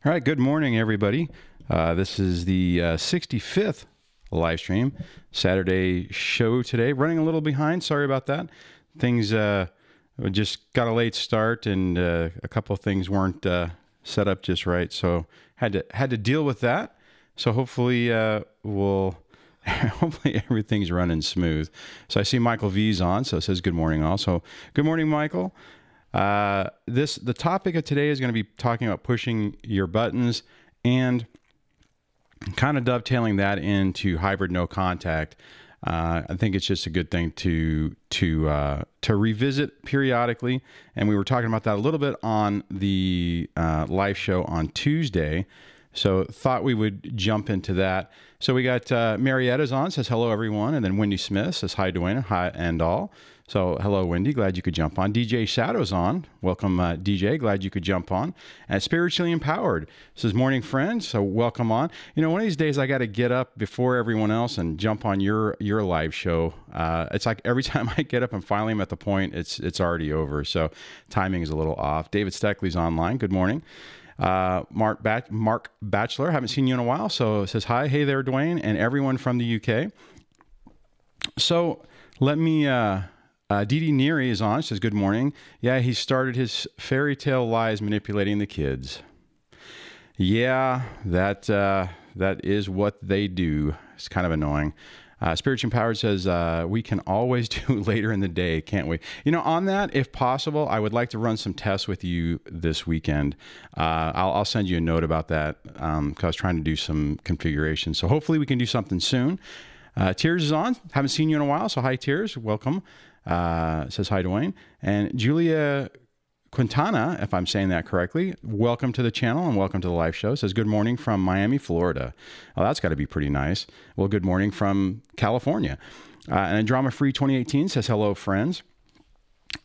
All right, good morning, everybody. This is the 65th live stream, Saturday show today. Running a little behind, sorry about that. Things just got a late start, and a couple of things weren't set up just right, so had to deal with that. So hopefully hopefully everything's running smooth. So I see Michael V's on, so it says good morning also. Good morning, Michael. The topic of today is going to be talking about pushing your buttons and kind of dovetailing that into hybrid no contact. I think it's just a good thing to revisit periodically, and we were talking about that a little bit on the live show on Tuesday. So thought we would jump into that. So we got Marietta's on, says hello everyone, and then Wendy Smith says hi Dwayne, hi and all. So hello Wendy, glad you could jump on. DJ Shadow's on, welcome DJ, glad you could jump on. And Spiritually Empowered says morning friends, so welcome on. You know, one of these days I got to get up before everyone else and jump on your live show. It's like every time I get up and finally I'm at the point, it's already over. So timing is a little off. David Steckley's online, good morning. Mark Batchelor, haven't seen you in a while, so it says hi. Hey there, Dwayne, and everyone from the UK. So let me, Dee Neary is on, says good morning. Yeah, he started his fairy tale lies manipulating the kids. Yeah, that is what they do. It's kind of annoying. Spiritually Empowered says, we can always do later in the day, can't we? You know, on that, if possible, I would like to run some tests with you this weekend. I'll send you a note about that because I was trying to do some configuration. So hopefully we can do something soon. Tears is on. Haven't seen you in a while, so hi, Tears. Welcome. Says hi, Dwayne. And Julia Quintana, if I'm saying that correctly, welcome to the channel and welcome to the live show. Says good morning from Miami, Florida. Well, that's got to be pretty nice. Well, good morning from California. And Drama Free 2018 says hello, friends.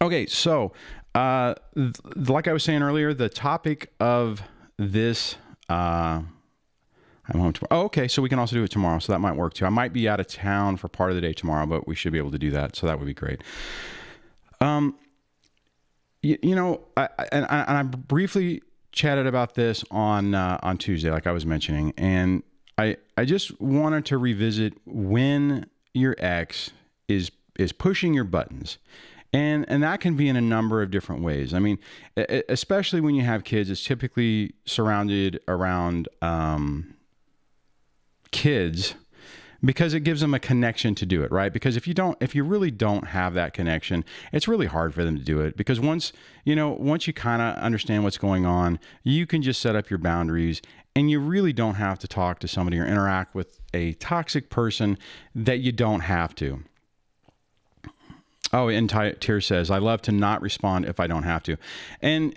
Okay, so like I was saying earlier, the topic of this. I'm home tomorrow. Oh, okay, so we can also do it tomorrow, so that might work too. I might be out of town for part of the day tomorrow, but we should be able to do that, so that would be great. You know, I briefly chatted about this on Tuesday, like I was mentioning, and I just wanted to revisit when your ex is pushing your buttons, and that can be in a number of different ways. I mean, especially when you have kids, it's typically surrounded around kids, because it gives them a connection to do it, right? Because if you really don't have that connection, it's really hard for them to do it, because once you kind of understand what's going on, you can just set up your boundaries, and you really don't have to talk to somebody or interact with a toxic person that you don't have to. Oh, and Tier says, I love to not respond if I don't have to. And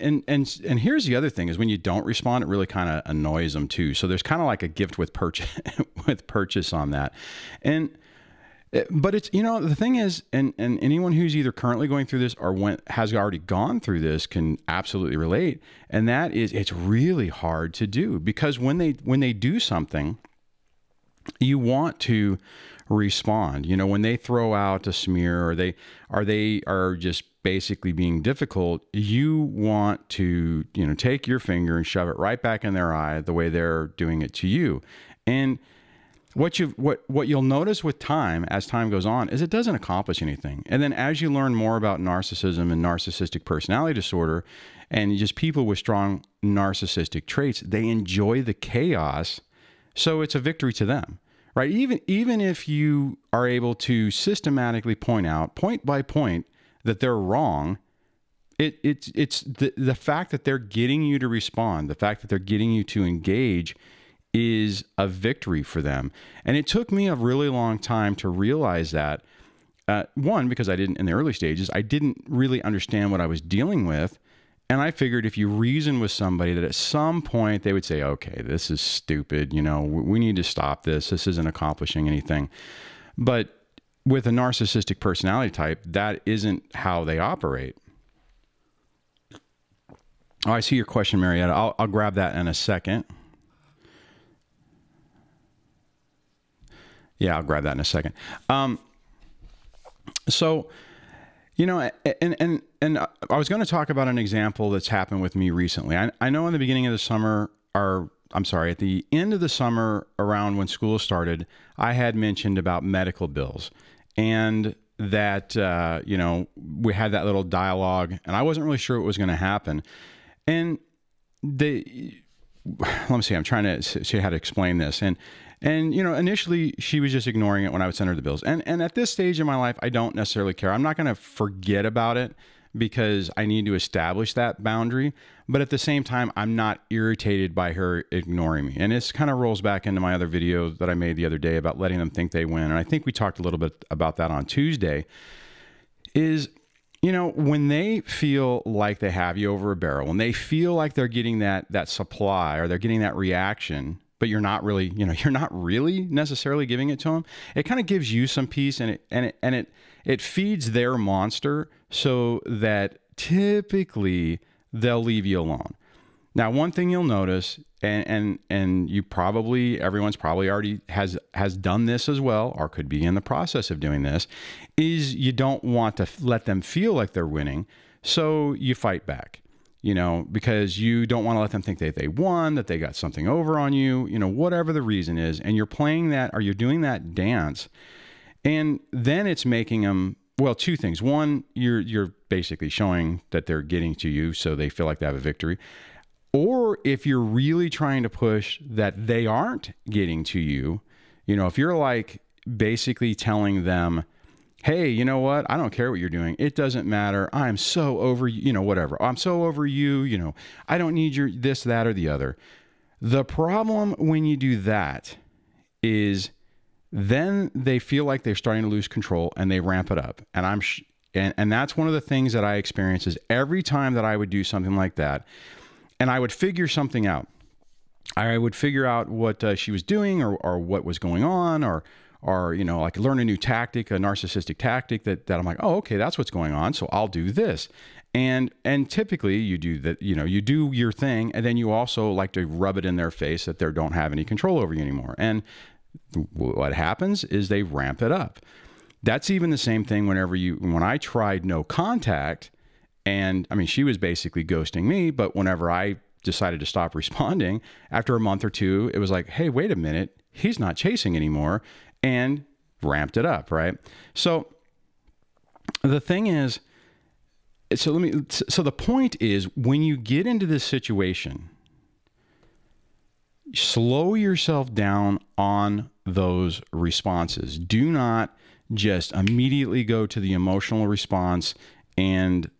here's the other thing is when you don't respond, it really kind of annoys them too. So there's kind of like a gift with purchase on that. But it's, you know, the thing is, and anyone who's either currently going through this or has already gone through this can absolutely relate. And that is, it's really hard to do, because when they do something, you want to respond. You know, when they throw out a smear, or they are just basically being difficult, you want to, you know, take your finger and shove it right back in their eye the way they're doing it to you. And what you'll notice with time, as time goes on, is it doesn't accomplish anything. And then as you learn more about narcissism and narcissistic personality disorder, and just people with strong narcissistic traits, they enjoy the chaos. So it's a victory to them, right? Even if you are able to systematically point out, point by point, that they're wrong, it's the fact that they're getting you to respond, the fact that they're getting you to engage is a victory for them. And it took me a really long time to realize that. One, because in the early stages, I didn't really understand what I was dealing with. And I figured if you reason with somebody, that at some point they would say, okay, this is stupid. You know, we need to stop this. This isn't accomplishing anything. But with a narcissistic personality type, that isn't how they operate. Oh, I see your question, Marietta. I'll grab that in a second. Yeah, I'll grab that in a second. So, you know, and I was going to talk about an example that's happened with me recently. I know in the beginning of the summer, I'm sorry, at the end of the summer, around when school started, I had mentioned about medical bills, and that, you know, we had that little dialogue, and I wasn't really sure what was going to happen. And let me see, I'm trying to see how to explain this. And, you know, initially she was just ignoring it when I would send her the bills. And at this stage in my life, I don't necessarily care. I'm not going to forget about it because I need to establish that boundary. But at the same time, I'm not irritated by her ignoring me. And this kind of rolls back into my other video that I made the other day about letting them think they win. And I think we talked a little bit about that on Tuesday. Is, you know, when they feel like they have you over a barrel, when they feel like they're getting that supply, or they're getting that reaction, but you're not really, you know, you're not really necessarily giving it to them, it kind of gives you some peace, and it feeds their monster, so that typically they'll leave you alone. Now, one thing you'll notice, and you probably, everyone's probably already has done this as well, or could be in the process of doing this, is you don't want to let them feel like they're winning, so you fight back, you know, because you don't want to let them think that they won, that they got something over on you, you know, whatever the reason is, and you're playing that, or you're doing that dance, and then it's making them, well, two things. One, you're basically showing that they're getting to you, so they feel like they have a victory. Or if you're really trying to push that they aren't getting to you, you know, if you're like basically telling them, hey, you know what? I don't care what you're doing. It doesn't matter. I'm so over you, you know, whatever. I'm so over you, you know, I don't need your this, that, or the other. The problem when you do that is then they feel like they're starting to lose control, and they ramp it up. And and that's one of the things that I experience is every time that I would do something like that, and I would figure something out. I would figure out what she was doing, or what was going on, or, you know, like learn a new tactic, a narcissistic tactic that I'm like, oh, okay, that's what's going on. So I'll do this. And typically you do that, you know, you do your thing, and then you also like to rub it in their face that they don't have any control over you anymore. And what happens is they ramp it up. That's even the same thing when I tried no contact. And I mean, she was basically ghosting me, but whenever I decided to stop responding, after a month or two, it was like, hey, wait a minute, he's not chasing anymore, and ramped it up, right? So the thing is, so the point is, when you get into this situation, slow yourself down on those responses. Do not just immediately go to the emotional response and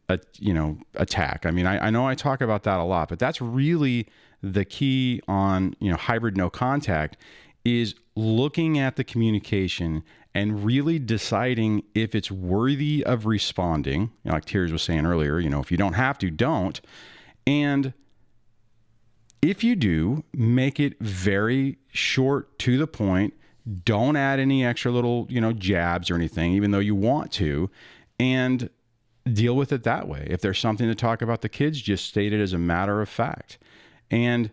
attack. I mean, I know I talk about that a lot, but that's really the key on, you know, hybrid no contact, is looking at the communication and really deciding if it's worthy of responding. You know, like Tears was saying earlier, you know, if you don't have to, don't. And if you do, make it very short, to the point. Don't add any extra little, you know, jabs or anything, even though you want to, and deal with it that way. If there's something to talk about the kids, just state it as a matter of fact. And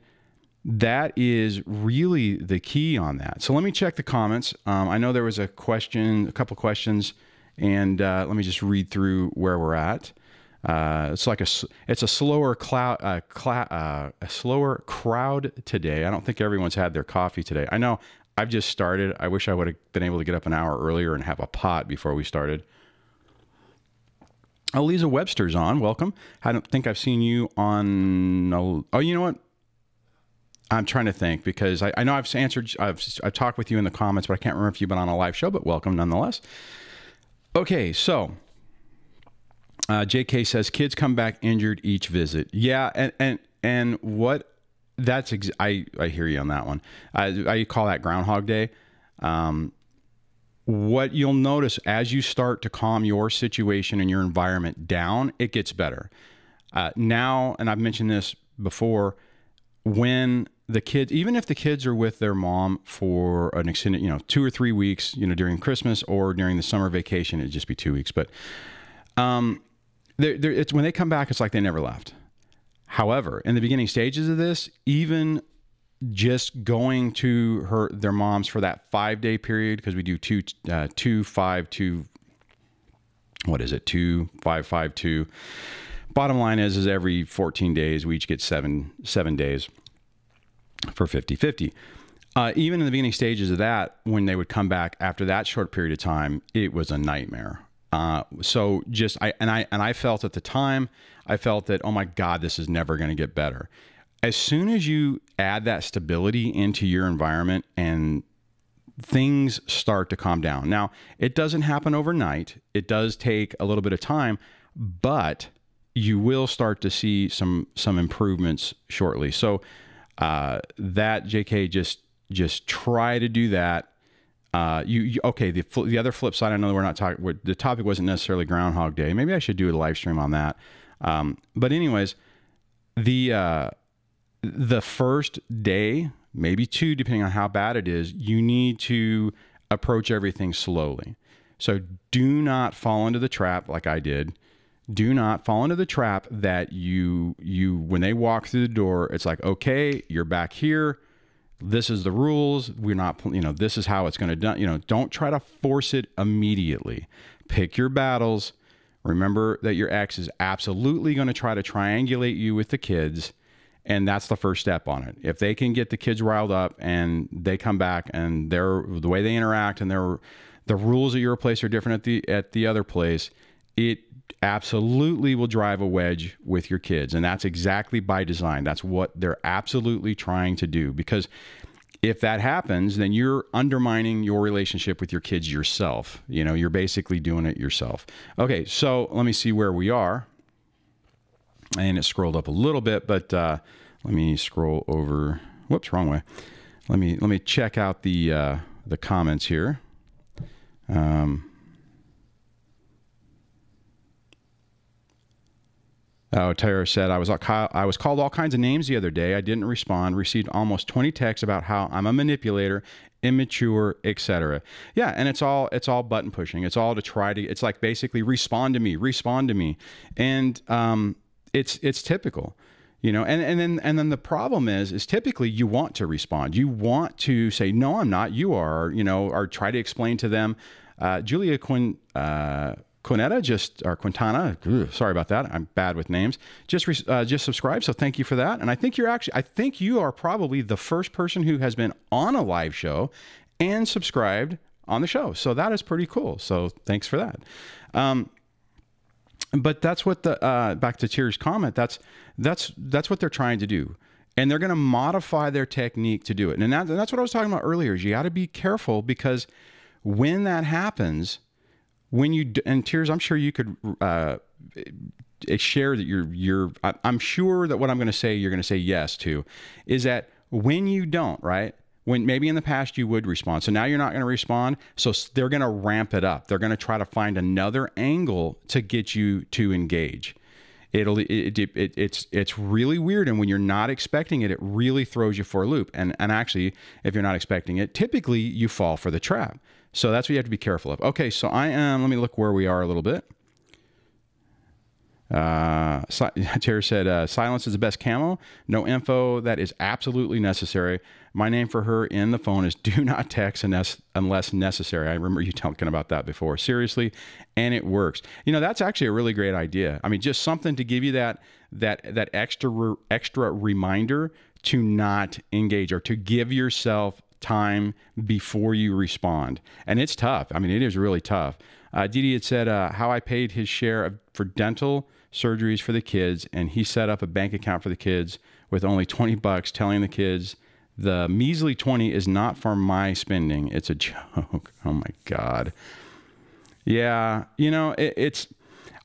that is really the key on that. So let me check the comments. I know there was a couple questions, and let me just read through where we're at. It's a slower crowd today. I don't think everyone's had their coffee today. I know I've just started. I wish I would have been able to get up an hour earlier and have a pot before we started. Oh, Lisa Webster's on. Welcome. I don't think I've seen you on. Oh, you know what? I'm trying to think, because I know I've talked with you in the comments, but I can't remember if you've been on a live show, but welcome nonetheless. Okay, so JK says kids come back injured each visit. Yeah, and what that's I hear you on that one. I call that Groundhog Day. What you'll notice as you start to calm your situation and your environment down, it gets better. Now, and I've mentioned this before, when the kids, even if the kids are with their mom for an extended, 2 or 3 weeks, during Christmas or during the summer vacation, it'd just be 2 weeks. But it's when they come back, it's like they never left. However, in the beginning stages of this, even just going to their mom's for that 5-day period, because we do 2, 5, 2, what is it? 2, 5, 5, 2. Bottom line is every 14 days, we each get seven days. for 50-50. Even in the beginning stages of that, when they would come back after that short period of time, it was a nightmare. So just, I felt at the time, I felt that, oh my God, this is never going to get better. As soon as you add that stability into your environment and things start to calm down. Now, it doesn't happen overnight. It does take a little bit of time, but you will start to see some improvements shortly. So that, JK, just try to do that. Okay, the other flip side, I know we're not talking, the topic wasn't necessarily Groundhog Day. Maybe I should do a live stream on that. But anyways, the first day, maybe two, depending on how bad it is, you need to approach everything slowly. So do not fall into the trap like I did. Do not fall into the trap that you when they walk through the door, it's like, okay, you're back here. This is the rules. We're not, this is how it's going to done. Don't try to force it immediately. Pick your battles. Remember that your ex is absolutely going to try to triangulate you with the kids. And that's the first step on it. If they can get the kids riled up and they come back and the way they interact and the rules at your place are different at the other place, it absolutely will drive a wedge with your kids. And that's exactly by design. That's what they're absolutely trying to do. Because if that happens, then you're undermining your relationship with your kids yourself. You're basically doing it yourself. Okay, so let me see where we are. And it scrolled up a little bit, but let me scroll over. Whoops, wrong way. Let me check out the comments here. Tara said, I was called all kinds of names the other day. I didn't respond. Received almost 20 texts about how I'm a manipulator, immature, etc. Yeah, and it's all button pushing. It's all to try to. It's like basically respond to me, and it's typical, And then the problem is typically you want to respond. You want to say, no, I'm not. You are. Or try to explain to them. Julia Quintana, sorry about that. I'm bad with names. Just subscribe. So thank you for that. And I think you are probably the first person who has been on a live show and subscribed on the show. So that is pretty cool. So thanks for that. But that's what back to Tier's comment, that's what they're trying to do. And they're going to modify their technique to do it. And that's what I was talking about earlier, is you got to be careful, because when that happens, and Tears, I'm sure you could share that I'm sure that what I'm going to say, you're going to say yes to, is that when you don't, right? When maybe in the past you would respond. So now you're not going to respond. So they're going to ramp it up. They're going to try to find another angle to get you to engage. It's really weird. And when you're not expecting it, it really throws you for a loop. And actually, if you're not expecting it, typically you fall for the trap. So that's what you have to be careful of. Okay, so let me look where we are a little bit. Terry said, silence is the best camo. No info that is absolutely necessary. My name for her in the phone is do not text unless necessary. I remember you talking about that before. Seriously, and it works. That's actually a really great idea. I mean, just something to give you that extra reminder to not engage, or to give yourself time before you respond. And it's tough. I mean, it is really tough. Didi had said how I paid his share for dental surgeries for the kids, and he set up a bank account for the kids with only $20, telling the kids the measly 20 is not for my spending. It's a joke. Oh my God. Yeah.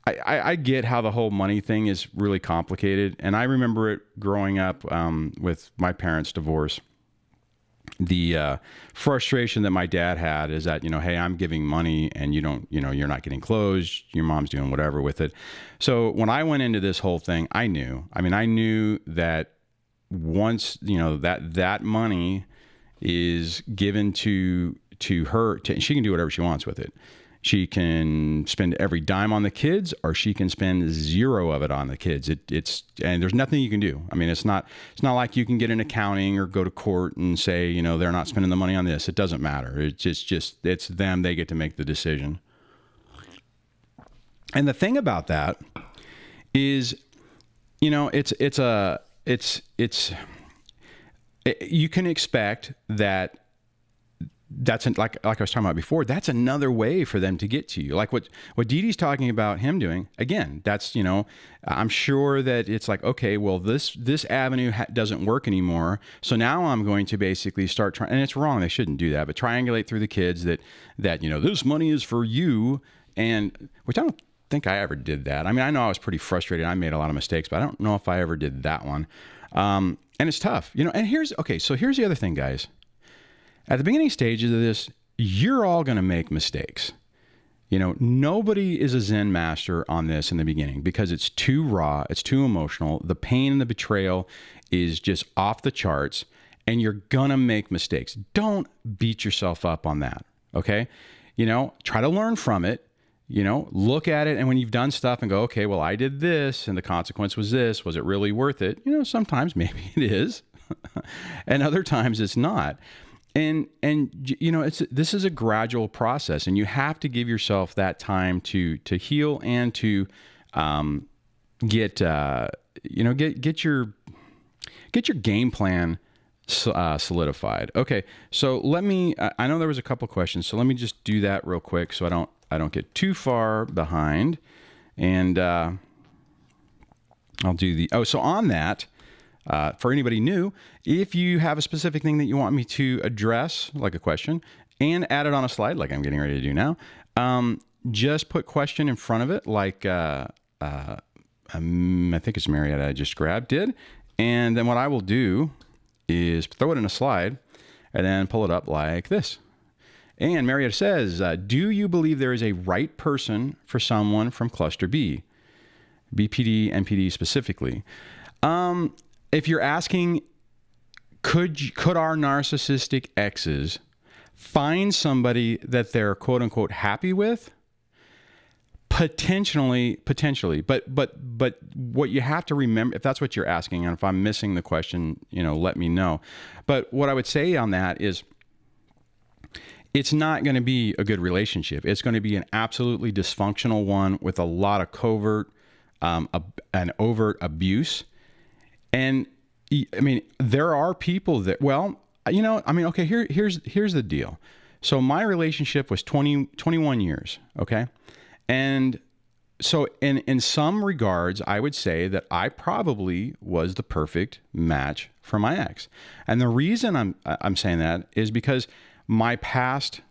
I get how the whole money thing is really complicated. And I remember it growing up with my parents' divorce. The frustration that my dad had is that, hey, I'm giving money and you're not getting clothes. Your mom's doing whatever with it. So when I went into this whole thing, I knew that once, that money is given to her, she can do whatever she wants with it. She can spend every dime on the kids, or she can spend zero of it on the kids. And there's nothing you can do. I mean, it's not like you can get an accounting or go to court and say, they're not spending the money on this. It doesn't matter. It's them. They get to make the decision. And the thing about that is, you can expect that that's like I was talking about before, that's another way for them to get to you. Like what Dee Dee's talking about him doing, again, that's, I'm sure that it's like, okay, well, this avenue doesn't work anymore. So now I'm going to basically start trying, and it's wrong. They shouldn't do that, but triangulate through the kids that, this money is for you. And which I don't think I ever did that. I mean, I know I was pretty frustrated. I made a lot of mistakes, but I don't know if I ever did that one. And it's tough, and here's the other thing, guys. At the beginning stages of this, you're all going to make mistakes. Nobody is a Zen master on this in the beginning because it's too raw. It's too emotional. The pain and the betrayal is just off the charts, and you're going to make mistakes. Don't beat yourself up on that. Okay. Try to learn from it, look at it. And when you've done stuff and go, okay, well, I did this and the consequence was this, was it really worth it? Sometimes maybe it is and other times it's not. And this is a gradual process, and you have to give yourself that time to heal and to get your game plan solidified. Okay, so let me. I know there was a couple questions, so let me just do that real quick, so I don't get too far behind, and I'll do the. Oh, so on that. For anybody new, if you have a specific thing that you want me to address, like a question, and add it on a slide, like I'm getting ready to do now, just put question in front of it, like I think it's Marietta I just did. And then what I will do is throw it in a slide and then pull it up like this. And Marietta says, do you believe there is a right person for someone from cluster B, BPD, NPD specifically? If you're asking, could our narcissistic exes find somebody that they're quote unquote happy with? Potentially. But what you have to remember, if that's what you're asking, and if I'm missing the question, let me know. But what I would say on that is, it's not going to be a good relationship. It's going to be an absolutely dysfunctional one with a lot of covert, and overt abuse. And I mean, there are people that, okay, here's the deal. So my relationship was 21 years. Okay. And so in some regards, I would say that I probably was the perfect match for my ex. And the reason I'm saying that is because my past,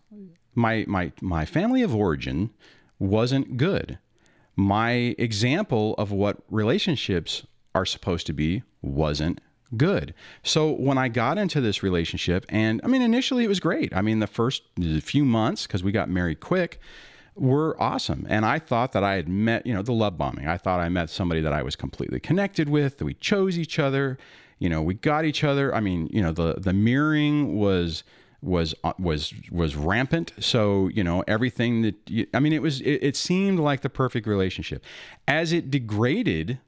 my family of origin wasn't good. My example of what relationships are supposed to be wasn't good. So when I got into this relationship, and I mean, initially it was great. I mean, the first few months, because we got married quick, were awesome. And I thought that I had met, the love bombing. I thought I met somebody that I was completely connected with, that we chose each other, we got each other. I mean, the mirroring was rampant. So, everything that, it seemed like the perfect relationship. As it degraded,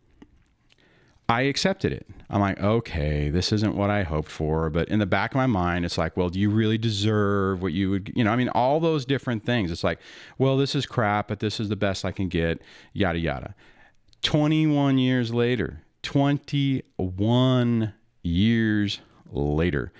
I accepted it. I'm like, okay, this isn't what I hoped for. But in the back of my mind, it's like, well, do you really deserve what you would, all those different things. It's like, well, this is crap, but this is the best I can get, yada, yada. 21 years later, 21 years later,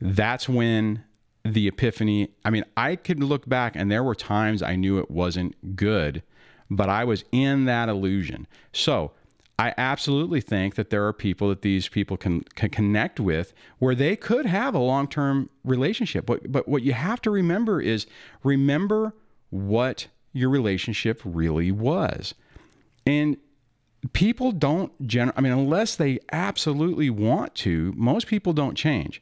that's when the epiphany, I could look back and there were times I knew it wasn't good, but I was in that illusion. So I absolutely think that there are people that these people can connect with where they could have a long-term relationship. But what you have to remember is remember what your relationship really was. And people don't unless they absolutely want to, most people don't change.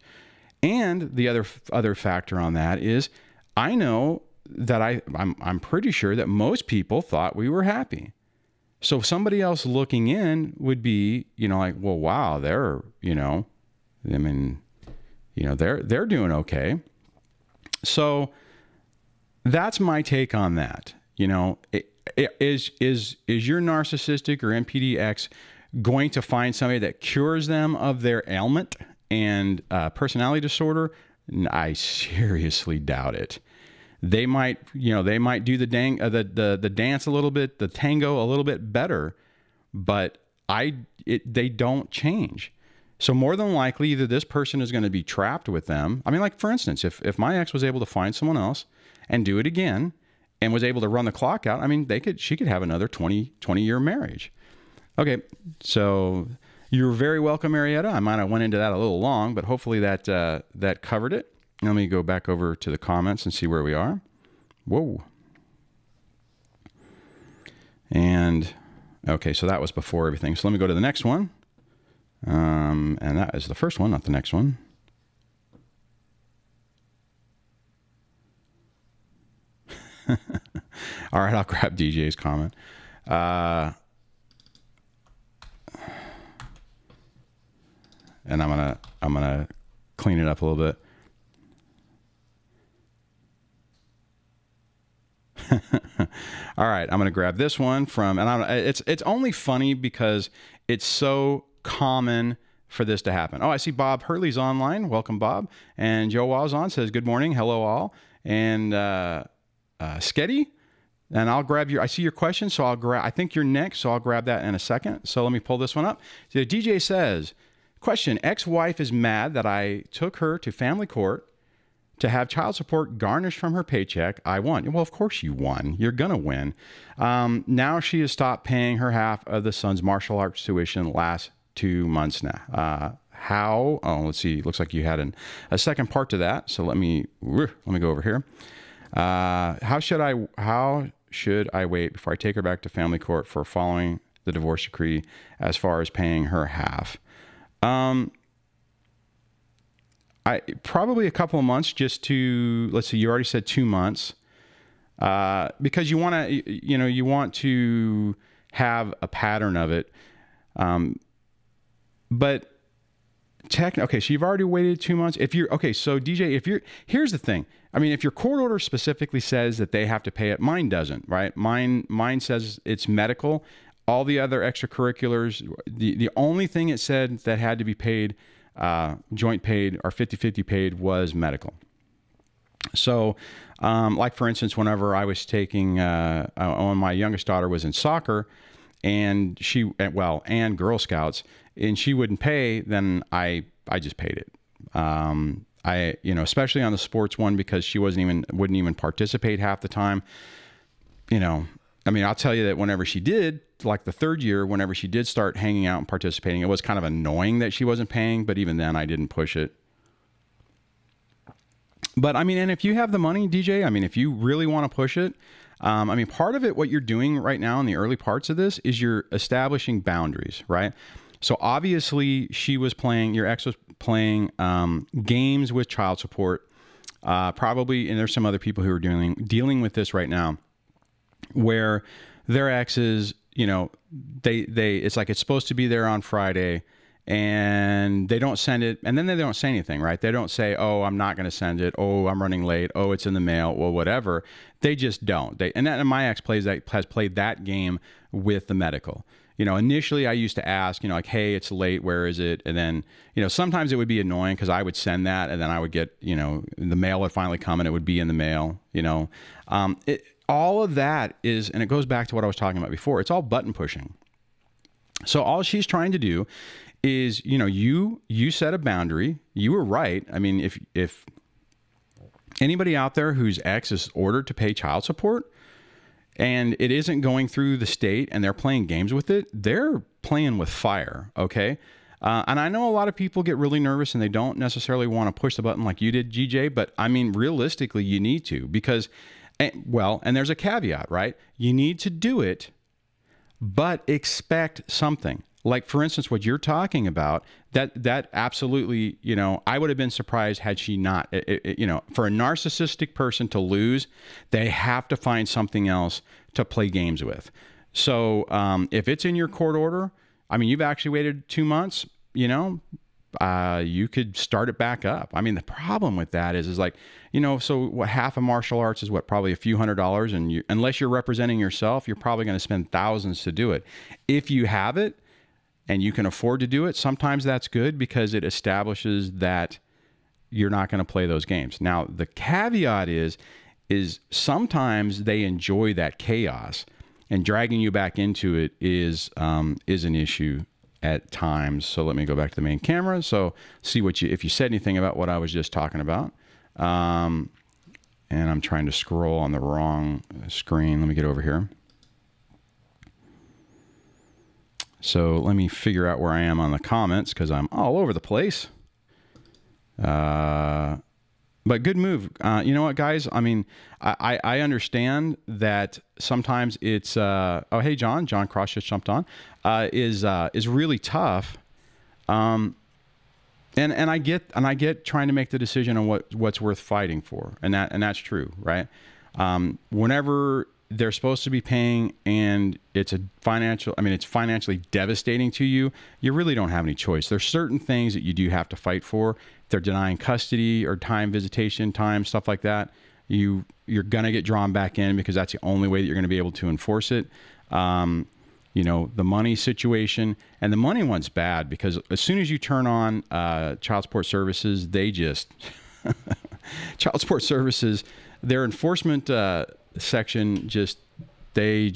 And the other factor on that is I know that I'm pretty sure that most people thought we were happy. So somebody else looking in would be, like, well, wow, they're doing okay. So that's my take on that. Is your narcissistic or NPD ex going to find somebody that cures them of their ailment and personality disorder? I seriously doubt it. They might do the dance a little bit, the tango a little bit better, but they don't change. So more than likely, either this person is going to be trapped with them. I mean, like for instance, if my ex was able to find someone else and do it again and was able to run the clock out, I mean, she could have another 20-year marriage. Okay, so you're very welcome, Marietta. I might have went into that a little long, but hopefully that covered it. Let me go back over to the comments and see where we are. Whoa. And okay, so that was before everything. So let me go to the next one. And that is the first one, not the next one. All right, I'll grab DJ's comment. And I'm gonna clean it up a little bit. All right, I'm gonna grab this one from, and it's only funny because it's so common for this to happen. Oh, I see Bob Hurley's online. Welcome, Bob. And Joe Waz on says, good morning. Hello, all. And Sketty. And I'll grab I see your question. So I think you're next. So I'll grab that in a second. So let me pull this one up. So the DJ says, question, ex-wife is mad that I took her to family court to have child support garnished from her paycheck. I won. Well, of course you won. You're going to win. Now she has stopped paying her half of the son's martial arts tuition last 2 months now. How? Oh, let's see. Looks like you had a second part to that. So let me go over here. How should I wait before I take her back to family court for following the divorce decree as far as paying her half? Probably a couple of months, just to, let's see, you already said 2 months, because you want to have a pattern of it. But okay, so you've already waited 2 months. Okay, so DJ, here's the thing. I mean, if your court order specifically says that they have to pay it, mine doesn't, right? Mine says it's medical. All the other extracurriculars, the only thing it said that had to be paid, joint paid or 50-50 paid, was medical. So, like for instance, whenever I was taking, when my youngest daughter was in soccer, and and Girl Scouts, and she wouldn't pay, then I just paid it. Especially on the sports one, because she wouldn't even participate half the time. I mean, I'll tell you that whenever she did, like the third year, whenever she did start hanging out and participating, it was kind of annoying that she wasn't paying, but even then I didn't push it. But I mean, and if you have the money, DJ, I mean, if you really want to push it, I mean, part of it, what you're doing right now in the early parts of this is you're establishing boundaries, right? So obviously your ex was playing games with child support, probably, and there's some other people who are dealing with this right now, where their exes, it's like it's supposed to be there on Friday, and they don't send it, and then they don't say anything, right? They don't say, oh, I'm not going to send it. Oh, I'm running late. Oh, it's in the mail. Well, whatever. They just don't. And my ex has played that game with the medical. Initially I used to ask, like, hey, it's late. Where is it? And then, sometimes it would be annoying because I would send that, and then I would get, the mail would finally come and it would be in the mail, all of that is, and it goes back to what I was talking about before. It's all button pushing. So all she's trying to do is, you set a boundary. You were right. I mean, if anybody out there whose ex is ordered to pay child support and it isn't going through the state and they're playing games with it, they're playing with fire. Okay. And I know a lot of people get really nervous and they don't necessarily want to push the button like you did, GJ, but I mean, realistically, you need to, because, and there's a caveat, right? You need to do it, but expect something. Like, for instance, what you're talking about, that absolutely, I would have been surprised had she not, for a narcissistic person to lose, they have to find something else to play games with. So if it's in your court order, I mean, you've actually waited 2 months, you could start it back up. I mean, the problem with that is like, so what, half of martial arts is what, probably a few $100s, and unless you're representing yourself, you're probably going to spend thousands to do it. If you have it and you can afford to do it, sometimes that's good because it establishes that you're not going to play those games. Now, the caveat is sometimes they enjoy that chaos, and dragging you back into it is an issue at times. So let me go back to the main camera. So see what if you said anything about what I was just talking about. And I'm trying to scroll on the wrong screen. Let me get over here. So let me figure out where I am on the comments because I'm all over the place. But good move. You know what, guys? I mean, I understand that sometimes it's oh, hey, John Cross just jumped on, is really tough. And I get trying to make the decision on what's worth fighting for, and that's true, right? Whenever they're supposed to be paying and it's it's financially devastating to you, you really don't have any choice. There's certain things that you do have to fight for. If they're denying custody or visitation time, stuff like that, you're gonna get drawn back in because that's the only way that you're gonna be able to enforce it. You know, the money situation, and the money one's bad because as soon as you turn on child support services, they just child support services, their enforcement section they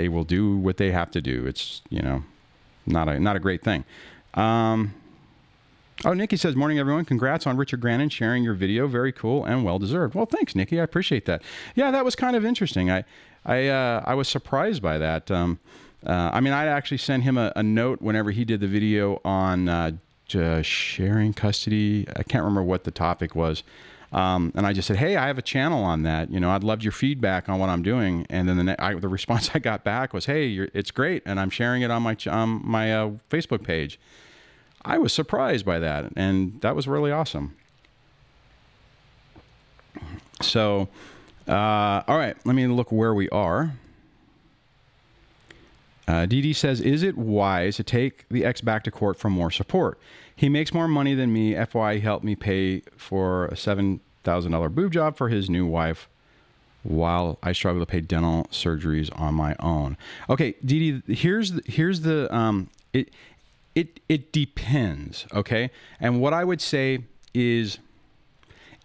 will do what they have to do. It's, you know, not a great thing. Oh, Nikki says, morning, everyone. Congrats on Richard Grannon sharing your video. Very cool and well-deserved. Well, thanks, Nikki. I appreciate that. Yeah, that was kind of interesting. I was surprised by that. I mean, I actually sent him a note whenever he did the video on sharing custody. I can't remember what the topic was. And I just said, hey, I have a channel on that. You know, I'd love your feedback on what I'm doing. And then the response I got back was, hey, it's great. And I'm sharing it on my Facebook page. I was surprised by that. And that was really awesome. So, all right, let me look where we are. DD says, is it wise to take the ex back to court for more support? He makes more money than me. FYI, he helped me pay for a $7,000 boob job for his new wife while I struggle to pay dental surgeries on my own. Okay, DD, here's the it depends, okay? And what I would say is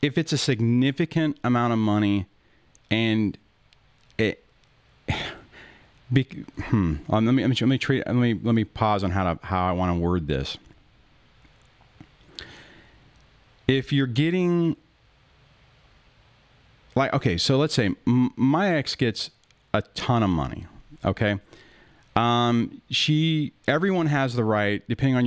if it's a significant amount of money and let me pause on how I want to word this. If you're getting, like, okay, so let's say my ex gets a ton of money, okay? Everyone has the right, depending on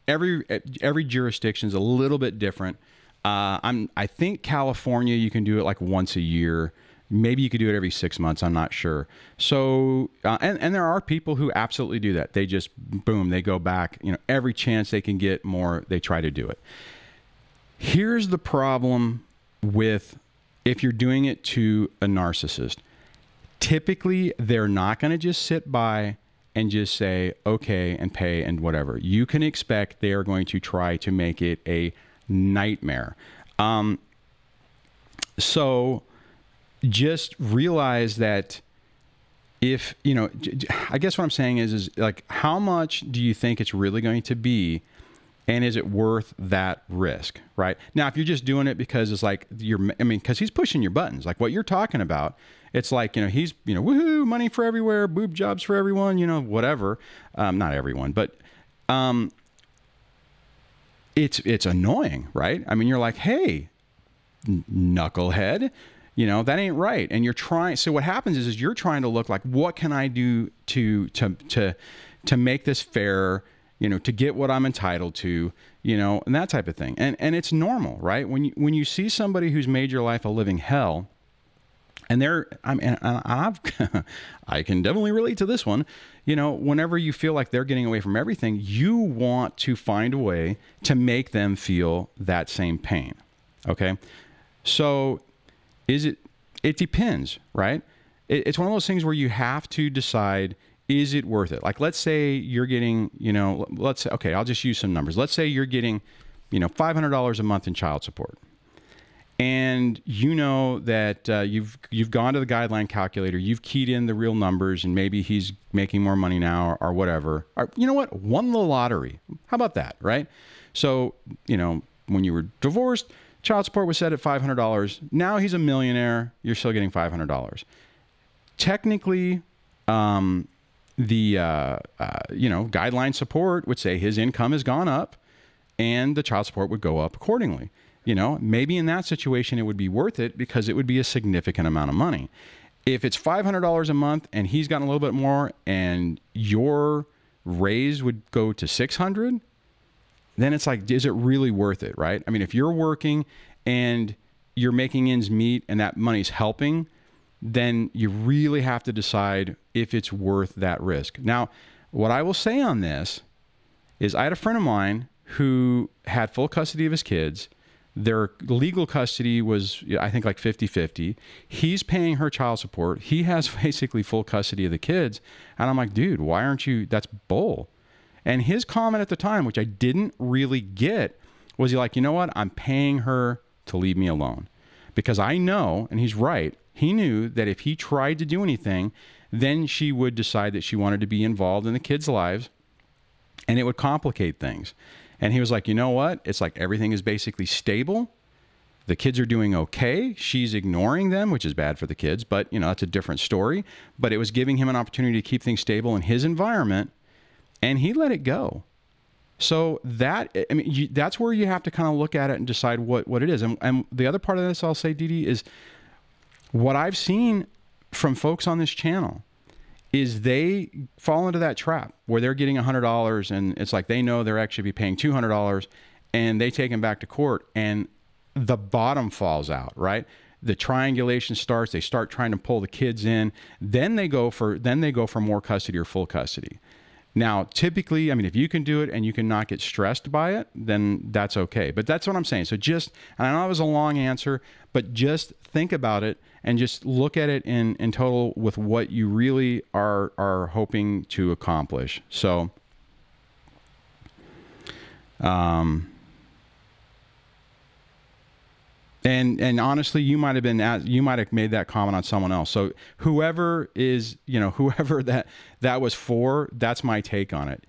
every jurisdiction is a little bit different. I think California, you can do it like once a year. Maybe you could do it every 6 months. I'm not sure. So, and there are people who absolutely do that. They just, boom, they go back, you know, every chance they can get more, they try to do it. Here's the problem with if you're doing it to a narcissist. Typically, they're not going to just sit by and just say, okay, and pay and whatever. You can expect they are going to try to make it a nightmare. So just realize that if, you know, I guess what I'm saying is like, how much do you think it's really going to be? And is it worth that risk, right? Now, if you're just doing it because it's like because he's pushing your buttons, like what you're talking about, it's like, you know, he's, you know, woohoo, money for everywhere, boob jobs for everyone, you know, whatever. Not everyone, but it's annoying, right? I mean, you're like, hey, knucklehead, you know, that ain't right. And you're trying. So what happens is you're trying to look like, what can I do to make this fair? You know, to get what I'm entitled to, you know, and that type of thing. And it's normal, right? When you see somebody who's made your life a living hell, and I can definitely relate to this one. You know, whenever you feel like they're getting away from everything, you want to find a way to make them feel that same pain. Okay, so it depends, right? It's one of those things where you have to decide. Is it worth it? Like, let's say you're getting, you know, let's say, okay, I'll just use some numbers. Let's say you're getting, you know, $500 a month in child support. And you know that you've gone to the guideline calculator, you've keyed in the real numbers, and maybe he's making more money now or whatever. Or, you know what? Won the lottery. How about that, right? So, you know, when you were divorced, child support was set at $500. Now he's a millionaire. You're still getting $500. Technically, you know, guideline support would say his income has gone up and the child support would go up accordingly. You know, maybe in that situation, it would be worth it because it would be a significant amount of money. If it's $500 a month and he's gotten a little bit more and your raise would go to $600, then it's like, is it really worth it? Right? I mean, if you're working and you're making ends meet and that money's helping, then you really have to decide if it's worth that risk. Now, what I will say on this is I had a friend of mine who had full custody of his kids. Their legal custody was, I think, like 50-50. He's paying her child support. He has basically full custody of the kids. And I'm like, dude, why aren't you? That's bull. And his comment at the time, which I didn't really get, was he like, you know what? I'm paying her to leave me alone. Because I know, and he's right, he knew that if he tried to do anything, then she would decide that she wanted to be involved in the kids' lives, and it would complicate things. And he was like, you know what? It's like everything is basically stable. The kids are doing okay. She's ignoring them, which is bad for the kids, but you know, that's a different story. But it was giving him an opportunity to keep things stable in his environment, and he let it go. So that, I mean, that's where you have to kind of look at it and decide what it is. And the other part of this, I'll say, Dee, is what I've seen from folks on this channel is they fall into that trap where they're getting $100 and it's like they know they're actually be paying $200 and they take them back to court and the bottom falls out, right? The triangulation starts, they start trying to pull the kids in, then they go for more custody or full custody. Now, typically, I mean, if you can do it and you can not get stressed by it, then that's okay. But that's what I'm saying. So just, and I know it was a long answer, but just think about it and just look at it in total with what you really are hoping to accomplish. So, and honestly, you might have made that comment on someone else. So whoever is, you know, whoever that was for, that's my take on it.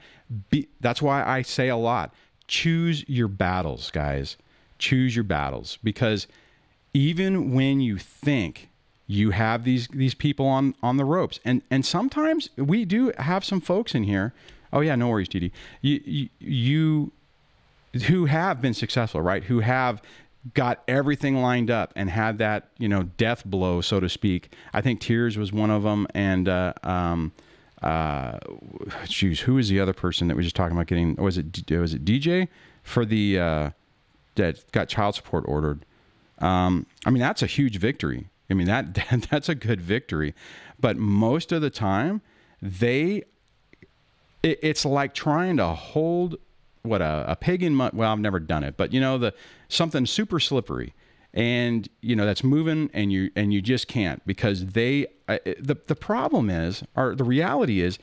That's why I say a lot, choose your battles, guys. Choose your battles, because even when you think you have these people on the ropes, and sometimes we do have some folks in here. Oh yeah, no worries, Dee Dee. You who have been successful, right? Who have got everything lined up and had that, you know, death blow, so to speak. I think Tears was one of them. And, geez, who was the other person that we were just talking about getting, was it DJ for the, that got child support ordered? I mean, that's a huge victory. I mean, that's a good victory, but most of the time it's like trying to hold a pig in mud. Well, I've never done it, but you know, something super slippery and you know, that's moving and you just can't, because the problem is, or the reality is,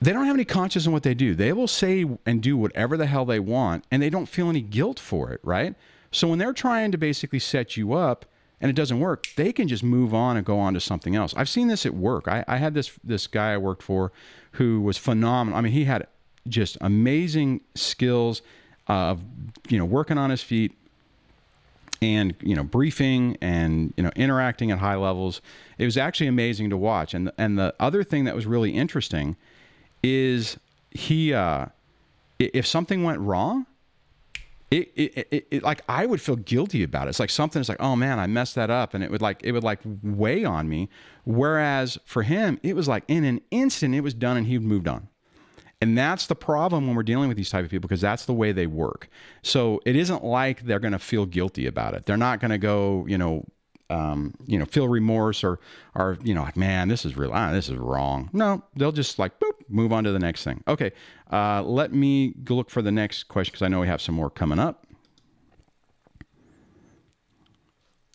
they don't have any conscience in what they do. They will say and do whatever the hell they want and they don't feel any guilt for it. Right. So when they're trying to basically set you up and it doesn't work, they can just move on and go on to something else. I've seen this at work. I had this guy I worked for who was phenomenal. I mean, he had just amazing skills of, you know, working on his feet and, you know, briefing and, you know, interacting at high levels. It was actually amazing to watch. And the other thing that was really interesting is he, if something went wrong, it like, I would feel guilty about it. It's like something's like, oh man, I messed that up. And it would like weigh on me. Whereas for him, it was like in an instant, it was done and he moved on. And that's the problem when we're dealing with these type of people, because that's the way they work. So it isn't like they're going to feel guilty about it. They're not going to go, feel remorse or, you know, like, man, this is real. This is wrong. No, they'll just like, boop, move on to the next thing. Okay. Let me go look for the next question, because I know we have some more coming up.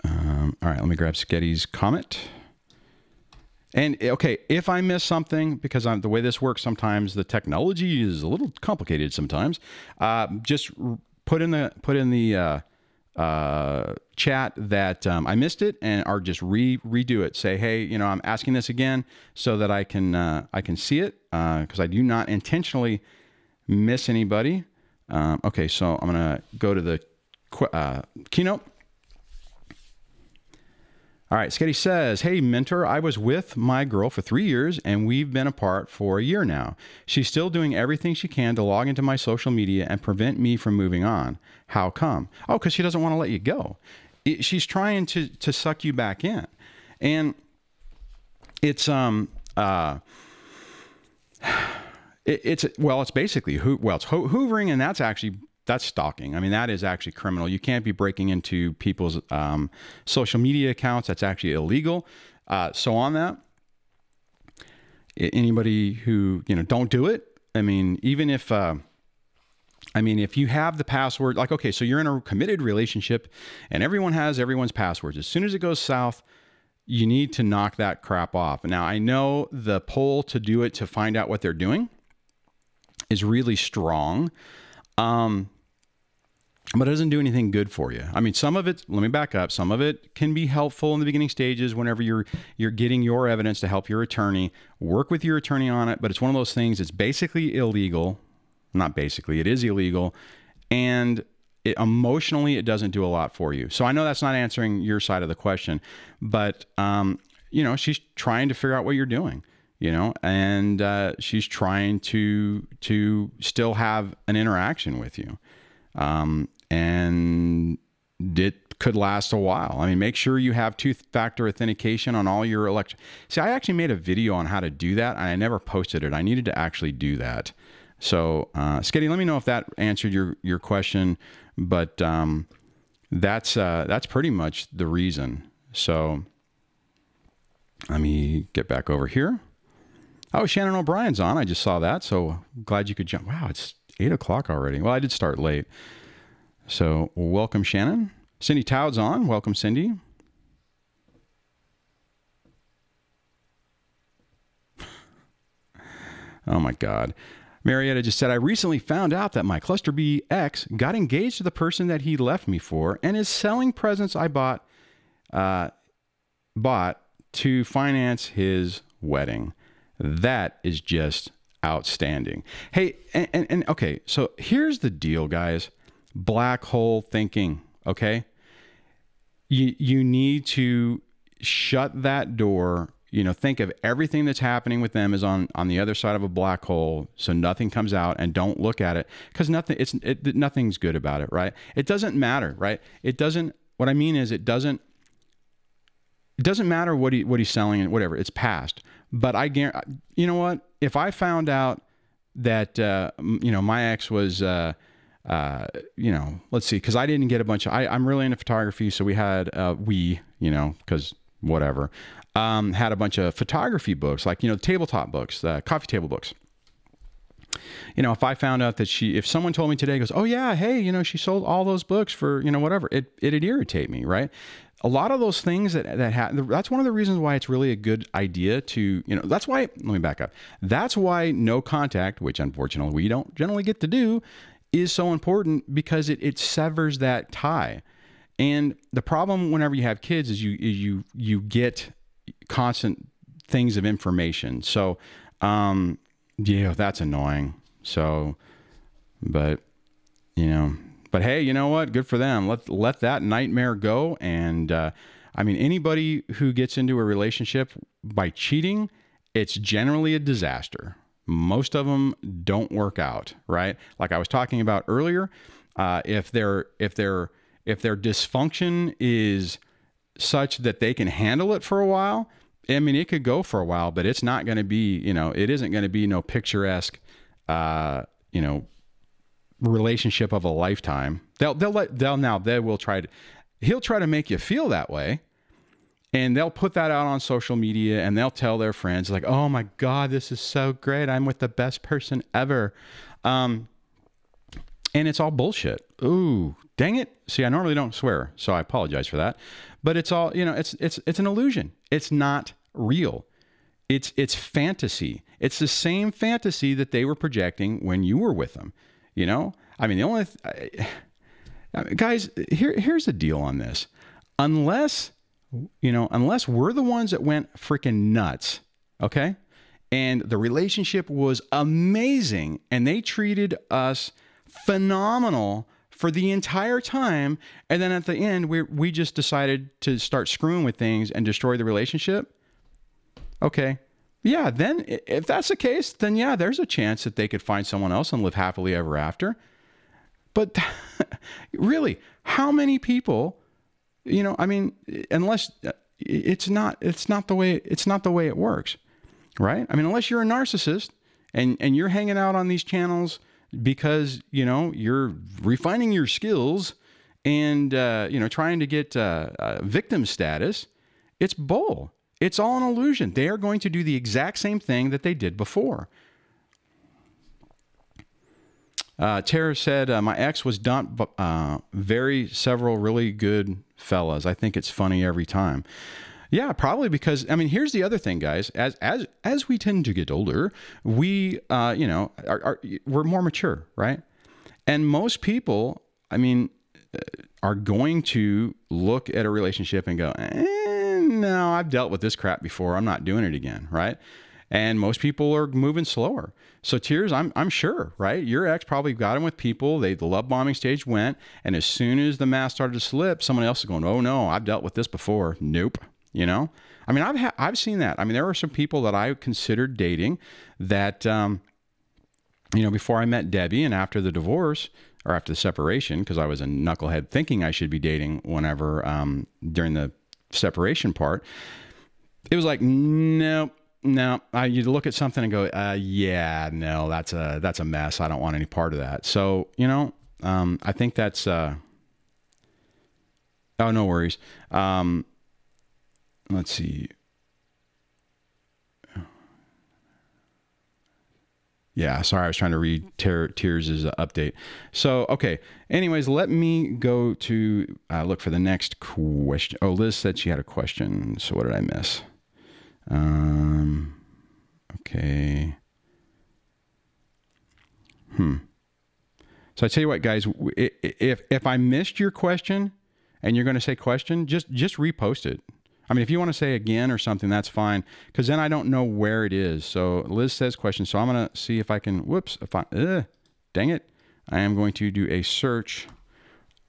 All right. Let me grab Sketty's comment. And okay, if I miss something, because the way this works, sometimes the technology is a little complicated sometimes, just put in the chat that I missed it, or just redo it. Say, hey, you know, I'm asking this again so that I can see it, because I do not intentionally miss anybody. Okay, so I'm gonna go to the keynote. All right, Sketty says, hey, mentor, I was with my girl for 3 years, and we've been apart for a year now. She's still doing everything she can to log into my social media and prevent me from moving on. How come? Oh, because she doesn't want to let you go. She's trying to suck you back in. And it's it's basically it's hoovering, and that's stalking. I mean, that is actually criminal. You can't be breaking into people's social media accounts. That's actually illegal. So on that, anybody who, don't do it. I mean, even if, if you have the password, like, okay, so you're in a committed relationship and everyone has everyone's passwords. As soon as it goes south, you need to knock that crap off. Now, I know the pull to do it to find out what they're doing is really strong. But it doesn't do anything good for you. I mean, some of it, let me back up. Some of it can be helpful in the beginning stages whenever you're getting your evidence to help your attorney. Work with your attorney on it, but it's one of those things, it's basically illegal. Not basically, it is illegal. And emotionally, it doesn't do a lot for you. So I know that's not answering your side of the question, but, she's trying to figure out what you're doing, and she's trying to still have an interaction with you. And it could last a while. I mean, make sure you have two-factor authentication on all your election. See, I actually made a video on how to do that, and I never posted it. I needed to actually do that. So, Sketty, let me know if that answered your question, but that's pretty much the reason. So, let me get back over here. Oh, Shannon O'Brien's on. I just saw that, so glad you could jump. Wow, it's 8 o'clock already. Well, I did start late. So welcome, Shannon. Cindy Toud's on. Welcome, Cindy. Oh, my God. Marietta just said, I recently found out that my Cluster B ex got engaged to the person that he left me for and is selling presents I bought to finance his wedding. That is just outstanding. Hey, and okay, so here's the deal, guys. Black hole thinking, okay? You need to shut that door. Think of everything that's happening with them is on the other side of a black hole, so nothing comes out, and don't look at it because nothing's good about it, right? It doesn't matter, right? It doesn't. What I mean is, it doesn't matter what he's selling and whatever. It's past. But I guarantee, you know what? If I found out that my ex was let's see, because I didn't get a bunch of, I'm really into photography, so we had because whatever, had a bunch of photography books, like tabletop books, coffee table books. If I found out that if someone told me today, goes, oh yeah, hey, she sold all those books for whatever, it'd irritate me, right? A lot of those things that's one of the reasons why it's really a good idea to, that's why, let me back up. That's why no contact, which unfortunately we don't generally get to do, is so important, because it severs that tie. And the problem whenever you have kids is you get constant things of information. So, yeah, that's annoying. So, but hey, you know what? Good for them. Let that nightmare go. And anybody who gets into a relationship by cheating, it's generally a disaster. Most of them don't work out, right? Like I was talking about earlier, if their dysfunction is such that they can handle it for a while, it could go for a while, but it's not going to be, it isn't going to be no picturesque, relationship of a lifetime. He'll try to make you feel that way. And they'll put that out on social media, and they'll tell their friends, like, oh my God, this is so great. I'm with the best person ever. And it's all bullshit. Ooh, dang it. See, I normally don't swear, so I apologize for that. But it's all, it's an illusion. It's not real. It's fantasy. It's the same fantasy that they were projecting when you were with them. Guys, here's the deal on this. Unless we're the ones that went freaking nuts, okay? And the relationship was amazing, and they treated us phenomenal for the entire time. And then at the end, we just decided to start screwing with things and destroy the relationship. Okay. Yeah. Then if that's the case, then yeah, there's a chance that they could find someone else and live happily ever after. But really, how many people, you know, I mean, unless it's not the way it works, right? I mean, unless you're a narcissist and you're hanging out on these channels because, you know, you're refining your skills and, you know, trying to get victim status, it's bull. It's all an illusion. They are going to do the exact same thing that they did before. Tara said, my ex was dumped, several really good fellas. I think it's funny every time. Yeah, probably because, I mean, here's the other thing, guys. As we tend to get older, we, you know, we're more mature, right? And most people, I mean, are going to look at a relationship and go, no, I've dealt with this crap before. I'm not doing it again, right? And most people are moving slower. So Tears, I'm sure, right? Your ex probably got him with people. The love bombing stage went, and as soon as the mask started to slip, someone else is going, oh no, I've dealt with this before. Nope. You know, I mean, I've seen that. I mean, there were some people that I considered dating that, you know, before I met Debbie and after the divorce or after the separation, because I was a knucklehead thinking I should be dating whenever during the separation part, it was like, nope. No, you look at something and go, yeah, no, that's a mess. I don't want any part of that. So, you know, I think that's, oh, no worries. Let's see. Yeah, sorry, I was trying to read Tears' update. So, okay. Anyways, let me go to look for the next question. Oh, Liz said she had a question. So what did I miss? Okay. So I tell you what, guys, if I missed your question and you're going to say question, just repost it. I mean, if you want to say again or something, that's fine, because then I don't know where it is. So Liz says question. So I'm going to see if I can, dang it. I am going to do a search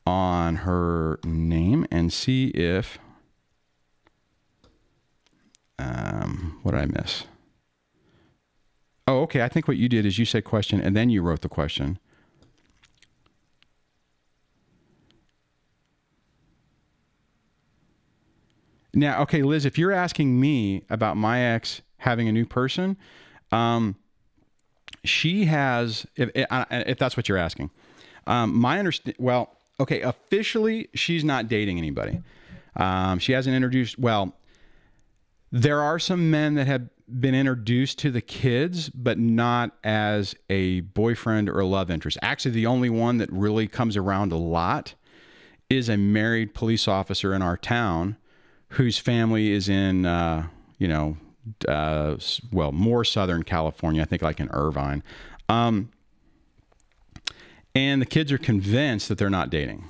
on her name and see if, what did I miss? Oh, okay. I think what you did is you said question and then you wrote the question. Now, okay, Liz, if you're asking me about my ex having a new person, she has, if that's what you're asking, well, okay, officially, she's not dating anybody. She hasn't introduced, well, there are some men that have been introduced to the kids, but not as a boyfriend or a love interest. Actually, the only one that really comes around a lot is a married police officer in our town whose family is in, you know, well, more Southern California, I think like in Irvine. And the kids are convinced that they're not dating.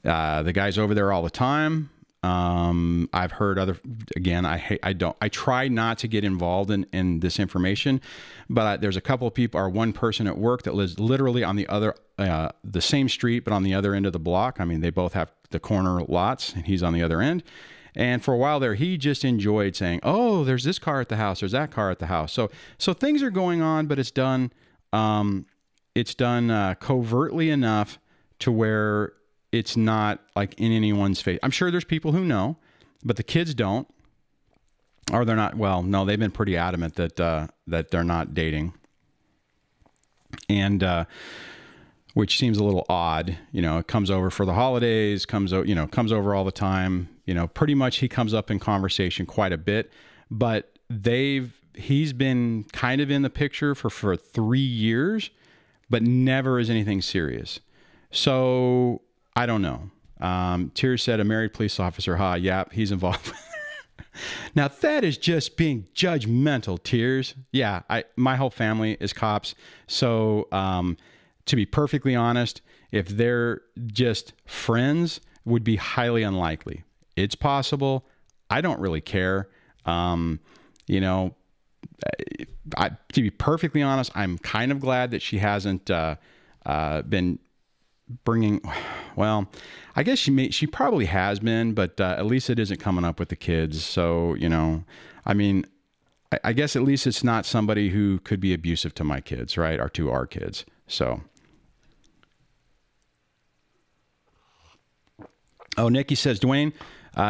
The guy's over there all the time. I've heard again, I try not to get involved in this information, but there's a couple of people, or one person at work that lives literally on the other, the same street, but on the other end of the block. I mean, they both have the corner lots and he's on the other end. And for a while there, he just enjoyed saying, oh, there's this car at the house. There's that car at the house. So things are going on, but it's done covertly enough to where it's not like in anyone's face. I'm sure there's people who know, but the kids don't, or they're not. Well, no, they've been pretty adamant that they're not dating, and which seems a little odd. You know, it comes over for the holidays, comes over all the time. You know, pretty much he comes up in conversation quite a bit, but he's been kind of in the picture for 3 years, but never is anything serious. So I don't know. Tears said a married police officer. Yeah, he's involved. Now that is just being judgmental, Tears. Yeah, my whole family is cops. So to be perfectly honest, if they're just friends, would be highly unlikely. It's possible. I don't really care. You know, to be perfectly honest, I'm kind of glad that she hasn't been bringing, well, I guess she probably has been, but at least it isn't coming up with the kids. So, you know, I mean, I guess at least it's not somebody who could be abusive to my kids, right? Or to our kids. So. Oh, Nikki says, Dwayne,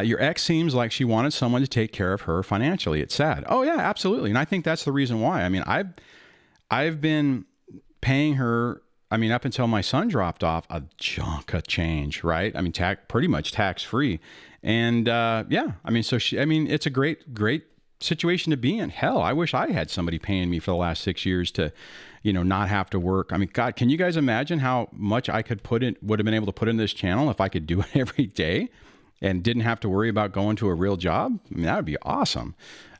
your ex seems like she wanted someone to take care of her financially. It's sad. Oh yeah, absolutely. And I think that's the reason why. I mean, I've been paying her, I mean, up until my son dropped off, a chunk of change, right? I mean, pretty much tax free. And yeah, I mean, so it's a great situation to be in. Hell, I wish I had somebody paying me for the last 6 years to, you know, not have to work. I mean, God, can you guys imagine how much I could would have been able to put in this channel if I could do it every day and didn't have to worry about going to a real job? I mean, that would be awesome.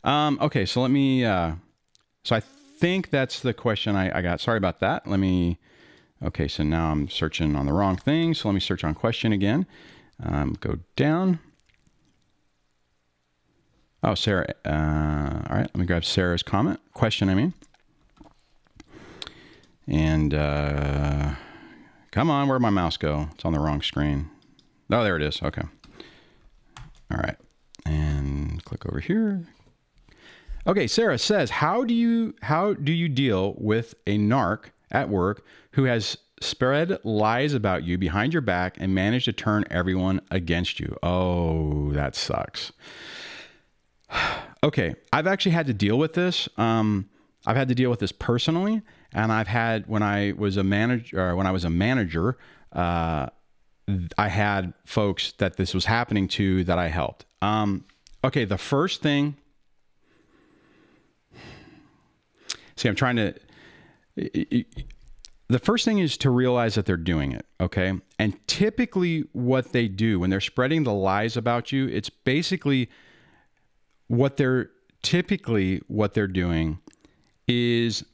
Okay, so let me, so I think that's the question I got. Sorry about that. Okay, so now I'm searching on the wrong thing. So let me search on question again. Go down. Oh, Sarah. All right, let me grab Sarah's question, I mean. And come on, where'd my mouse go? It's on the wrong screen. Oh, there it is. Okay. All right. And click over here. Okay, Sarah says, how do you deal with a narc at work who has spread lies about you behind your back and managed to turn everyone against you? Oh, that sucks. Okay, I've actually had to deal with this. I've had to deal with this personally, and I've had when I was a manager, I had folks that this was happening to that I helped. Okay, the first thing. See, I'm trying to. The first thing is to realize that they're doing it. Okay, and typically what they do when they're spreading the lies about you, it's basically what they're doing is,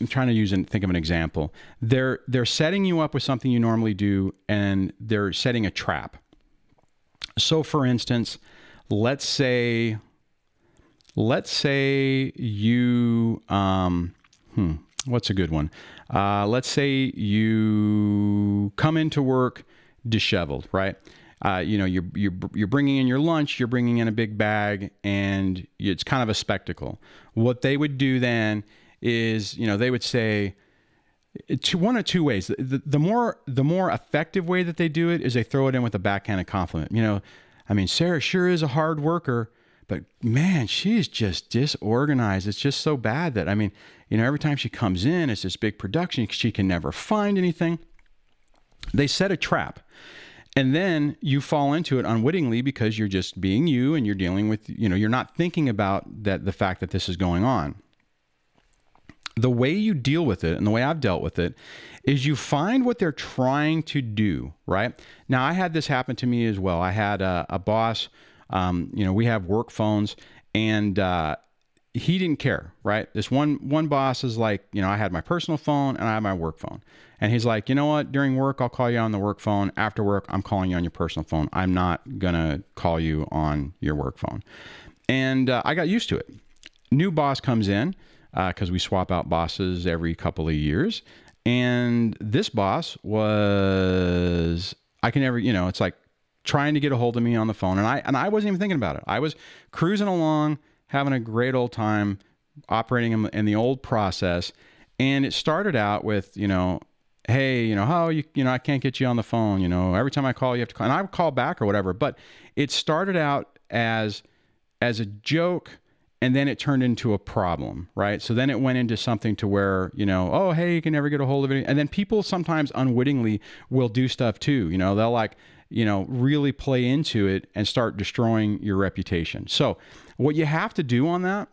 I'm trying to think of an example. They're setting you up with something you normally do, and they're setting a trap. So for instance, let's say you, what's a good one? Let's say you come into work disheveled, right? You know, you're bringing in your lunch, you're bringing in a big bag, and it's kind of a spectacle. What they would do then is, you know, they would say one of two ways. The more effective way that they do it is they throw it in with a backhanded compliment. You know, I mean, Sarah sure is a hard worker, but man, she's just disorganized. It's just so bad that, I mean, you know, every time she comes in, it's this big production. She can never find anything. They set a trap. And then you fall into it unwittingly because you're just being you, and you're dealing with, you know, you're not thinking about the fact that this is going on. The way you deal with it, and the way I've dealt with it, is you find what they're trying to do, right? Now, I had this happen to me as well. I had a boss, you know, we have work phones, and he didn't care, right? This one boss is like, you know, I had my personal phone and I had my work phone. And he's like, you know what, during work, I'll call you on the work phone. After work, I'm calling you on your personal phone. I'm not going to call you on your work phone. And I got used to it. New boss comes in, because we swap out bosses every couple of years. And this boss was, I can never, you know, it's like trying to get a hold of me on the phone. And I wasn't even thinking about it. I was cruising along, having a great old time, operating in the old process. And it started out with, you know, hey, you know, how you know, I can't get you on the phone. You know, every time I call, you have to call. And I would call back or whatever. But it started out as a joke, and then it turned into a problem, right? So then it went into something to where, you know, oh, hey, you can never get a hold of it. And then people sometimes unwittingly will do stuff too. You know, they'll like, you know, really play into it and start destroying your reputation. So what you have to do on that,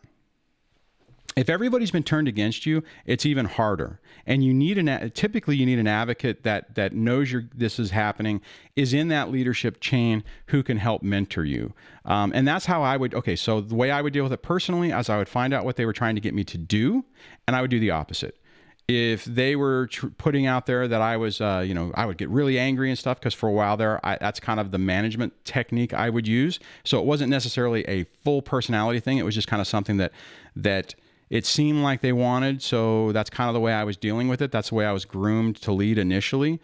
if everybody's been turned against you, it's even harder. And you need typically you need an advocate that knows this is happening, is in that leadership chain, who can help mentor you. And that's how I would, okay, so the way I would deal with it personally is I would find out what they were trying to get me to do, and I would do the opposite. If they were putting out there that I was, you know, I would get really angry and stuff, because for a while there, that's kind of the management technique I would use. So it wasn't necessarily a full personality thing. It was just kind of something that it seemed like they wanted. So that's kind of the way I was dealing with it. That's the way I was groomed to lead initially.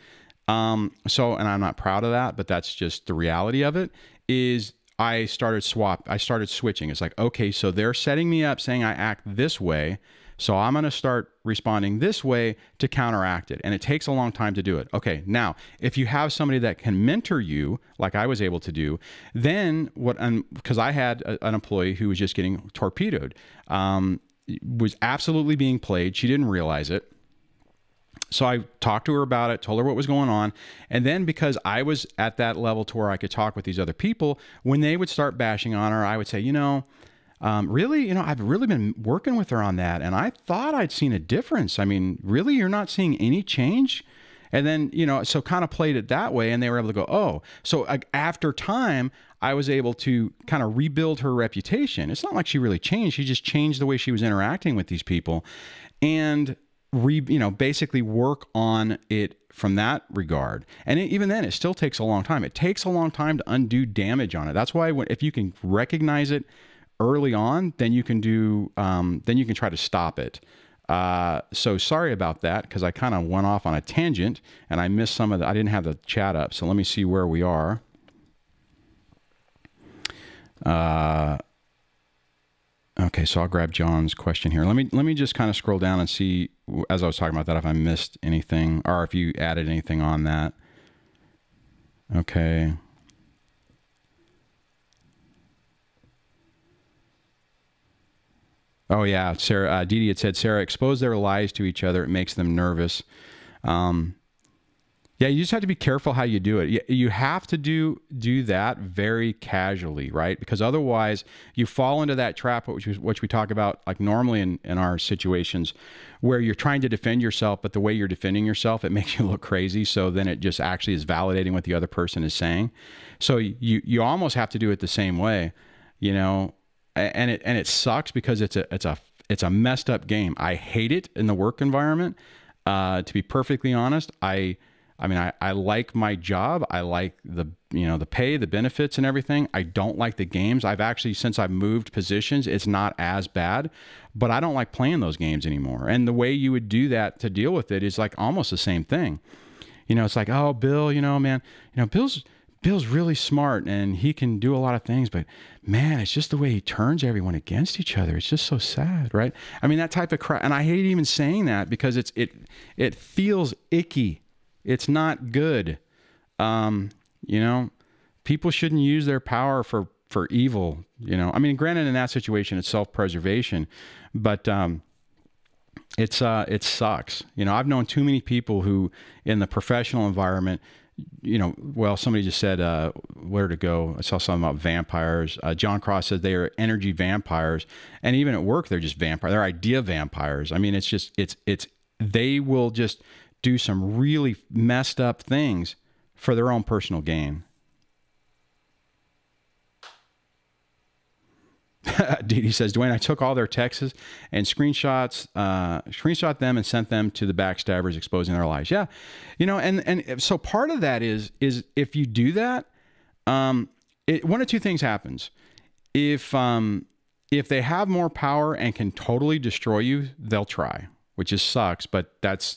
So, and I'm not proud of that, but that's just the reality of it, is I started switching. It's like, okay, so they're setting me up saying I act this way. So I'm going to start responding this way to counteract it. And it takes a long time to do it. Okay. Now, if you have somebody that can mentor you, like I was able to do, then because I had an employee who was just getting torpedoed, was absolutely being played. She didn't realize it. So I talked to her about it, told her what was going on. And then because I was at that level to where I could talk with these other people, when they would start bashing on her, I would say, really, I've really been working with her on that. And I thought I'd seen a difference. I mean, really, you're not seeing any change? And then, so kind of played it that way. And they were able to go, oh, so after time, I was able to kind of rebuild her reputation. It's not like she really changed. She just changed the way she was interacting with these people. And basically work on it from that regard. And even then, it still takes a long time. It takes a long time to undo damage on it. That's why if you can recognize it early on, then you can try to stop it. So sorry about that, because I kind of went off on a tangent and I missed some of I didn't have the chat up. So let me see where we are. Okay, so I'll grab John's question here. Let me just kind of scroll down and see, as I was talking about that, if I missed anything or if you added anything on that. Okay. Oh yeah, Sarah, Dee had said, Sarah, expose their lies to each other. It makes them nervous. Yeah, you just have to be careful how you do it. You have to do that very casually, right? Because otherwise you fall into that trap, which we talk about like normally in our situations, where you're trying to defend yourself, but the way you're defending yourself, it makes you look crazy. So then it just actually is validating what the other person is saying. So you almost have to do it the same way, and it sucks because it's a messed up game. I hate it in the work environment. To be perfectly honest, I like my job. I like the pay, the benefits and everything. I don't like the games. Since I've moved positions, it's not as bad, but I don't like playing those games anymore. And the way you would do that to deal with it is like almost the same thing. It's like, oh, Bill, man, Bill's really smart and he can do a lot of things, but man, it's just the way he turns everyone against each other. It's just so sad, right? I mean, that type of crap. And I hate even saying that because it feels icky. It's not good. People shouldn't use their power for evil, I mean, granted in that situation, it's self-preservation, but, it sucks. I've known too many people who in the professional environment, well, somebody just said, where to go. I saw something about vampires. John Cross said they are energy vampires. And even at work, they're just vampires. They're idea vampires. I mean, they will just do some really messed up things for their own personal gain. Dee says, Dwayne, I took all their texts and screenshot them and sent them to the backstabbers exposing their lies. Yeah. And so part of that is if you do that, one of two things happens. If they have more power and can totally destroy you, they'll try, which just sucks, but that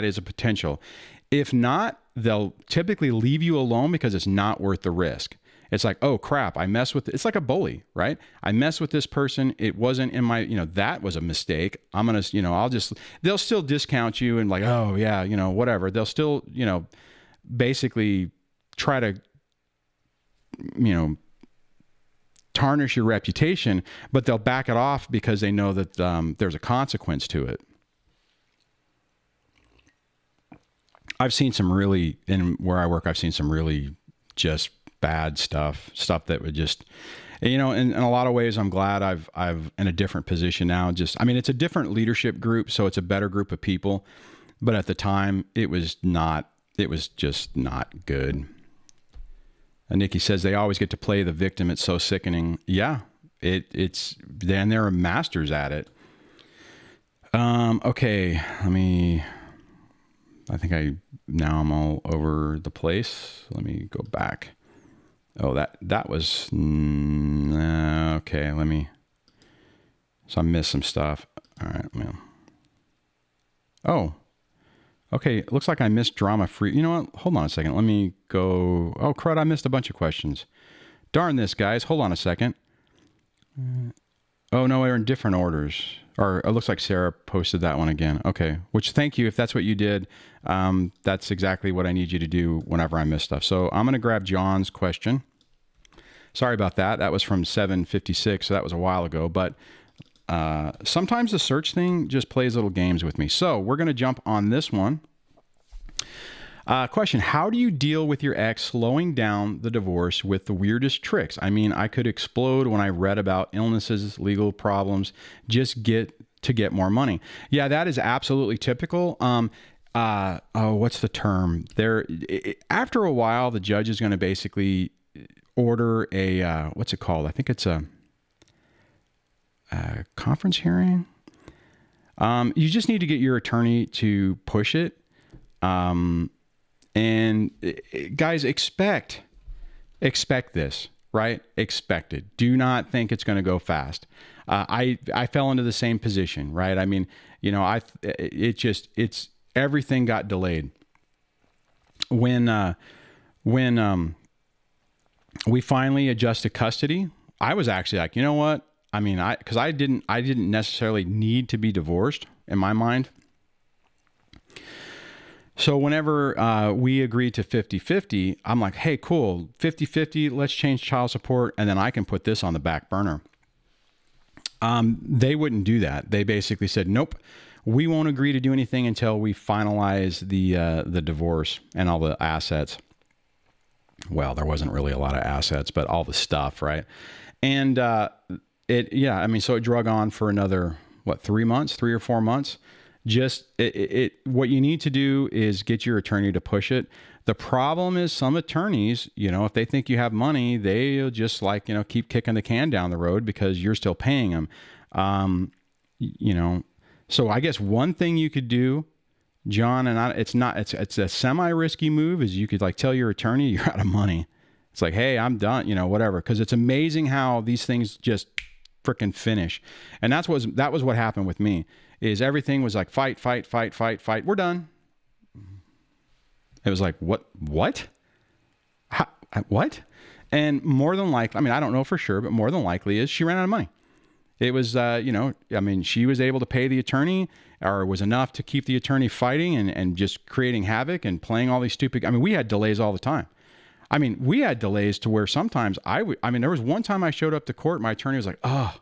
is a potential. If not, they'll typically leave you alone because it's not worth the risk. It's like, oh crap, it's like a bully, right? I messed with this person. It wasn't in my, that was a mistake. I'm going to, they'll still discount you and like, oh yeah, whatever. They'll still, basically try to, tarnish your reputation, but they'll back it off because they know that there's a consequence to it. I've seen some really, where I work, I've seen some really just bad stuff that would just, in a lot of ways, I'm glad I've in a different position now. It's a different leadership group, so it's a better group of people. But at the time, it was just not good. And Nikki says they always get to play the victim. It's so sickening. Yeah, then they're masters at it. Okay, I think now I'm all over the place. Let me go back. Oh, that was, okay, so I missed some stuff. All right, Okay, it looks like I missed drama free. You know what? Hold on a second. Let me go. Oh, crud, I missed a bunch of questions. Darn this, guys. Hold on a second. Oh, no, they're in different orders. Or it looks like Sarah posted that one again. Okay, which thank you if that's what you did. That's exactly what I need you to do whenever I miss stuff. So I'm going to grab John's question. Sorry about that. That was from 7:56, so that was a while ago. But sometimes the search thing just plays little games with me. So we're going to jump on this one. Question, how do you deal with your ex slowing down the divorce with the weirdest tricks? I mean, I could explode when I read about illnesses, legal problems, just get more money. Yeah, that is absolutely typical. Oh, what's the term? After a while, the judge is going to basically order a, what's it called? I think it's a conference hearing. You just need to get your attorney to push it. And guys, expect this, right? Expect it. Do not think it's going to go fast. I fell into the same position, right? I mean, you know, it's everything got delayed. When we finally adjusted custody, I was actually like, you know what? I mean, because I didn't necessarily need to be divorced in my mind. So whenever we agreed to 50-50, I'm like, hey, cool, 50-50, let's change child support, and then I can put this on the back burner. They wouldn't do that. They basically said, nope, we won't agree to do anything until we finalize the divorce and all the assets. Well, there wasn't really a lot of assets, but all the stuff, right? And yeah, I mean, so it drug on for another, what, 3 months, 3 or 4 months. Just what you need to do is get your attorney to push it. The problem is some attorneys, you know, if they think you have money, they'll just like, you know, keep kicking the can down the road because you're still paying them. You know, so I guess one thing you could do, John, and it's a semi-risky move, is you could like tell your attorney you're out of money. It's like, hey, I'm done, you know, whatever. Because it's amazing how these things just freaking finish. And that was what happened with me. Is everything was like fight. We're done. It was like, what? How, what? And more than likely, I mean, I don't know for sure, but more than likely is she ran out of money. It was, you know, I mean, she was able to pay the attorney, or it was enough to keep the attorney fighting and just creating havoc and playing all these stupid, I mean, we had delays all the time. I mean, we had delays to where sometimes I mean, there was one time I showed up to court, my attorney was like, oh,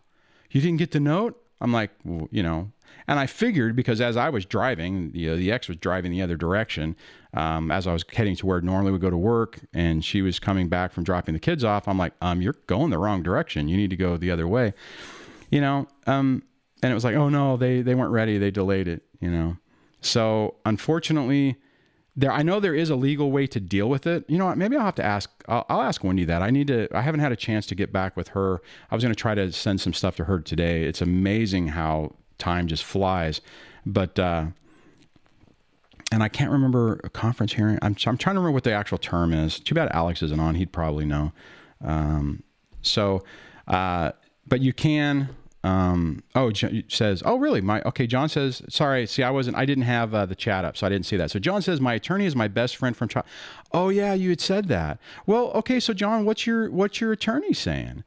you didn't get the note? I'm like, well, you know, and I figured because as I was driving, you know, the ex was driving the other direction, as I was heading to where normally we go to work, and she was coming back from dropping the kids off. I'm like, you're going the wrong direction. You need to go the other way, you know? And it was like, oh no, they weren't ready. They delayed it, you know? So unfortunately I know there is a legal way to deal with it. You know what? Maybe I'll have to ask, I'll ask Wendy that. I haven't had a chance to get back with her. I was going to try to send some stuff to her today. It's amazing how time just flies, but, and I can't remember a conference hearing. I'm trying to remember what the actual term is. Too bad Alex isn't on. He'd probably know. But you can, says, oh, really? Okay. John says, sorry. See, I didn't have the chat up, so I didn't see that. So John says, my attorney is my best friend from child. Oh yeah, you had said that. Well, okay. So John, what's your attorney saying?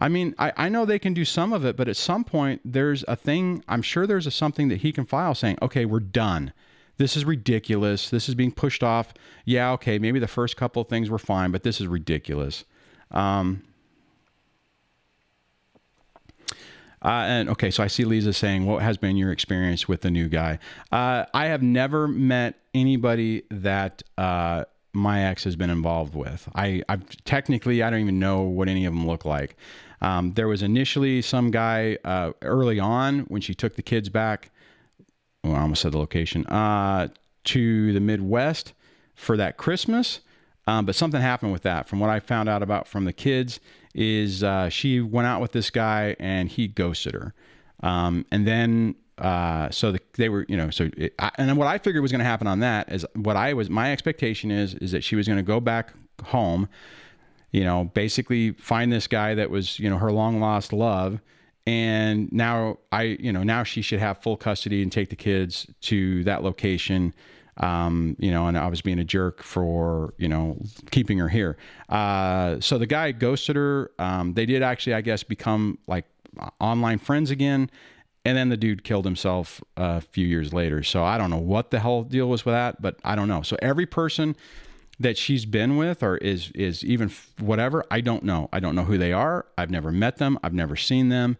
I mean, I know they can do some of it, but at some point there's a thing, I'm sure there's something that he can file saying, okay, we're done. This is ridiculous. This is being pushed off. Yeah. Okay. Maybe the first couple of things were fine, but this is ridiculous. And okay, so I see Lisa saying, what has been your experience with the new guy? I have never met anybody that my ex has been involved with. Technically, I don't even know what any of them look like. There was initially some guy early on when she took the kids back, well, I almost said the location, to the Midwest for that Christmas. But something happened with that. From what I found out about from the kids is she went out with this guy and he ghosted her. And then they were, you know, and what I figured was going to happen on that is my expectation is that she was going to go back home, you know, basically find this guy that was, you know, her long lost love. And now now she should have full custody and take the kids to that location. you know, and I was being a jerk for, you know, keeping her here. So the guy ghosted her. They did actually, I guess, become like online friends again. And then the dude killed himself a few years later. So I don't know what the hell deal was with that, but I don't know. So every person that she's been with or is even whatever, I don't know. I don't know who they are. I've never met them. I've never seen them.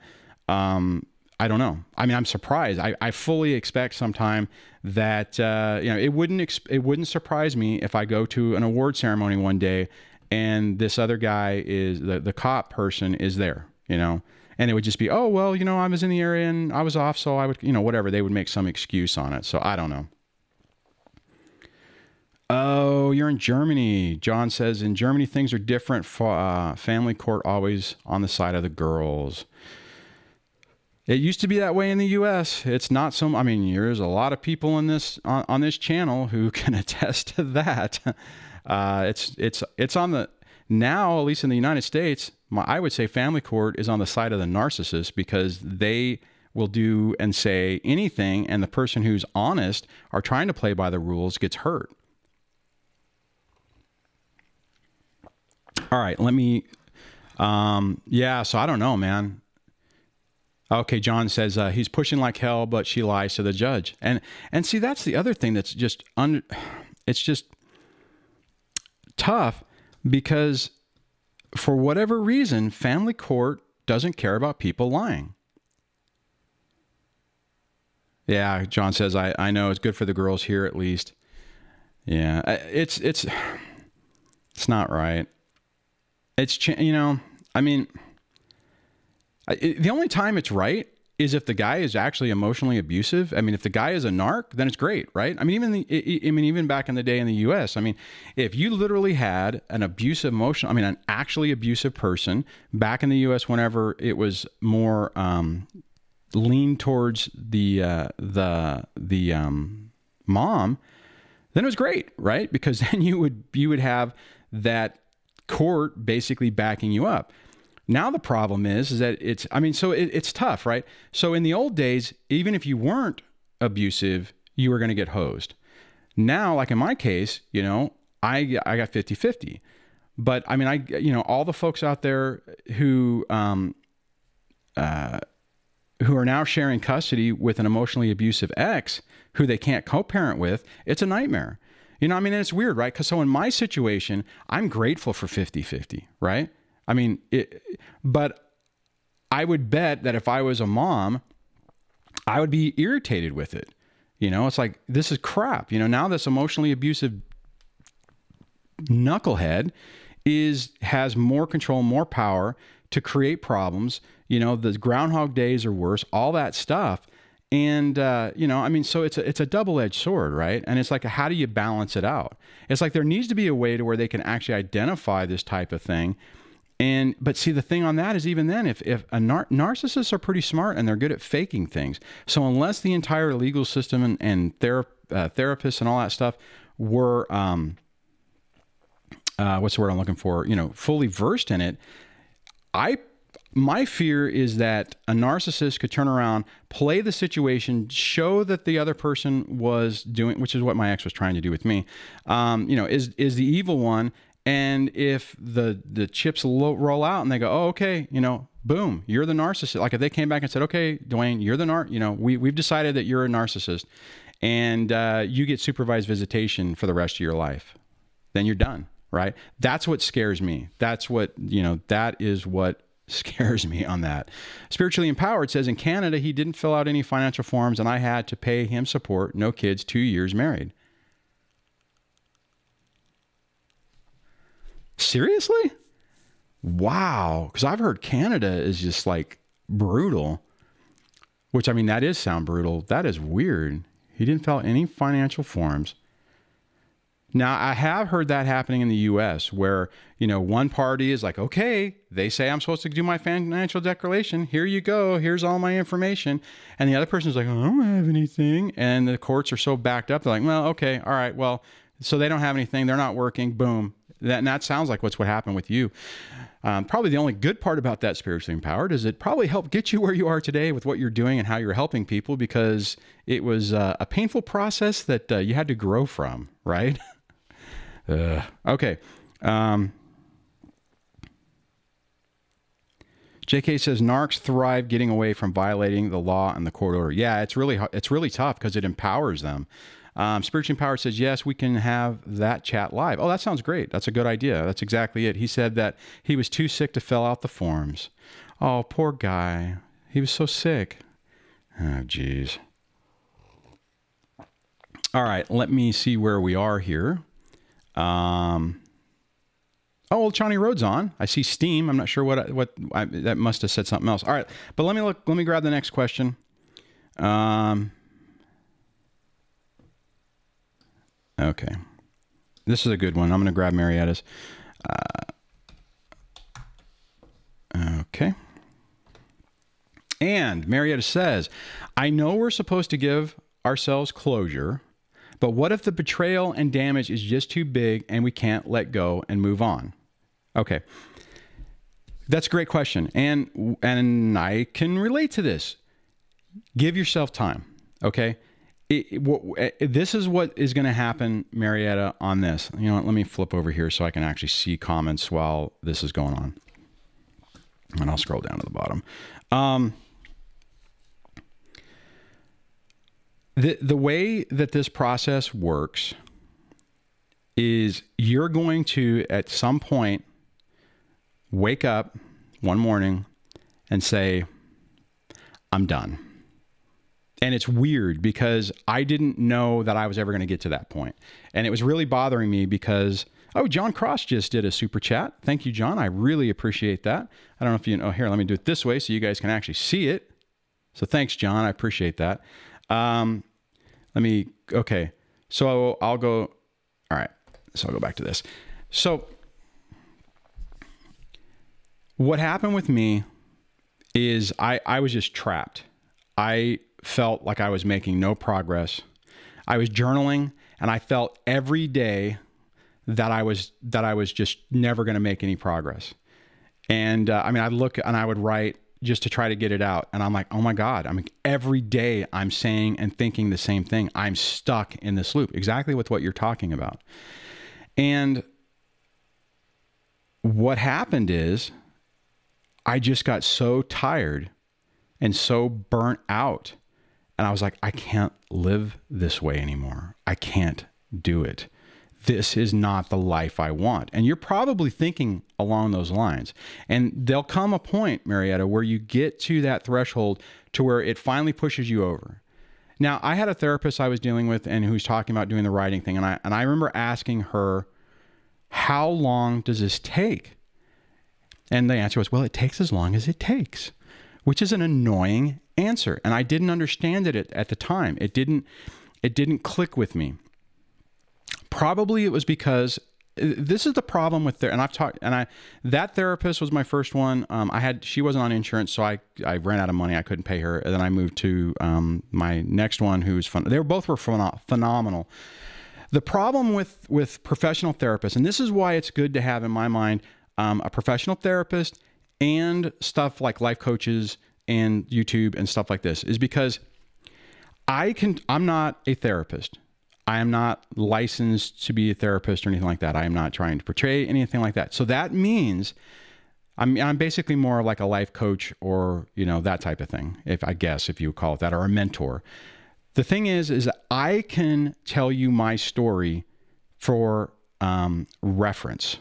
I don't know. I mean, I'm surprised. I fully expect sometime that, you know, it wouldn't surprise me if I go to an award ceremony one day and this other guy is the cop person is there, you know, and it would just be, oh, well, you know, I was in the area and I was off. So I would, you know, whatever, they would make some excuse on it. So I don't know. Oh, you're in Germany. John says in Germany, things are different. Family court always on the side of the girls. It used to be that way in the U.S. It's not so. I mean, there's a lot of people in this on this channel who can attest to that. It's on the now, at least in the United States. I would say family court is on the side of the narcissist because they will do and say anything, and the person who's honest or trying to play by the rules gets hurt. All right, let me. Yeah, so I don't know, man. Okay, John says he's pushing like hell, but she lies to the judge. And see, that's the other thing that's just it's just tough because for whatever reason, family court doesn't care about people lying. Yeah, John says I know it's good for the girls here at least. Yeah, it's not right. It's you know, I mean. The only time it's right is if the guy is actually emotionally abusive. I mean, if the guy is a narc, then it's great, right? I mean, even back in the day in the U.S., I mean, if you literally had an abusive an actually abusive person back in the U.S. whenever it was more lean towards the mom, then it was great, right? Because then you would have that court basically backing you up. Now the problem is that it's, I mean, so it's tough, right? So in the old days, even if you weren't abusive, you were going to get hosed. Now, like in my case, you know, I got 50-50. But I mean, you know, all the folks out there who are now sharing custody with an emotionally abusive ex who they can't co-parent with, it's a nightmare. You know, I mean, and it's weird, right? Because so in my situation, I'm grateful for 50-50, right? I mean, but I would bet that if I was a mom, I would be irritated with it. You know, it's like, this is crap. You know, now this emotionally abusive knucklehead has more control, more power to create problems. You know, the Groundhog Days are worse, all that stuff. And, you know, I mean, so it's a double-edged sword, right? And it's like, how do you balance it out? It's like there needs to be a way to where they can actually identify this type of thing. But see, the thing on that is even then, if narcissists are pretty smart and they're good at faking things. So unless the entire legal system and therapists and all that stuff were, what's the word I'm looking for? You know, fully versed in it. My fear is that a narcissist could turn around, play the situation, show that the other person was doing, which is what my ex was trying to do with me, you know, is the evil one. And if the chips roll out and they go, oh, okay, you know, boom, you're the narcissist. Like if they came back and said, okay, Dwayne, you're the you know, we've decided that you're a narcissist and you get supervised visitation for the rest of your life, then you're done, right? That's what scares me. That's what, you know, that is what scares me on that. Spiritually Empowered says in Canada, he didn't fill out any financial forms and I had to pay him support, no kids, 2 years married. Seriously? Wow. Because I've heard Canada is just like brutal, which I mean, that is sound brutal. That is weird. He didn't fill out any financial forms. Now, I have heard that happening in the U.S. where, you know, one party is like, okay, they say I'm supposed to do my financial declaration. Here you go. Here's all my information. And the other person's like, oh, I don't have anything. And the courts are so backed up. They're like, well, okay, all right, well, so they don't have anything. They're not working. Boom. that sounds like what happened with you. Probably the only good part about that spiritually empowered is it probably helped get you where you are today with what you're doing and how you're helping people, because it was a painful process that you had to grow from, right? Okay. JK says narcs thrive getting away from violating the law and the court order. Yeah, it's really tough because it empowers them. Spiritually Empowered says, yes, we can have that chat live. Oh, that sounds great. That's a good idea. That's exactly it. He said that he was too sick to fill out the forms. Oh, poor guy. He was so sick. Oh, geez. All right, let me see where we are here. Oh, well, Johnny Rhodes on. I see Steam. I'm not sure that must have said something else. All right, but let me grab the next question. Okay. This is a good one. I'm going to grab Marietta's. Okay. And Marietta says, I know we're supposed to give ourselves closure, but what if the betrayal and damage is just too big and we can't let go and move on? Okay. That's a great question. And I can relate to this. Give yourself time. Okay. This is what is going to happen, Marietta, on this. You know what? Let me flip over here so I can actually see comments while this is going on. And I'll scroll down to the bottom. The way that this process works is you're going to, at some point, wake up one morning and say, I'm done. And it's weird because I didn't know that I was ever going to get to that point. And it was really bothering me because, oh, John Cross just did a super chat. Thank you, John. I really appreciate that. I don't know if you know, here, let me do it this way so you guys can actually see it. So thanks, John. I appreciate that. Okay. So I'll go, all right. So I'll go back to this. So what happened with me is I was just trapped. I felt like I was making no progress. I was journaling and I felt every day that I was just never going to make any progress. And I mean, I'd look and I would write just to try to get it out. And I'm like, oh my God, I mean, every day I'm saying and thinking the same thing. I'm stuck in this loop, exactly with what you're talking about. And what happened is I just got so tired and so burnt out. And I was like, I can't live this way anymore. I can't do it. This is not the life I want. And you're probably thinking along those lines. And there'll come a point, Marietta, where you get to that threshold to where it finally pushes you over. Now, I had a therapist I was dealing with and who was talking about doing the writing thing. And I remember asking her, how long does this take? And the answer was, well, it takes as long as it takes, which is an annoying answer. And I didn't understand it at the time. It didn't click with me. Probably it was because this is the problem with that therapist was my first one. She wasn't on insurance, so I ran out of money. I couldn't pay her. And then I moved to my next one, who was fun. They both were phenomenal. The problem with professional therapists, and this is why it's good to have in my mind a professional therapist and stuff like life coaches and YouTube and stuff like this, is because I'm not a therapist. I am not licensed to be a therapist or anything like that. I am not trying to portray anything like that. So that means I'm basically more like a life coach, or, you know, that type of thing, if you would call it that, or a mentor. The thing is I can tell you my story for reference,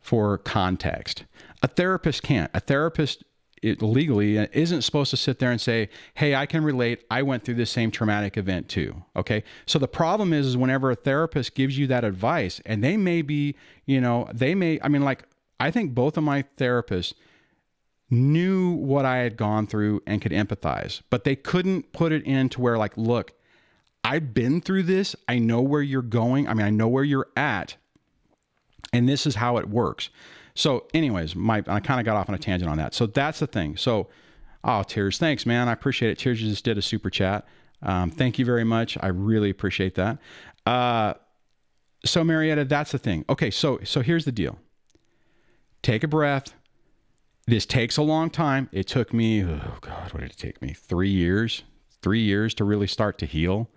for context. A therapist can't. A therapist legally isn't supposed to sit there and say, hey, I can relate. I went through this same traumatic event too. Okay. So the problem is whenever a therapist gives you that advice, and they may be, I think both of my therapists knew what I had gone through and could empathize, but they couldn't put it into where, like, look, I've been through this. I know where you're going. I mean, I know where you're at, and this is how it works. So anyways, I kind of got off on a tangent on that. So that's the thing. So, oh, Tears, thanks, man. I appreciate it. Tears just did a super chat. Thank you very much. I really appreciate that. So Marietta, that's the thing. Okay. So here's the deal. Take a breath. This takes a long time. It took me, oh God, what did it take me? 3 years to really start to heal.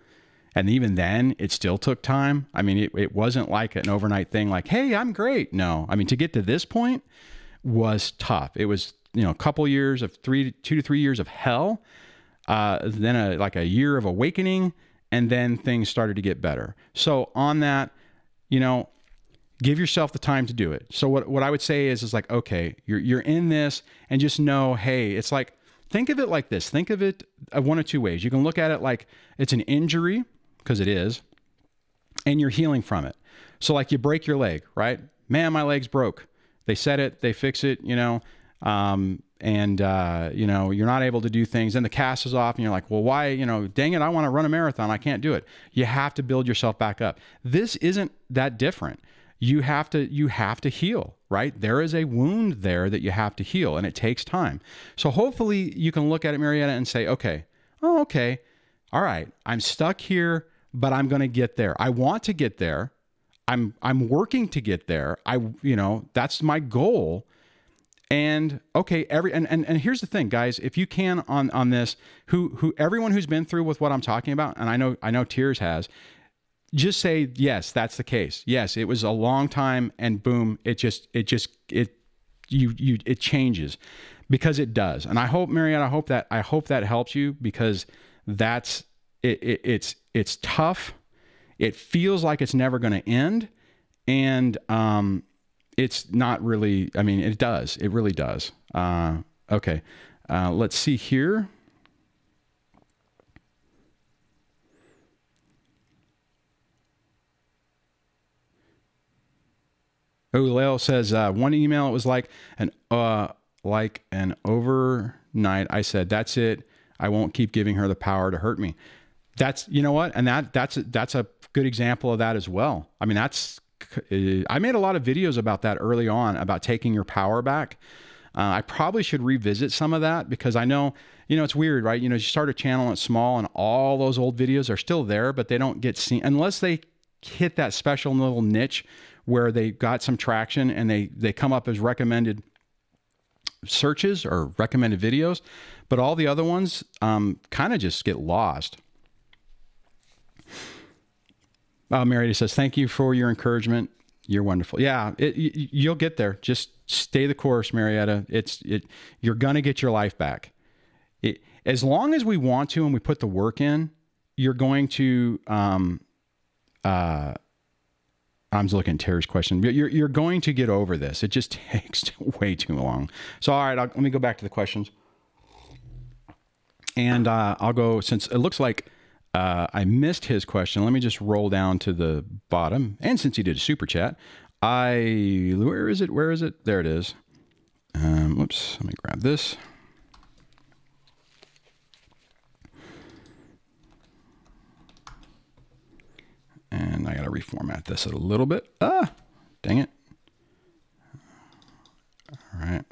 And even then it still took time. I mean, it wasn't like an overnight thing like, hey, I'm great. No, I mean, to get to this point was tough. It was, you know, a couple years of 2 to 3 years of hell. Then like a year of awakening, and then things started to get better. So on that, you know, give yourself the time to do it. So what I would say is like, okay, you're in this, and just know, hey, it's like, think of it like this. Think of it one of two ways. You can look at it like it's an injury, because it is, and you're healing from it. So like you break your leg, right? Man, my leg's broke. They set it, they fix it, you know, you know, you're not able to do things, and the cast is off, and you're like, well, why, you know, dang it, I want to run a marathon. I can't do it. You have to build yourself back up. This isn't that different. You have to heal, right? There is a wound there that you have to heal, and it takes time. So hopefully you can look at it, Marietta, and say, okay, oh, okay, all right, I'm stuck here, but I'm going to get there. I want to get there. I'm working to get there. You know, that's my goal. And okay, and here's the thing, guys, if you can on this, everyone who's been through with what I'm talking about, and I know Tears has, just say, yes, that's the case. Yes, it was a long time, and boom, it changes, because it does. And I hope, Marietta, I hope that helps you, because that's it's tough. It feels like it's never going to end, and it's not really. I mean, it does. It really does. Okay, let's see here. Oh, Leo says, one email, it was like an overnight. I said, that's it. I won't keep giving her the power to hurt me. That's, you know what? And that's a good example of that as well. I mean, I made a lot of videos about that early on, about taking your power back. I probably should revisit some of that, because I know, you know, it's weird, right? You know, you start a channel and it's small, and all those old videos are still there, but they don't get seen unless they hit that special little niche where they got some traction, and they come up as recommended searches or recommended videos. But all the other ones kind of just get lost. Marietta says, thank you for your encouragement. You're wonderful. Yeah, you'll get there. Just stay the course, Marietta. You're going to get your life back. As long as we want to, and we put the work in, you're going to, I'm just looking at Terry's question. You're going to get over this. It just takes way too long. So, all right, let me go back to the questions. And I'll go, since it looks like I missed his question, let me just roll down to the bottom. And since he did a super chat, where is it? Where is it? There it is. Whoops, let me grab this. And I got to reformat this a little bit. Dang it. All right.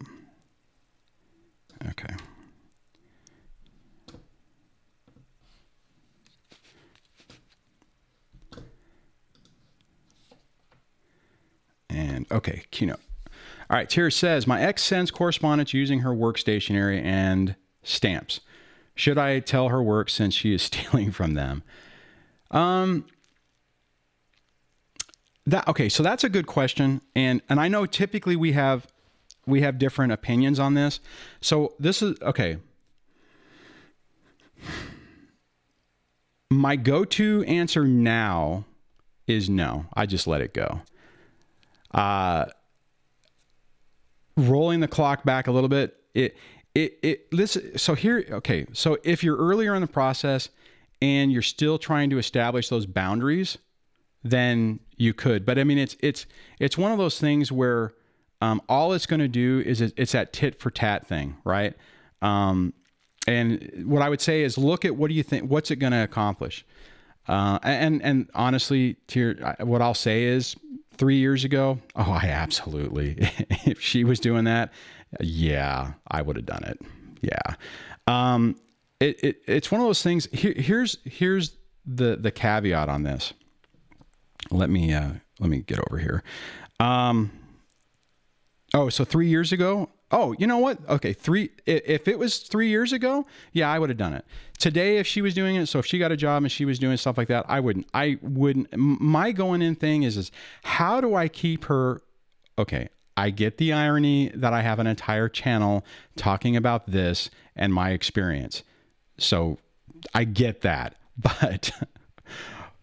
Okay. And okay, keynote. All right, Tira says, my ex sends correspondence using her work stationery and stamps. Should I tell her work since she is stealing from them? Okay, so that's a good question, and I know typically we have different opinions on this. So this is okay. My go-to answer now is no. I just let it go. Rolling the clock back a little bit. So here, okay. So if you're earlier in the process and you're still trying to establish those boundaries, then you could. But I mean, it's one of those things where all it's going to do is it's that tit for tat thing, right? And what I would say is, look at, what do you think? What's it going to accomplish? And honestly, what I'll say is, 3 years ago, oh, I absolutely, if she was doing that, yeah, I would have done it. Yeah. It's one of those things. Here's the caveat on this. Let me let me get over here. Oh, so 3 years ago. Oh, you know what? Okay. If it was 3 years ago, yeah, I would have done it. Today, if she was doing it, so if she got a job and she was doing stuff like that, I wouldn't. My going in thing is how do I keep her? Okay. I get the irony that I have an entire channel talking about this and my experience. So I get that, but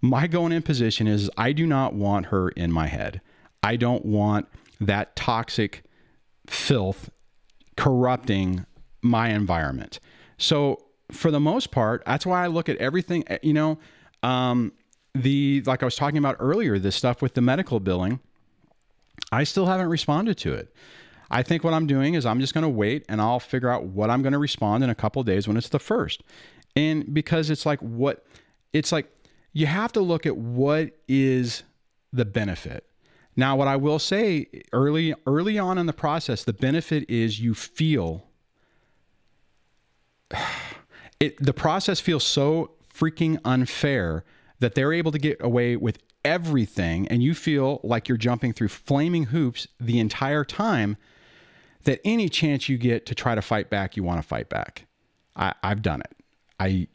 my going in position is I do not want her in my head. I don't want that toxic filth corrupting my environment. So for the most part, that's why I look at everything, you know, like I was talking about earlier, this stuff with the medical billing, I still haven't responded to it. I think what I'm doing is I'm just going to wait and I'll figure out what I'm going to respond in a couple of days when it's the first. And because it's like you have to look at what is the benefit. Now, what I will say early on in the process, the benefit is you feel the process feels so freaking unfair that they're able to get away with everything, and you feel like you're jumping through flaming hoops the entire time, that any chance you get to try to fight back, you want to fight back. I've done it.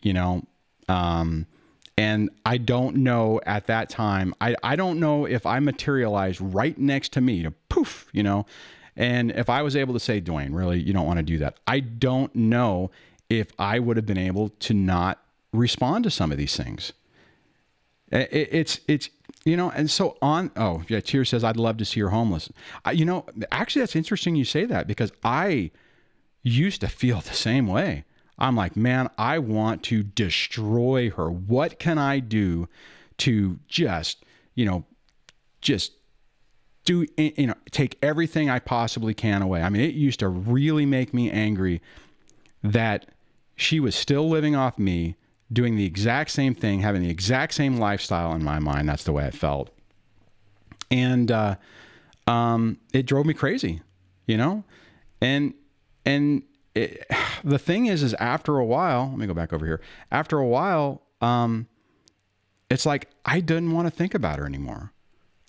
And I don't know at that time, I don't know if I materialized right next to me to poof, you know, and if I was able to say, Dwayne, really, you don't want to do that. I don't know if I would have been able to not respond to some of these things. It's, you know, and so on. Oh yeah. Tears says, I'd love to see her homeless. You know, actually that's interesting you say that, because I used to feel the same way. I'm like, man, I want to destroy her. What can I do to just, you know, take everything I possibly can away? I mean, it used to really make me angry that she was still living off me, doing the exact same thing, having the exact same lifestyle. In my mind, that's the way I felt. And it drove me crazy, you know? And the thing is after a while, let me go back over here. After a while, it's like, I didn't want to think about her anymore.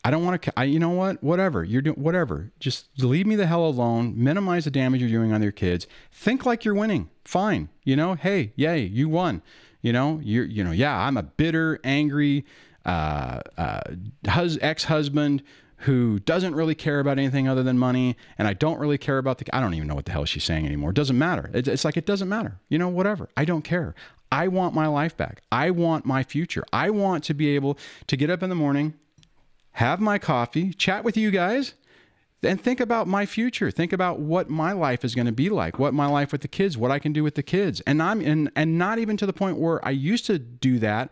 I don't want to, you know what, whatever you're doing, whatever, just leave me the hell alone, minimize the damage you're doing on your kids. Think like you're winning. Fine. You know, hey, yay, you won. You know, yeah, I'm a bitter, angry, ex-husband who doesn't really care about anything other than money. And I don't really care about I don't even know what the hell she's saying anymore. It doesn't matter. It's like, it doesn't matter. You know, whatever. I don't care. I want my life back. I want my future. I want to be able to get up in the morning, have my coffee, chat with you guys, and think about my future. Think about what my life is going to be like, what my life with the kids, what I can do with the kids. And and not even to the point where I used to do that.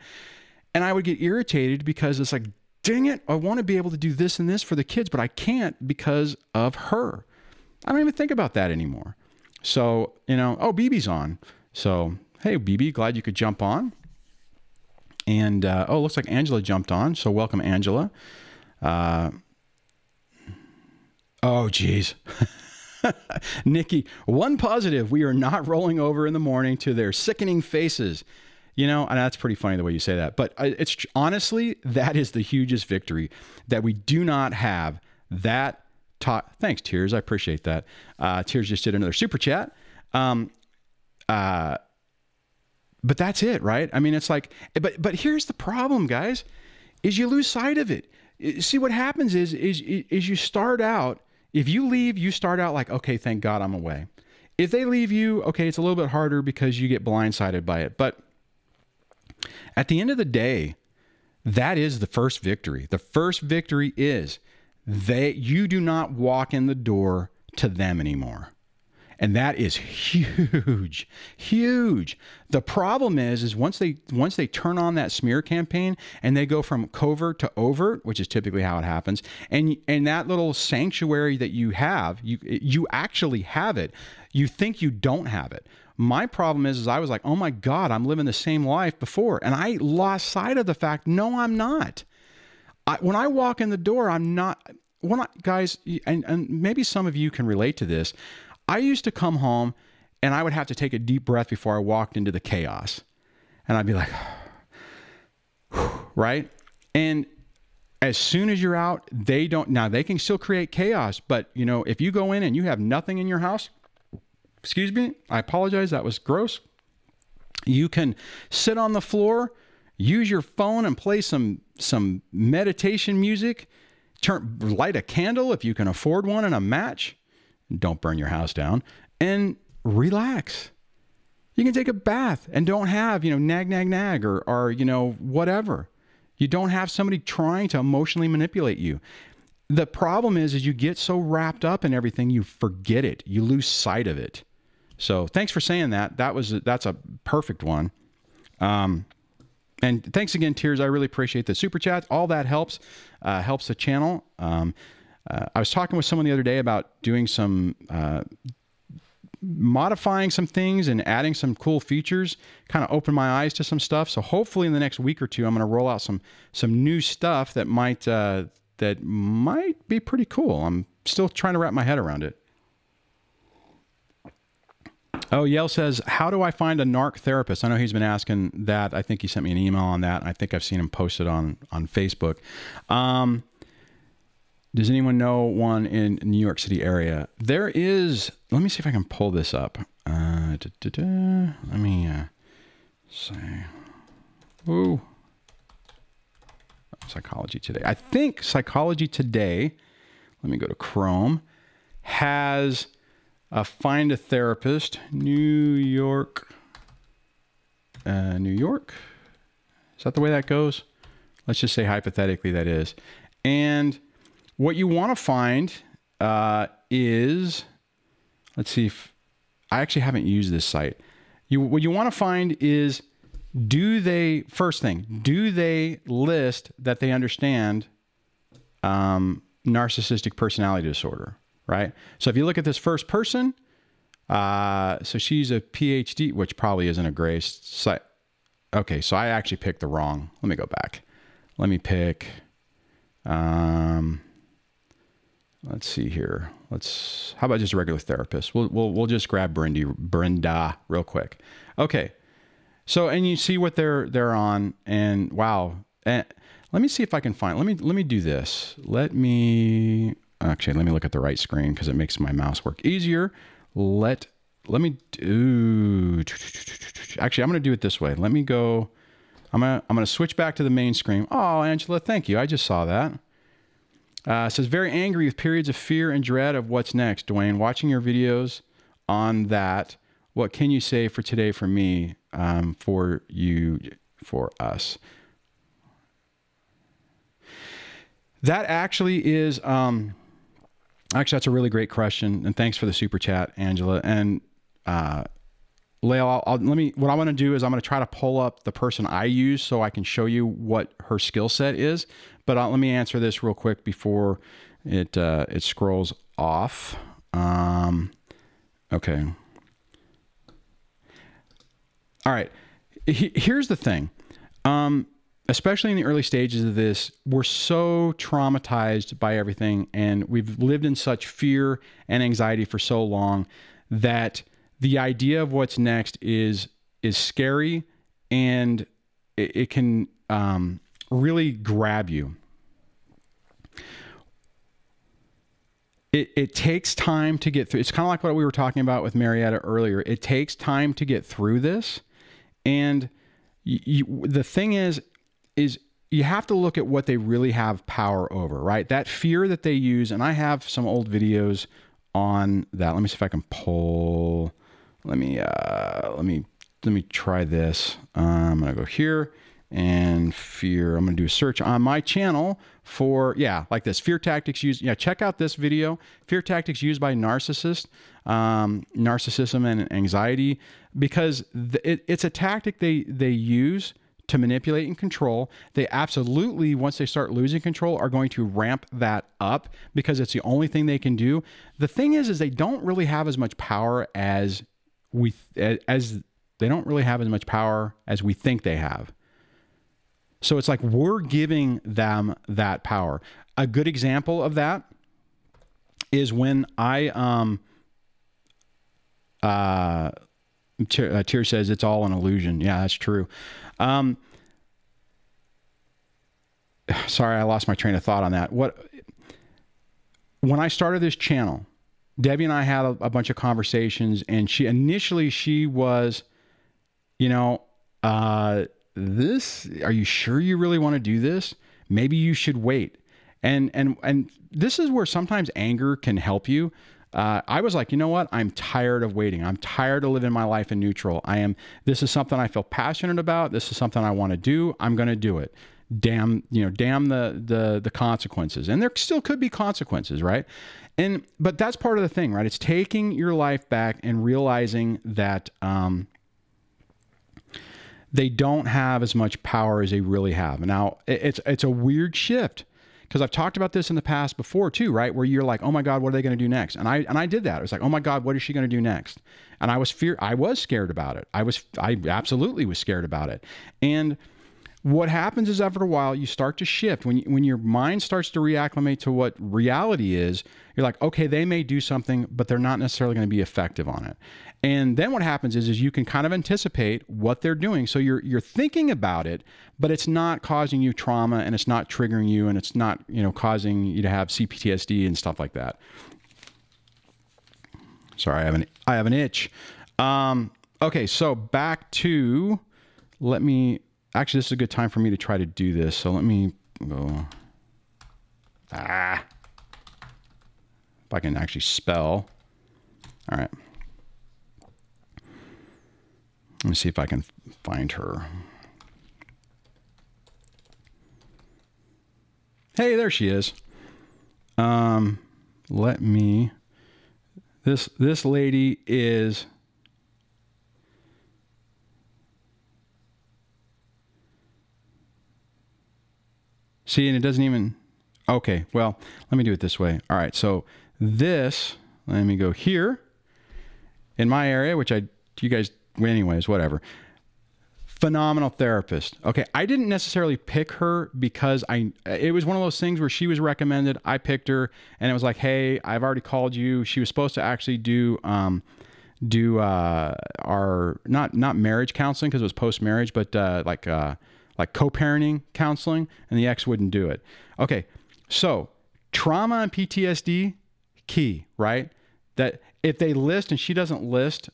And I would get irritated because it's like, dang it, I want to be able to do this and this for the kids, but I can't because of her. I don't even think about that anymore. So, you know, oh, BB's on. So, hey, BB, glad you could jump on. And, oh, looks like Angela jumped on. So welcome, Angela. Oh, geez. Nikki, one positive, we are not rolling over in the morning to their sickening faces. You know, and that's pretty funny the way you say that. But it's honestly, that is the hugest victory, that we do not have that talk. Thanks, Tears. I appreciate that. Tears just did another super chat. But that's it, right? I mean, it's like, but here's the problem, guys, is you lose sight of it. See, what happens is you start out, if you leave, you start out like, okay, thank God I'm away. If they leave you, okay, it's a little bit harder because you get blindsided by it. But at the end of the day, that is the first victory. The first victory is you do not walk in the door to them anymore. And that is huge, huge. The problem is once they turn on that smear campaign and they go from covert to overt, which is typically how it happens, and that little sanctuary that you have, you actually have it. You think you don't have it. My problem is I was like, oh my God, I'm living the same life before, and I lost sight of the fact. No, I'm not. When I walk in the door, I'm not. Guys, and maybe some of you can relate to this. I used to come home and I would have to take a deep breath before I walked into the chaos. And I'd be like, right? And as soon as you're out, they don't, now they can still create chaos, but you know, if you go in and you have nothing in your house, excuse me, I apologize, that was gross. You can sit on the floor, use your phone and play some meditation music, light a candle if you can afford one and a match. Don't burn your house down, and relax. You can take a bath and don't have, you know, nag, or you know, whatever. You don't have somebody trying to emotionally manipulate you. The problem is you get so wrapped up in everything, you forget it. You lose sight of it. So thanks for saying that. That's a perfect one. And thanks again, Tears. I really appreciate the super chats. All that helps the channel. I was talking with someone the other day about doing some modifying some things and adding some cool features, kind of opened my eyes to some stuff. So hopefully in the next week or two, I'm going to roll out some new stuff that might be pretty cool. I'm still trying to wrap my head around it. Oh, Yale says, how do I find a NARC therapist? I know he's been asking that. I think he sent me an email on that. And I think I've seen him posted on Facebook. Does anyone know one in New York City area? There is, let me see if I can pull this up. Let me say, ooh, Psychology Today. I think Psychology Today, let me go to Chrome, has a Find a Therapist, New York. New York? Is that the way that goes? Let's just say hypothetically that is. And what you want to find is, let's see if, I actually haven't used this site. What you want to find is, first thing, do they list that they understand narcissistic personality disorder, right? So if you look at this first person, so she's a PhD, which probably isn't a great site. Okay, so I actually picked the wrong, let me go back. Let me pick, let's see here. How about just a regular therapist? We'll just grab Brenda real quick. Okay. So, and you see what they're on, and wow. And let me see if I can find, let me do this. Let me look at the right screen because it makes my mouse work easier. Let me do, actually, I'm going to do it this way. Let me go, I'm going to switch back to the main screen. Oh, Angela, thank you. I just saw that. Says, very angry with periods of fear and dread of what's next. Dwayne, watching your videos on that, what can you say for today for me, for you, for us? That actually is, actually, that's a really great question. And thanks for the super chat, Angela. And Lael, what I want to do is I'm going to try to pull up the person I use so I can show you what her skill set is. But let me answer this real quick before it scrolls off. Okay. All right. Here's the thing. Especially in the early stages of this, we're so traumatized by everything, and we've lived in such fear and anxiety for so long that the idea of what's next is scary, and it can really grab you. It takes time to get through. It's kind of like what we were talking about with Marietta earlier. It takes time to get through this. And the thing is you have to look at what they really have power over, right? That fear that they use, and I have some old videos on that. Let me see if I can pull, let me try this. I'm going to go here and fear. I'm going to do a search on my channel for, yeah, like this, fear tactics used. Yeah, check out this video, fear tactics used by narcissism and anxiety, because it's a tactic they use to manipulate and control. They absolutely, once they start losing control, are going to ramp that up because it's the only thing they can do. The thing is they don't really have as much power as we think they have. So it's like we're giving them that power. A good example of that is when Tyr says it's all an illusion. Yeah, that's true. sorry, I lost my train of thought on that. When I started this channel, Debbie and I had a bunch of conversations, and initially she was, you know, are you sure you really want to do this? Maybe you should wait. And this is where sometimes anger can help you. I was like, you know what? I'm tired of waiting. I'm tired of living my life in neutral. This is something I feel passionate about. This is something I want to do. I'm going to do it. Damn the consequences. And there still could be consequences, right? But that's part of the thing, right? It's taking your life back and realizing that, they don't have as much power as they really have. Now, it's a weird shift, because I've talked about this in the past before too, right? Where you're like, oh my God, what are they going to do next? And I did that. I was like, oh my God, what is she going to do next? And I was scared about it. I absolutely was scared about it. And what happens is, after a while, you start to shift. When your mind starts to reacclimate to what reality is, you're like, okay, they may do something, but they're not necessarily going to be effective on it. And then what happens is you can kind of anticipate what they're doing. So you're thinking about it, but it's not causing you trauma, and it's not triggering you, and it's not, causing you to have CPTSD and stuff like that. Sorry, I have an itch. Okay, so back to, actually, this is a good time for me to try to do this. So let me go. If I can actually spell. All right. Let me see if I can find her. Hey, there she is. This lady is, see, and it doesn't even, okay, well, let me do it this way. All right, so let me go here in my area, which you guys, anyways, whatever. Phenomenal therapist. Okay, I didn't necessarily pick her because it was one of those things where she was recommended. I picked her, and it was like, hey, I've already called you. She was supposed to actually do our not marriage counseling, because it was post-marriage, but like co-parenting counseling, and the ex wouldn't do it. Okay, so trauma and PTSD, key, right? That if they list, and she doesn't list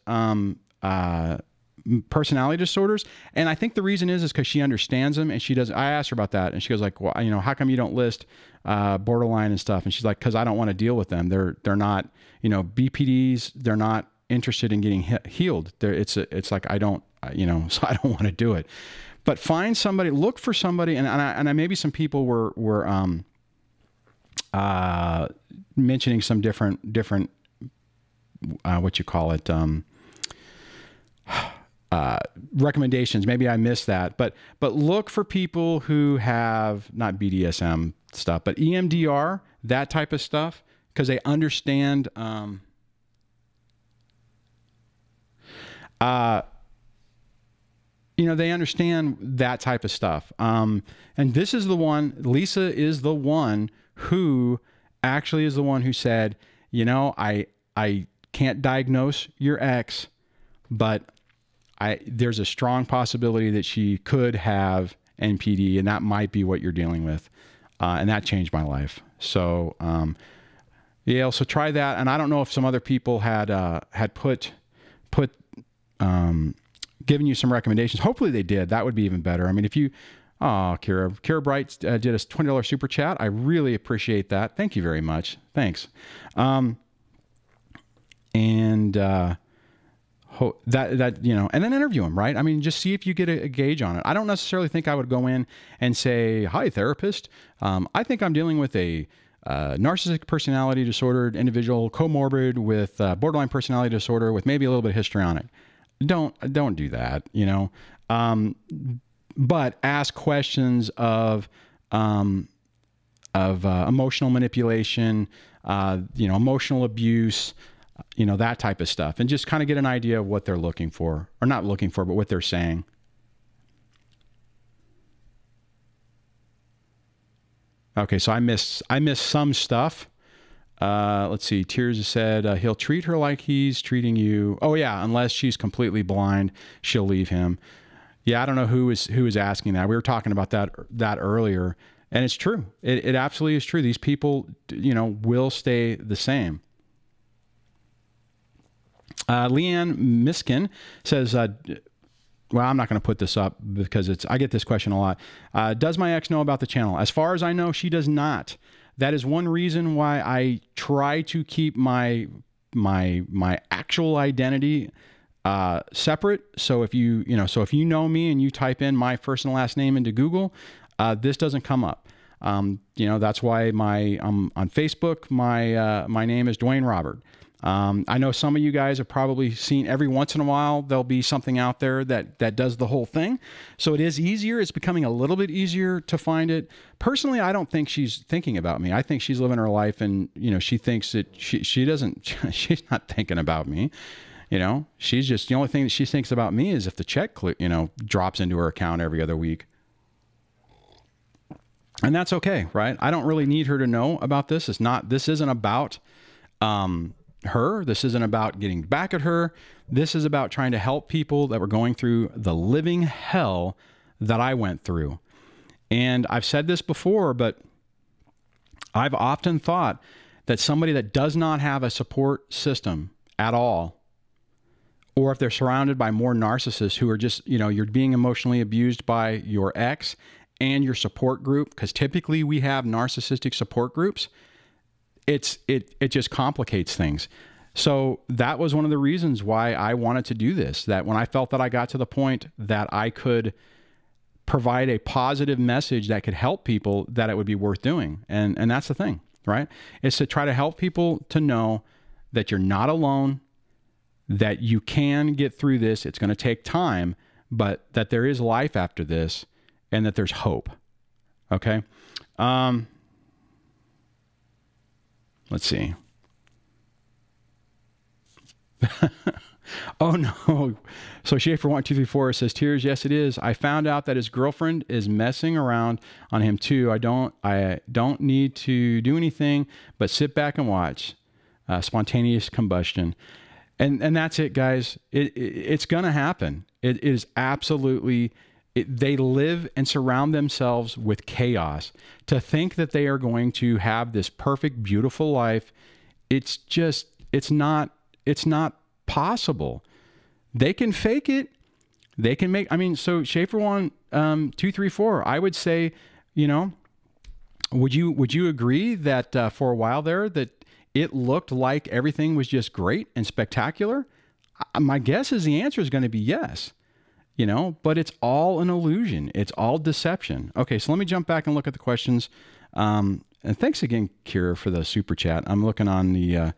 personality disorders, and I think the reason is because she understands them, and she doesn't. I asked her about that, and she goes like, well, how come you don't list borderline and stuff? And she's like, because I don't want to deal with them. They're not, BPDs. They're not interested in getting healed. It's like I don't, so I don't want to do it. But find somebody, look for somebody, and maybe some people were mentioning some different what you call it, recommendations. Maybe I missed that, but look for people who have not BDSM stuff, but EMDR, that type of stuff, because they understand. They understand that type of stuff. And this is the one, Lisa is the one who actually is the one who said, I can't diagnose your ex, but there's a strong possibility that she could have NPD, and that might be what you're dealing with. And that changed my life. So, yeah, so try that. And I don't know if some other people had given you some recommendations. Hopefully they did. That would be even better. I mean, if you, Kira Bright did a $20 super chat. I really appreciate that. Thank you very much. Thanks. And then interview him, right? I mean, just see if you get a gauge on it. I don't necessarily think I would go in and say, hi, therapist. I think I'm dealing with a narcissistic personality disordered individual, comorbid with borderline personality disorder with maybe a little bit of histrionic. Don't do that, but ask questions of emotional manipulation, emotional abuse, that type of stuff, and just kind of get an idea of what they're looking for, or not looking for, but what they're saying. Okay, so I missed some stuff. Let's see. Tears has said he'll treat her like he's treating you. Oh yeah, unless she's completely blind, she'll leave him. Yeah, I don't know who is asking that. We were talking about that earlier, And it's true. It absolutely is true. These people, you know, will stay the same. Leanne Miskin says, well, I'm not going to put this up because I get this question a lot. Does my ex know about the channel? As far as I know, she does not. That is one reason why I try to keep my actual identity separate. So if you know me and you type in my first and last name into Google, this doesn't come up. You know, that's why on Facebook, my name is Dwayne Robert. I know some of you guys have probably seen every once in a while, there'll be something out there that does the whole thing. So it is easier. It's becoming a little bit easier to find it. Personally, I don't think she's thinking about me. I think she's living her life and, you know, she thinks that she doesn't, she's not thinking about me. You know, she's just, the only thing that she thinks about me is if the check, you know, drops into her account every other week. And that's okay, right? I don't really need her to know about this. This isn't about, her. This isn't about getting back at her. This is about trying to help people that were going through the living hell that I went through. And I've said this before, but I've often thought that somebody that does not have a support system at all, or if they're surrounded by more narcissists who are just, you know, you're being emotionally abused by your ex and your support group, because typically we have narcissistic support groups, it just complicates things. So that was one of the reasons why I wanted to do this, that when I felt that I got to the point that I could provide a positive message that could help people, that it would be worth doing. And that's the thing, right? It's to try to help people to know that you're not alone, that you can get through this. It's going to take time, but that there is life after this and that there's hope. Okay. Let's see. Oh no. So Schaefer1234 says, tears. Yes, it is. I found out that his girlfriend is messing around on him too. I don't need to do anything but sit back and watch. Spontaneous combustion. And that's it, guys. It's going to happen. It is absolutely, they live and surround themselves with chaos. To think that they are going to have this perfect, beautiful life, it's not possible. They can fake it. They can make, I mean, so Schaefer1234, I would say, you know, would you agree that for a while there that it looked like everything was just great and spectacular? My guess is the answer is going to be yes. You know, but it's all an illusion. It's all deception. Okay, so let me jump back and look at the questions. And thanks again, Kira, for the super chat. I'm looking on the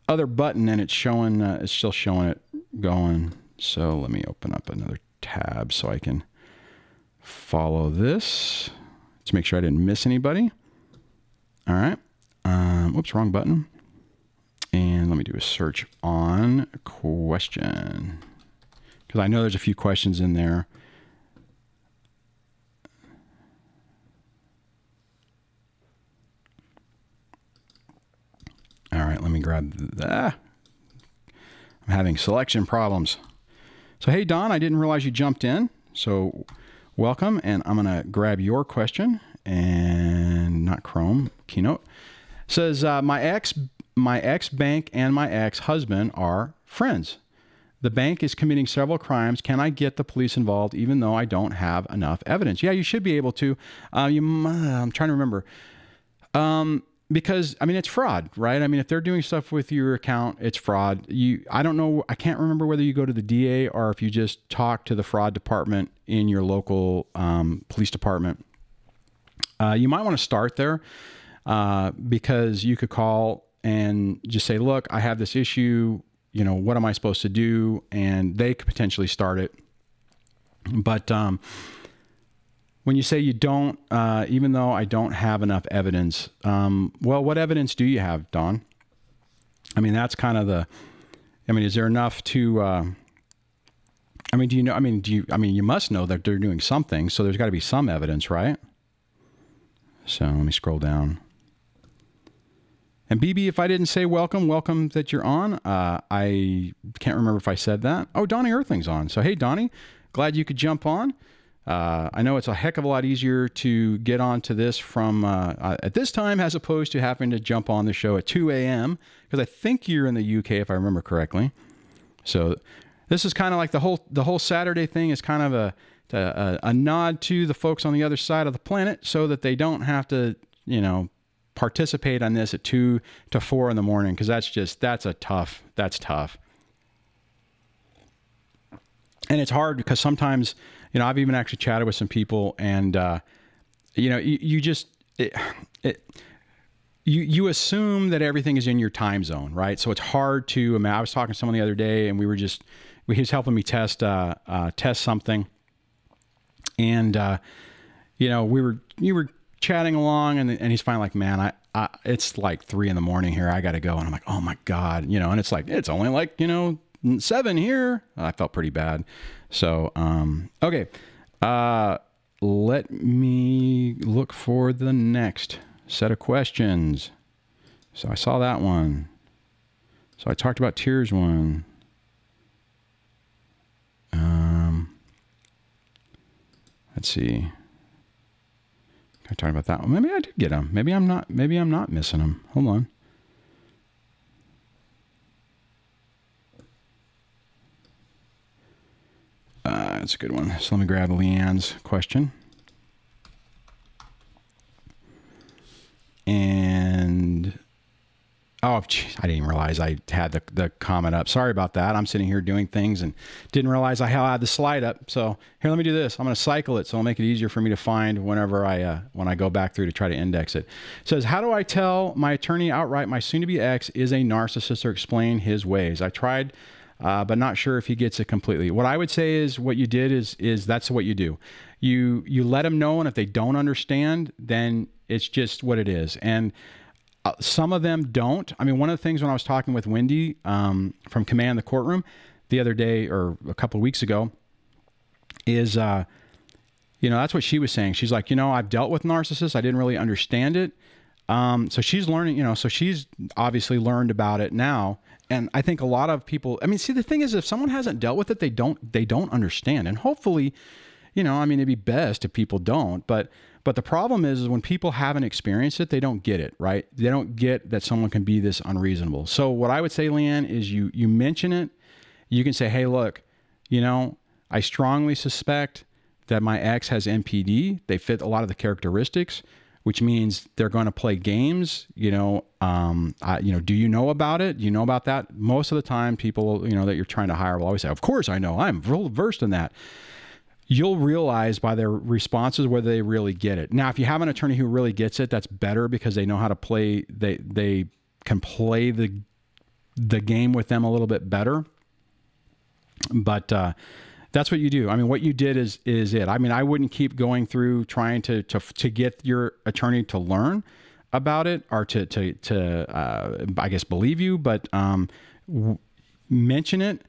other button, and it's showing. It's still showing it going. So let me open up another tab so I can follow this. Let's make sure I didn't miss anybody. All right. Whoops, wrong button. And let me do a search on question, because I know there's a few questions in there. All right, let me grab that. I'm having selection problems. So, hey, Don, I didn't realize you jumped in. So, welcome. And I'm going to grab your question, and not Chrome, Keynote. It says, my ex bank and my ex-husband are friends. The bank is committing several crimes. Can I get the police involved even though I don't have enough evidence? Yeah, you should be able to. I'm trying to remember. Because, I mean, it's fraud, right? I mean, if they're doing stuff with your account, it's fraud. I don't know. I can't remember whether you go to the DA or if you just talk to the fraud department in your local police department. You might want to start there because you could call and just say, look, I have this issue. You know, what am I supposed to do? And they could potentially start it. But when you say you don't, even though I don't have enough evidence, well, what evidence do you have, Don? I mean, that's kind of is there enough to, you must know that they're doing something, so there's got to be some evidence, right? So let me scroll down. And BB, if I didn't say welcome that you're on. I can't remember if I said that. Oh, Donnie Earthling's on. So, hey, Donnie, glad you could jump on. I know it's a heck of a lot easier to get onto this from at this time as opposed to having to jump on the show at 2 a.m. because I think you're in the UK if I remember correctly. So this is kind of like the whole Saturday thing is kind of a nod to the folks on the other side of the planet so that they don't have to, you know, participate on this at 2 to 4 in the morning because that's tough. And it's hard because sometimes, you know, I've even actually chatted with some people and, you know, you assume that everything is in your time zone, right? So it's hard to, I mean, I was talking to someone the other day and he was helping me test something. And, you know, you were chatting along and he's finally like, man, it's like 3 in the morning here. I got to go. And I'm like, oh my God, you know, and it's like, it's only like, you know, 7 here. I felt pretty bad. So, okay. Let me look for the next set of questions. So I saw that one. So I talked about tiers one. Let's see. I talked about that one. Maybe I did get them. Maybe I'm not missing them. Hold on. That's a good one. So let me grab Leanne's question. And, oh, geez, I didn't even realize I had the comment up. Sorry about that. I'm sitting here doing things and didn't realize I had the slide up. So here, let me do this. I'm going to cycle it so it'll make it easier for me to find whenever when I go back through to try to index it. It says, how do I tell my attorney outright my soon-to-be ex is a narcissist or explain his ways? I tried, but not sure if he gets it completely. What I would say is what you did is that's what you do. You let them know, and if they don't understand, then it's just what it is. And some of them don't. I mean, one of the things when I was talking with Wendy from Command the Courtroom the other day or a couple of weeks ago is, you know, that's what she was saying. She's like, you know, I've dealt with narcissists. I didn't really understand it. So she's learning, you know, so she's obviously learned about it now. And I think a lot of people, I mean, see, the thing is, if someone hasn't dealt with it, they don't understand. And hopefully, you know, I mean, it'd be best if people don't, but the problem is when people haven't experienced it, they don't get it, right? They don't get that someone can be this unreasonable. So what I would say, Leanne, is you mention it. You can say, hey, look, you know, I strongly suspect that my ex has NPD. They fit a lot of the characteristics, which means they're going to play games. You know, you know, do you know about it? Do you know about that? Most of the time, people, you know, that you're trying to hire will always say, of course I know. I'm real versed in that. You'll realize by their responses whether they really get it. Now, if you have an attorney who really gets it, that's better because they know how to play. They can play the game with them a little bit better. But that's what you do. I mean, what you did is it. I mean, I wouldn't keep going through trying to get your attorney to learn about it or to I guess believe you, but mention it,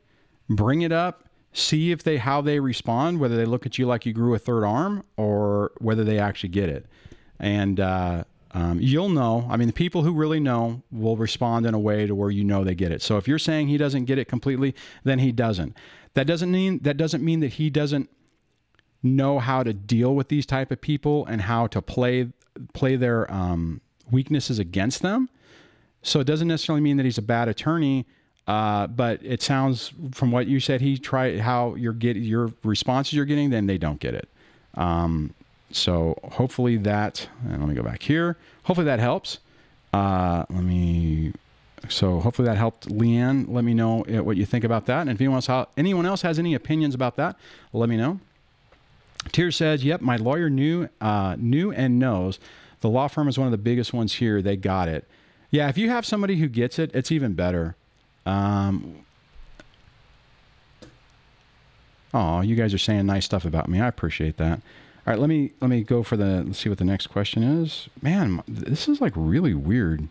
bring it up. See if how they respond, whether they look at you like you grew a third arm or whether they actually get it. And you'll know. I mean, the people who really know will respond in a way to where you know they get it. So if you're saying he doesn't get it completely, then he doesn't. That doesn't mean that he doesn't know how to deal with these type of people and how to play their weaknesses against them. So it doesn't necessarily mean that he's a bad attorney. But it sounds from what you said, he tried how your responses you're getting, then they don't get it. So hopefully that, and let me go back here. Hopefully that helps. So hopefully that helped, Leanne. Let me know what you think about that. And if anyone else has any opinions about that, let me know. Tier says, yep, my lawyer knew and knows. The law firm is one of the biggest ones here. They got it. Yeah. If you have somebody who gets it, it's even better. Oh, you guys are saying nice stuff about me. I appreciate that. All right, let me go for let's see what the next question is. Man, this is like really weird.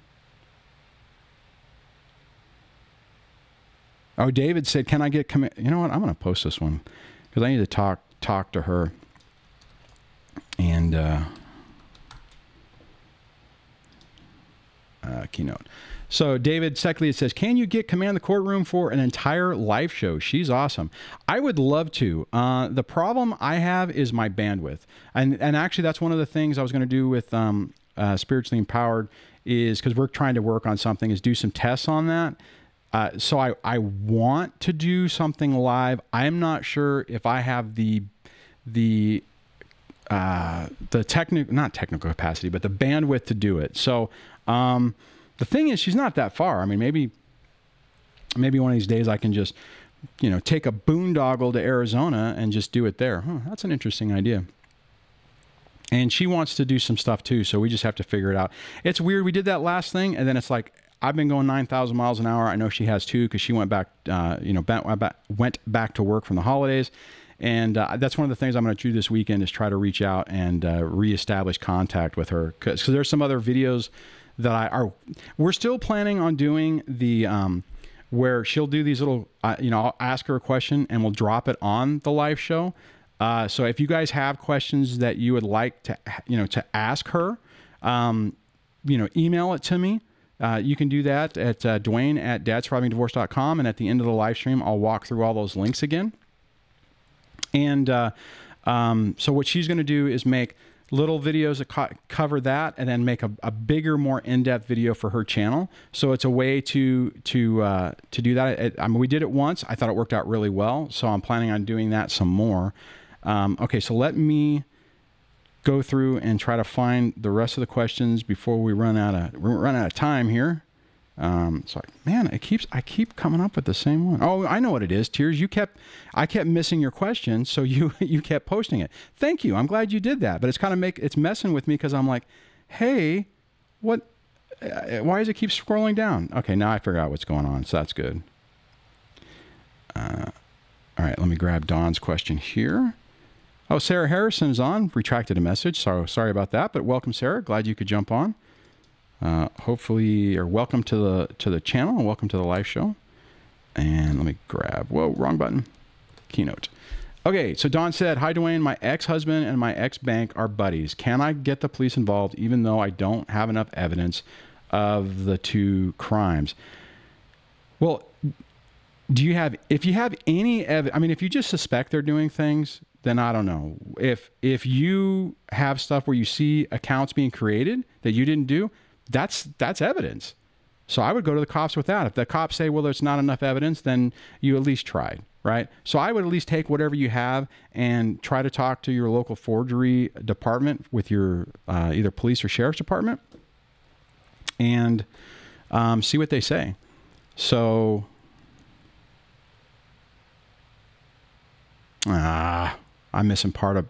Oh, David said, can I get you know what? I'm going to post this one because I need to talk to her. And, keynote. So David Seckley says, can you get Command the Courtroom for an entire live show? She's awesome. I would love to. The problem I have is my bandwidth. And actually, that's one of the things I was going to do with Spiritually Empowered, is because we're trying to work on something, is do some tests on that. So I want to do something live. I'm not sure if I have the technical, not technical capacity, but the bandwidth to do it. So, the thing is, she's not that far. I mean, maybe one of these days I can just, you know, take a boondoggle to Arizona and just do it there. Huh, that's an interesting idea. And she wants to do some stuff too, so we just have to figure it out. It's weird. We did that last thing, and then it's like, I've been going 9,000 miles an hour. I know she has too, because she went back, went back to work from the holidays. And that's one of the things I'm going to do this weekend, is try to reach out and reestablish contact with her, because there's some other videos that we're still planning on doing, the where she'll do these little, I'll ask her a question and we'll drop it on the live show. So if you guys have questions that you would like to, to ask her, email it to me. You can do that at Dwayne@dadsurvivingdivorce.com. And at the end of the live stream, I'll walk through all those links again. And so what she's going to do is make little videos that cover that, and then make a bigger, more in-depth video for her channel. So it's a way to do that. I mean, we did it once. I thought it worked out really well. So I'm planning on doing that some more. Okay, so let me go through and try to find the rest of the questions before we run out of time here. So man, I keep coming up with the same one. Oh, I know what it is. Tears, I kept missing your question, so you kept posting it. Thank you. I'm glad you did that. But it's messing with me, because I'm like, hey, what? Why does it keep scrolling down? Okay, now I figure out what's going on. So that's good. All right, let me grab Dawn's question here. Oh, Sarah Harrison's on. Retracted a message. So sorry about that. But welcome, Sarah. Glad you could jump on. Hopefully, or welcome to the channel, and welcome to the live show. And let me grab, whoa, wrong button, keynote. Okay, so Don said, hi Dwayne, my ex-husband and my ex-bank are buddies. Can I get the police involved even though I don't have enough evidence of the two crimes? Well, if you have any evidence, I mean, if you just suspect they're doing things, then I don't know. If you have stuff where you see accounts being created that you didn't do, that's evidence. So I would go to the cops with that. If the cops say, well, there's not enough evidence, then you at least tried, right? So I would at least take whatever you have and try to talk to your local forgery department with your either police or sheriff's department, and see what they say. So, I'm missing part of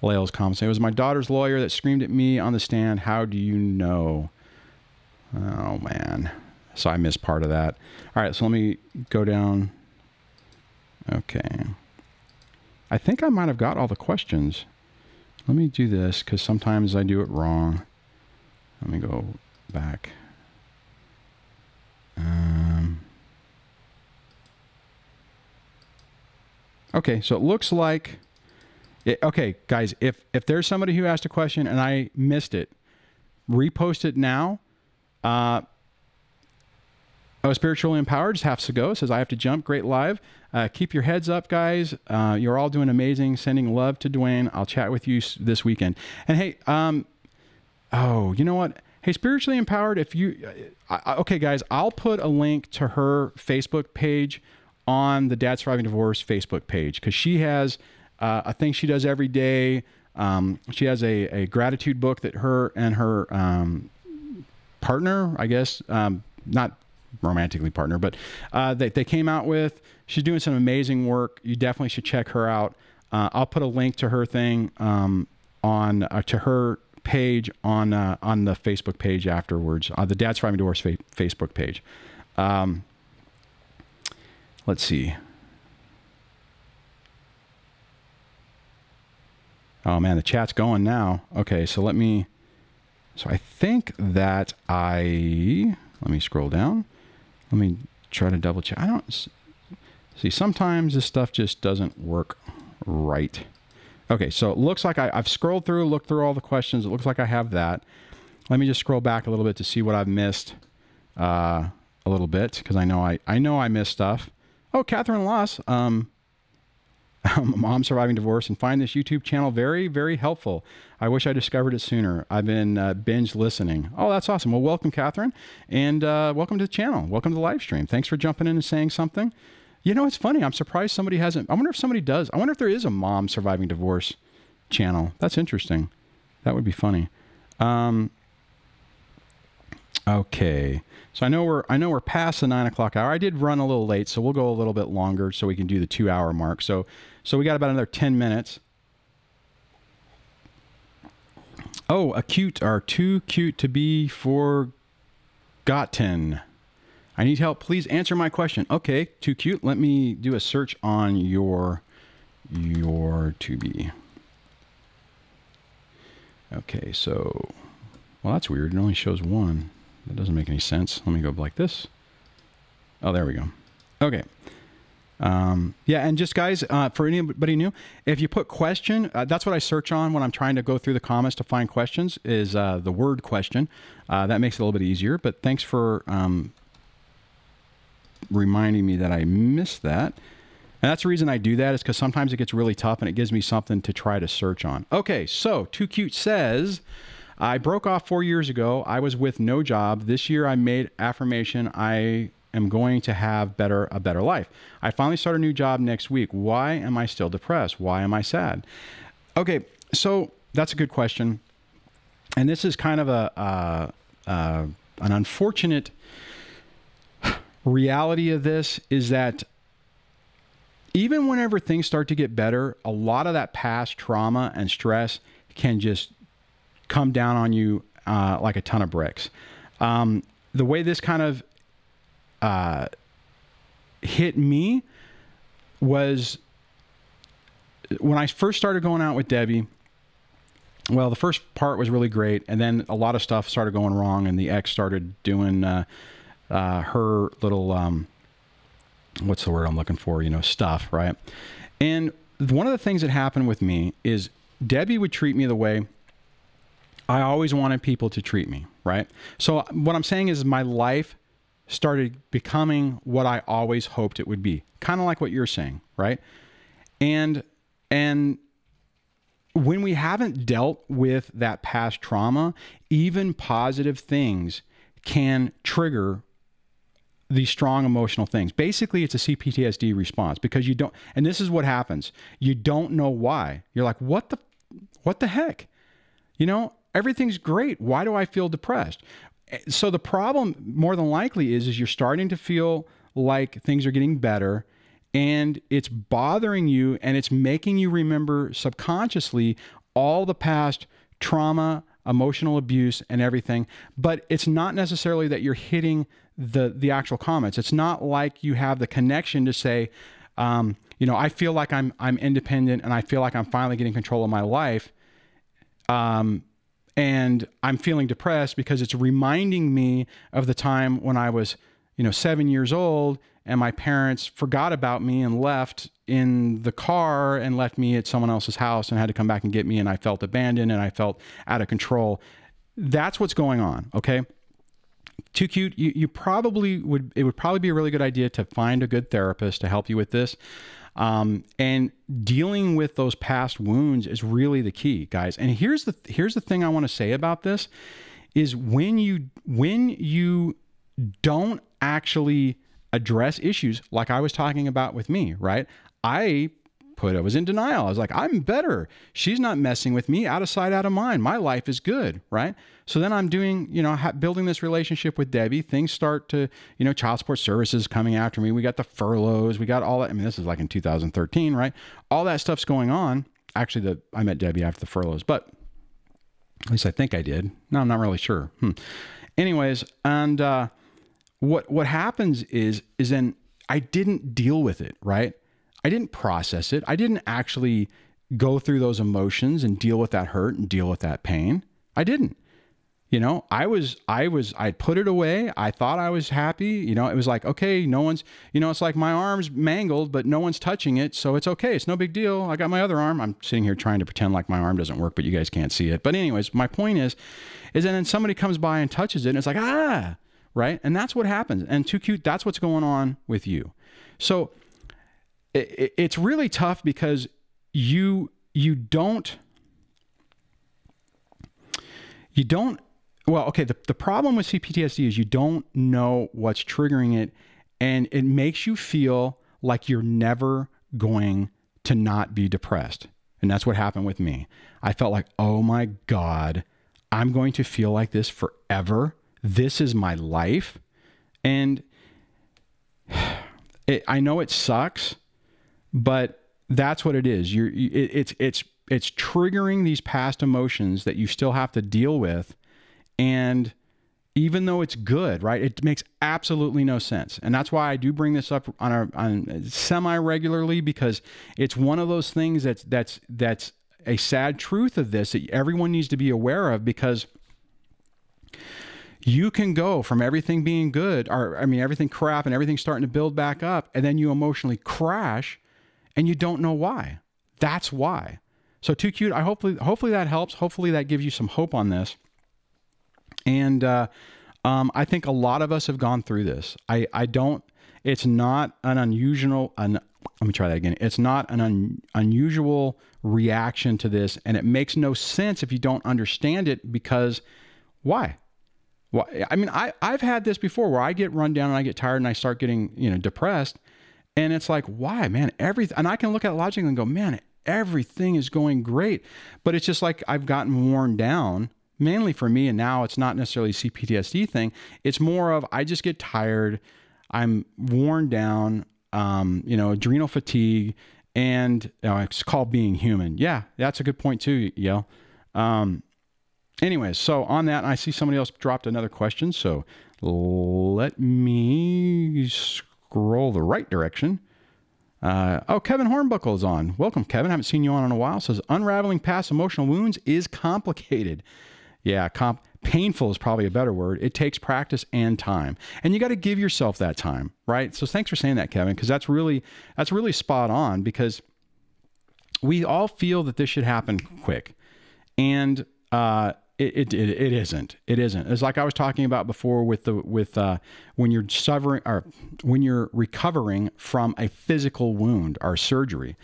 Lael's comment. It was my daughter's lawyer that screamed at me on the stand. How do you know? Oh man. So I missed part of that. All right, so let me go down. Okay. I think I might have got all the questions. Let me do this, because sometimes I do it wrong. Let me go back. Okay, so it looks like, okay, guys, if there's somebody who asked a question and I missed it, repost it now. Spiritually Empowered just has to go. Says, I have to jump. Great live. Keep your heads up, guys. You're all doing amazing. Sending love to Dwayne. I'll chat with you this weekend. And hey, oh, you know what? Hey, Spiritually Empowered, if you, okay, guys, I'll put a link to her Facebook page on the Dad Surviving Divorce Facebook page, because she has a thing she does every day. She has a gratitude book that her and her partner, I guess, not romantically partner, but they came out with. She's doing some amazing work. You definitely should check her out. I'll put a link to her thing to her page on the Facebook page afterwards, the Dad Surviving Divorce Facebook page. Let's see. Oh man, the chat's going now. Okay, so let me, so I think that let me scroll down. Let me try to double check. I don't see, sometimes this stuff just doesn't work right. Okay, so it looks like I've scrolled through, looked through all the questions. It looks like I have that. Let me just scroll back a little bit to see what I've missed a little bit, because I know I missed stuff. Oh, Catherine Loss, mom surviving divorce, and find this YouTube channel very, very helpful. I wish I discovered it sooner. I've been binge listening. Oh, that's awesome. Well, welcome, Catherine, and welcome to the channel. Welcome to the live stream. Thanks for jumping in and saying something. You know, it's funny. I'm surprised somebody hasn't. I wonder if somebody does. I wonder if there is a mom surviving divorce channel. That's interesting. That would be funny. Okay. So I know we're past the 9 o'clock hour. I did run a little late, so we'll go a little bit longer so we can do the 2-hour mark. So we got about another 10 minutes. Oh, acute are too cute to be forgotten. I need help. Please answer my question. Okay, too cute. Let me do a search on your to be. Okay, so, well, that's weird. It only shows one. That doesn't make any sense. Let me go like this. Oh, there we go. Okay. Yeah, and just guys, for anybody new, if you put question, that's what I search on when I'm trying to go through the comments to find questions, is the word question. That makes it a little bit easier, but thanks for reminding me that I missed that. And that's the reason I do that, is because sometimes it gets really tough and it gives me something to try to search on. Okay, so Too Cute says, I broke off 4 years ago. I was with no job. This year I made affirmation I am going to have a better life. I finally start a new job next week. Why am I still depressed? Why am I sad? Okay, so that's a good question. And this is kind of an unfortunate reality of this, is that even whenever things start to get better, a lot of that past trauma and stress can just come down on you like a ton of bricks. The way this kind of hit me was when I first started going out with Debbie. Well, the first part was really great, and then a lot of stuff started going wrong, and the ex started doing her little what's the word I'm looking for, you know, stuff, right? And one of the things that happened with me is Debbie would treat me the way I always wanted people to treat me, right? So what I'm saying is my life started becoming what I always hoped it would be, kind of like what you're saying, right? And when we haven't dealt with that past trauma, even positive things can trigger these strong emotional things. Basically, it's a CPTSD response, because you don't, and this is what happens. You don't know why. You're like, what the heck? You know, everything's great. Why do I feel depressed? So the problem more than likely is you're starting to feel like things are getting better, and it's bothering you, and it's making you remember subconsciously all the past trauma, emotional abuse, and everything. But it's not necessarily that you're hitting the actual comments. It's not like you have the connection to say, you know, I feel like I'm independent, and I feel like I'm finally getting control of my life. And I'm feeling depressed because it's reminding me of the time when I was, you know, 7 years old, and my parents forgot about me and left in the car and left me at someone else's house and had to come back and get me. And I felt abandoned, and I felt out of control. That's what's going on. Okay. Too Cute. It would probably be a really good idea to find a good therapist to help you with this. And dealing with those past wounds is really the key, guys. And here's the thing I want to say about this is when you don't actually address issues like I was talking about with me, right? I was in denial. I was like, I'm better. She's not messing with me. Out of sight, out of mind. My life is good, right? So then I'm doing, you know, building this relationship with Debbie. Things start to, you know, child support services coming after me. We got the furloughs. We got all that. I mean, this is like in 2013, right? All that stuff's going on. Actually, I met Debbie after the furloughs, but at least I think I did. No, I'm not really sure. Anyways, and what happens is then I didn't deal with it, right? I didn't process it. I didn't actually go through those emotions and deal with that hurt and deal with that pain. I didn't. You know, I put it away. I thought I was happy. You know, it was like, okay, no one's, you know, it's like my arm's mangled, but no one's touching it. So it's okay. It's no big deal. I got my other arm. I'm sitting here trying to pretend like my arm doesn't work, but you guys can't see it. But anyways, my point is then somebody comes by and touches it and it's like, ah, right. And that's what happens. And Too Cute, that's what's going on with you. So it's really tough because you don't, well, okay, the problem with CPTSD is you don't know what's triggering it, and it makes you feel like you're never going to not be depressed. And that's what happened with me. I felt like, oh my God, I'm going to feel like this forever. This is my life. And I know it sucks, but that's what it is. It's triggering these past emotions that you still have to deal with. And even though it's good, right, it makes absolutely no sense. And that's why I do bring this up on semi-regularly, because it's one of those things that's a sad truth of this that everyone needs to be aware of, because you can go from everything being good, or I mean, everything crap and everything starting to build back up, and then you emotionally crash and you don't know why. That's why. So Too Cute, hopefully that helps. Hopefully that gives you some hope on this. And I think a lot of us have gone through this. It's not an unusual, let me try that again. It's not an unusual reaction to this, and it makes no sense if you don't understand it, because why? Why? I mean, I've had this before where I get run down and I get tired and I start getting, you know, depressed, and it's like, why, man? And I can look at it logically and go, man, everything is going great, but it's just like I've gotten worn down. Mainly for me, and now it's not necessarily a CPTSD thing. It's more of, I just get tired, I'm worn down, you know, adrenal fatigue, and it's called being human. Yeah, that's a good point too, Yale. Anyways, so on that, I see somebody else dropped another question, so let me scroll the right direction. Oh, Kevin Hornbuckle is on. Welcome, Kevin. I haven't seen you on in a while. Says, unraveling past emotional wounds is complicated. Yeah, painful is probably a better word. It takes practice and time, and you got to give yourself that time, right? So thanks for saying that, Kevin, because that's really spot on, because we all feel that this should happen quick, and it isn't. It isn't. It's like I was talking about before with when you're suffering, or when you're recovering from a physical wound or surgery.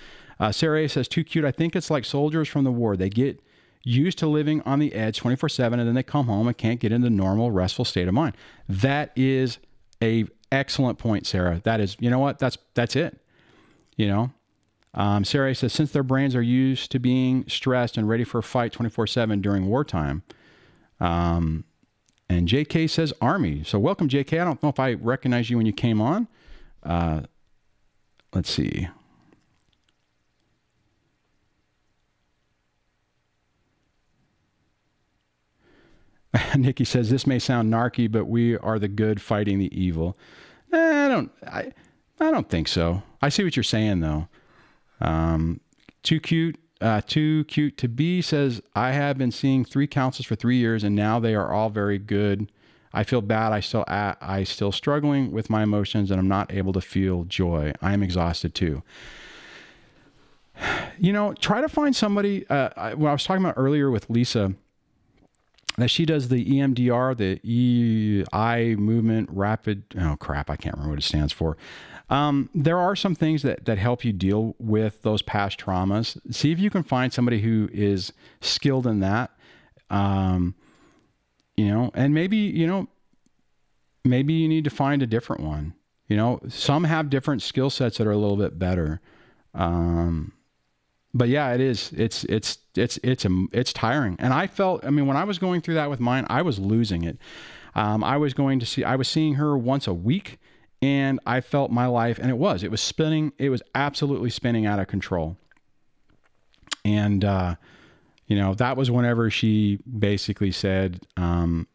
Sarah A says, Too Cute. I think it's like soldiers from the war. They get used to living on the edge 24/7, and then they come home and can't get into normal, restful state of mind. That is a excellent point, Sarah. That is, you know what? That's it. You know, Sarah says, since their brains are used to being stressed and ready for a fight 24/7 during wartime. And JK says Army. So welcome, JK. I don't know if I recognize you when you came on. Let's see. Nikki says, this may sound narky, but we are the good fighting the evil. I don't think so. I see what you're saying, though. Too Cute to Be says, I have been seeing 3 counselors for 3 years, and now they are all very good. I feel bad. I still struggling with my emotions, and I'm not able to feel joy. I am exhausted too. You know, try to find somebody. What I was talking about earlier with Lisa, that she does the EMDR, the eye movement rapid. Oh crap, I can't remember what it stands for. There are some things that help you deal with those past traumas. See if you can find somebody who is skilled in that. You know, and maybe you need to find a different one. You know, some have different skill sets that are a little bit better. But yeah, it is. It's tiring. And I felt, I mean, when I was going through that with mine, I was losing it. I was seeing her once a week, and I felt my life, and it was spinning. It was absolutely spinning out of control. And, you know, that was whenever she basically said, mentioned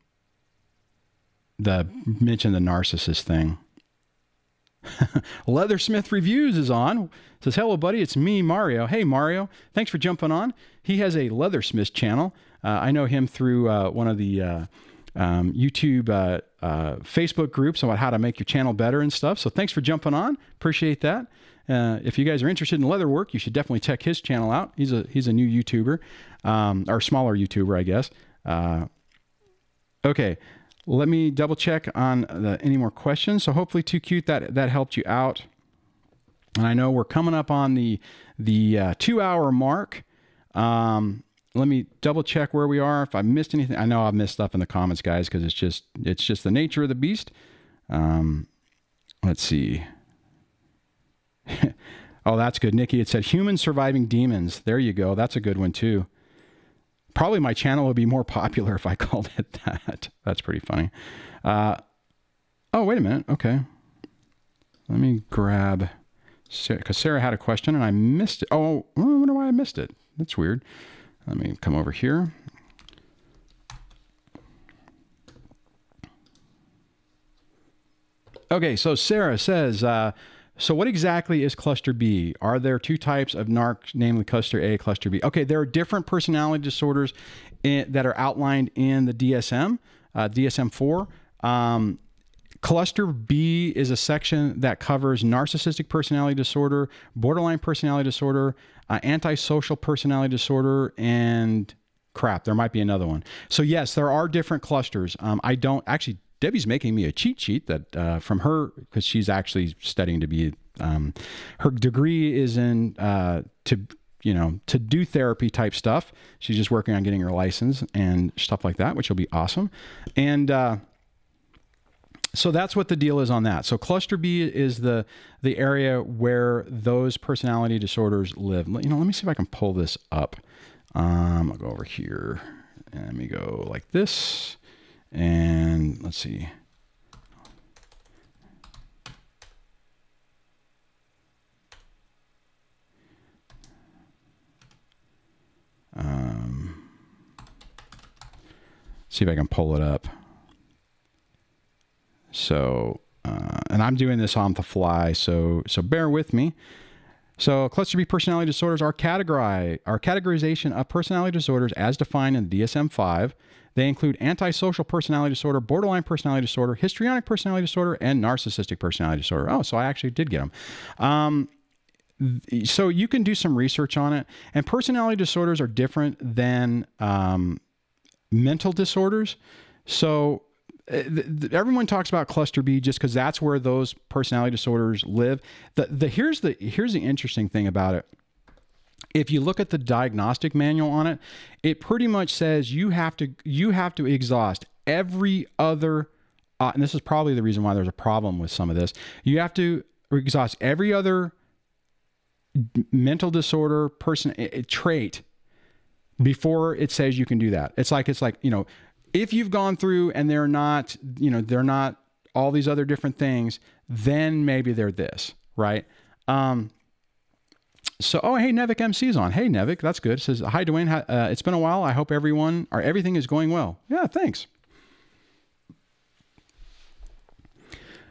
the narcissist thing. Leathersmith Reviews is on. Says, hello, buddy. It's me, Mario. Hey, Mario. Thanks for jumping on. He has a Leathersmith channel. I know him through one of the YouTube Facebook groups about how to make your channel better and stuff. So thanks for jumping on. Appreciate that. If you guys are interested in leather work, you should definitely check his channel out. He's a new YouTuber, or smaller YouTuber, I guess. Okay, let me double check on any more questions. So hopefully, Too Cute, that helped you out. And I know we're coming up on the 2-hour mark. Let me double check where we are. If I missed anything, I know I've missed stuff in the comments, guys, because it's just the nature of the beast. Let's see. Oh, that's good. Nikki, it said humans surviving demons. There you go. That's a good one too. Probably my channel would be more popular if I called it that. That's pretty funny. Oh, wait a minute. Okay. Let me grab, because Sarah had a question and I missed it. Oh, I wonder why I missed it. That's weird. Let me come over here. Okay, so Sarah says, so what exactly is cluster B? Are there two types of narc, namely cluster A, cluster B? Okay, there are different personality disorders that are outlined in the DSM, DSM-4. Cluster B is a section that covers narcissistic personality disorder, borderline personality disorder, antisocial personality disorder, and crap, there might be another one. So yes, there are different clusters. I don't actually, Debbie's making me a cheat sheet that from her, because she's actually studying to be, her degree is in to do therapy type stuff. She's just working on getting her license and stuff like that, which will be awesome. And so that's what the deal is on that. So cluster B is the area where those personality disorders live. Let me see if I can pull this up. I'll go over here and let me go like this. And let's see. See if I can pull it up. So, and I'm doing this on the fly, so bear with me. So cluster B personality disorders are categorization of personality disorders as defined in the DSM-5. They include antisocial personality disorder, borderline personality disorder, histrionic personality disorder, and narcissistic personality disorder. Oh, so I actually did get them. So you can do some research on it. And personality disorders are different than mental disorders. So everyone talks about cluster B just because that's where those personality disorders live. Here's the interesting thing about it. If you look at the diagnostic manual on it, it pretty much says you have to exhaust every other, and this is probably the reason why there's a problem with some of this. You have to exhaust every other mental disorder trait before it says you can do that. It's like, if you've gone through and they're not all these other different things, then maybe they're this, right? So, oh, hey, Nevik MC's on. Hey, Nevik, that's good. It says, hi, Dwayne. It's been a while. I hope everything is going well. Yeah, thanks.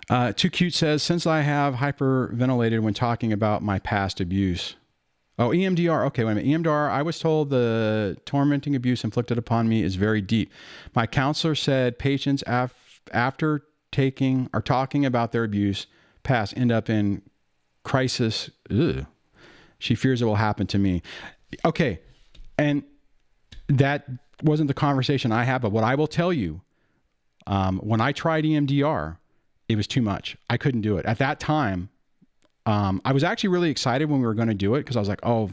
Too Cute says, since I have hyperventilated when talking about my past abuse. Oh, EMDR. Okay, wait a minute. EMDR, I was told the tormenting abuse inflicted upon me is very deep. My counselor said patients after taking or talking about their abuse past end up in crisis. Ugh. She fears it will happen to me. Okay, and that wasn't the conversation I had, but what I will tell you, when I tried EMDR, it was too much. I couldn't do it. At that time, I was actually really excited when we were going to do it because I was like, oh,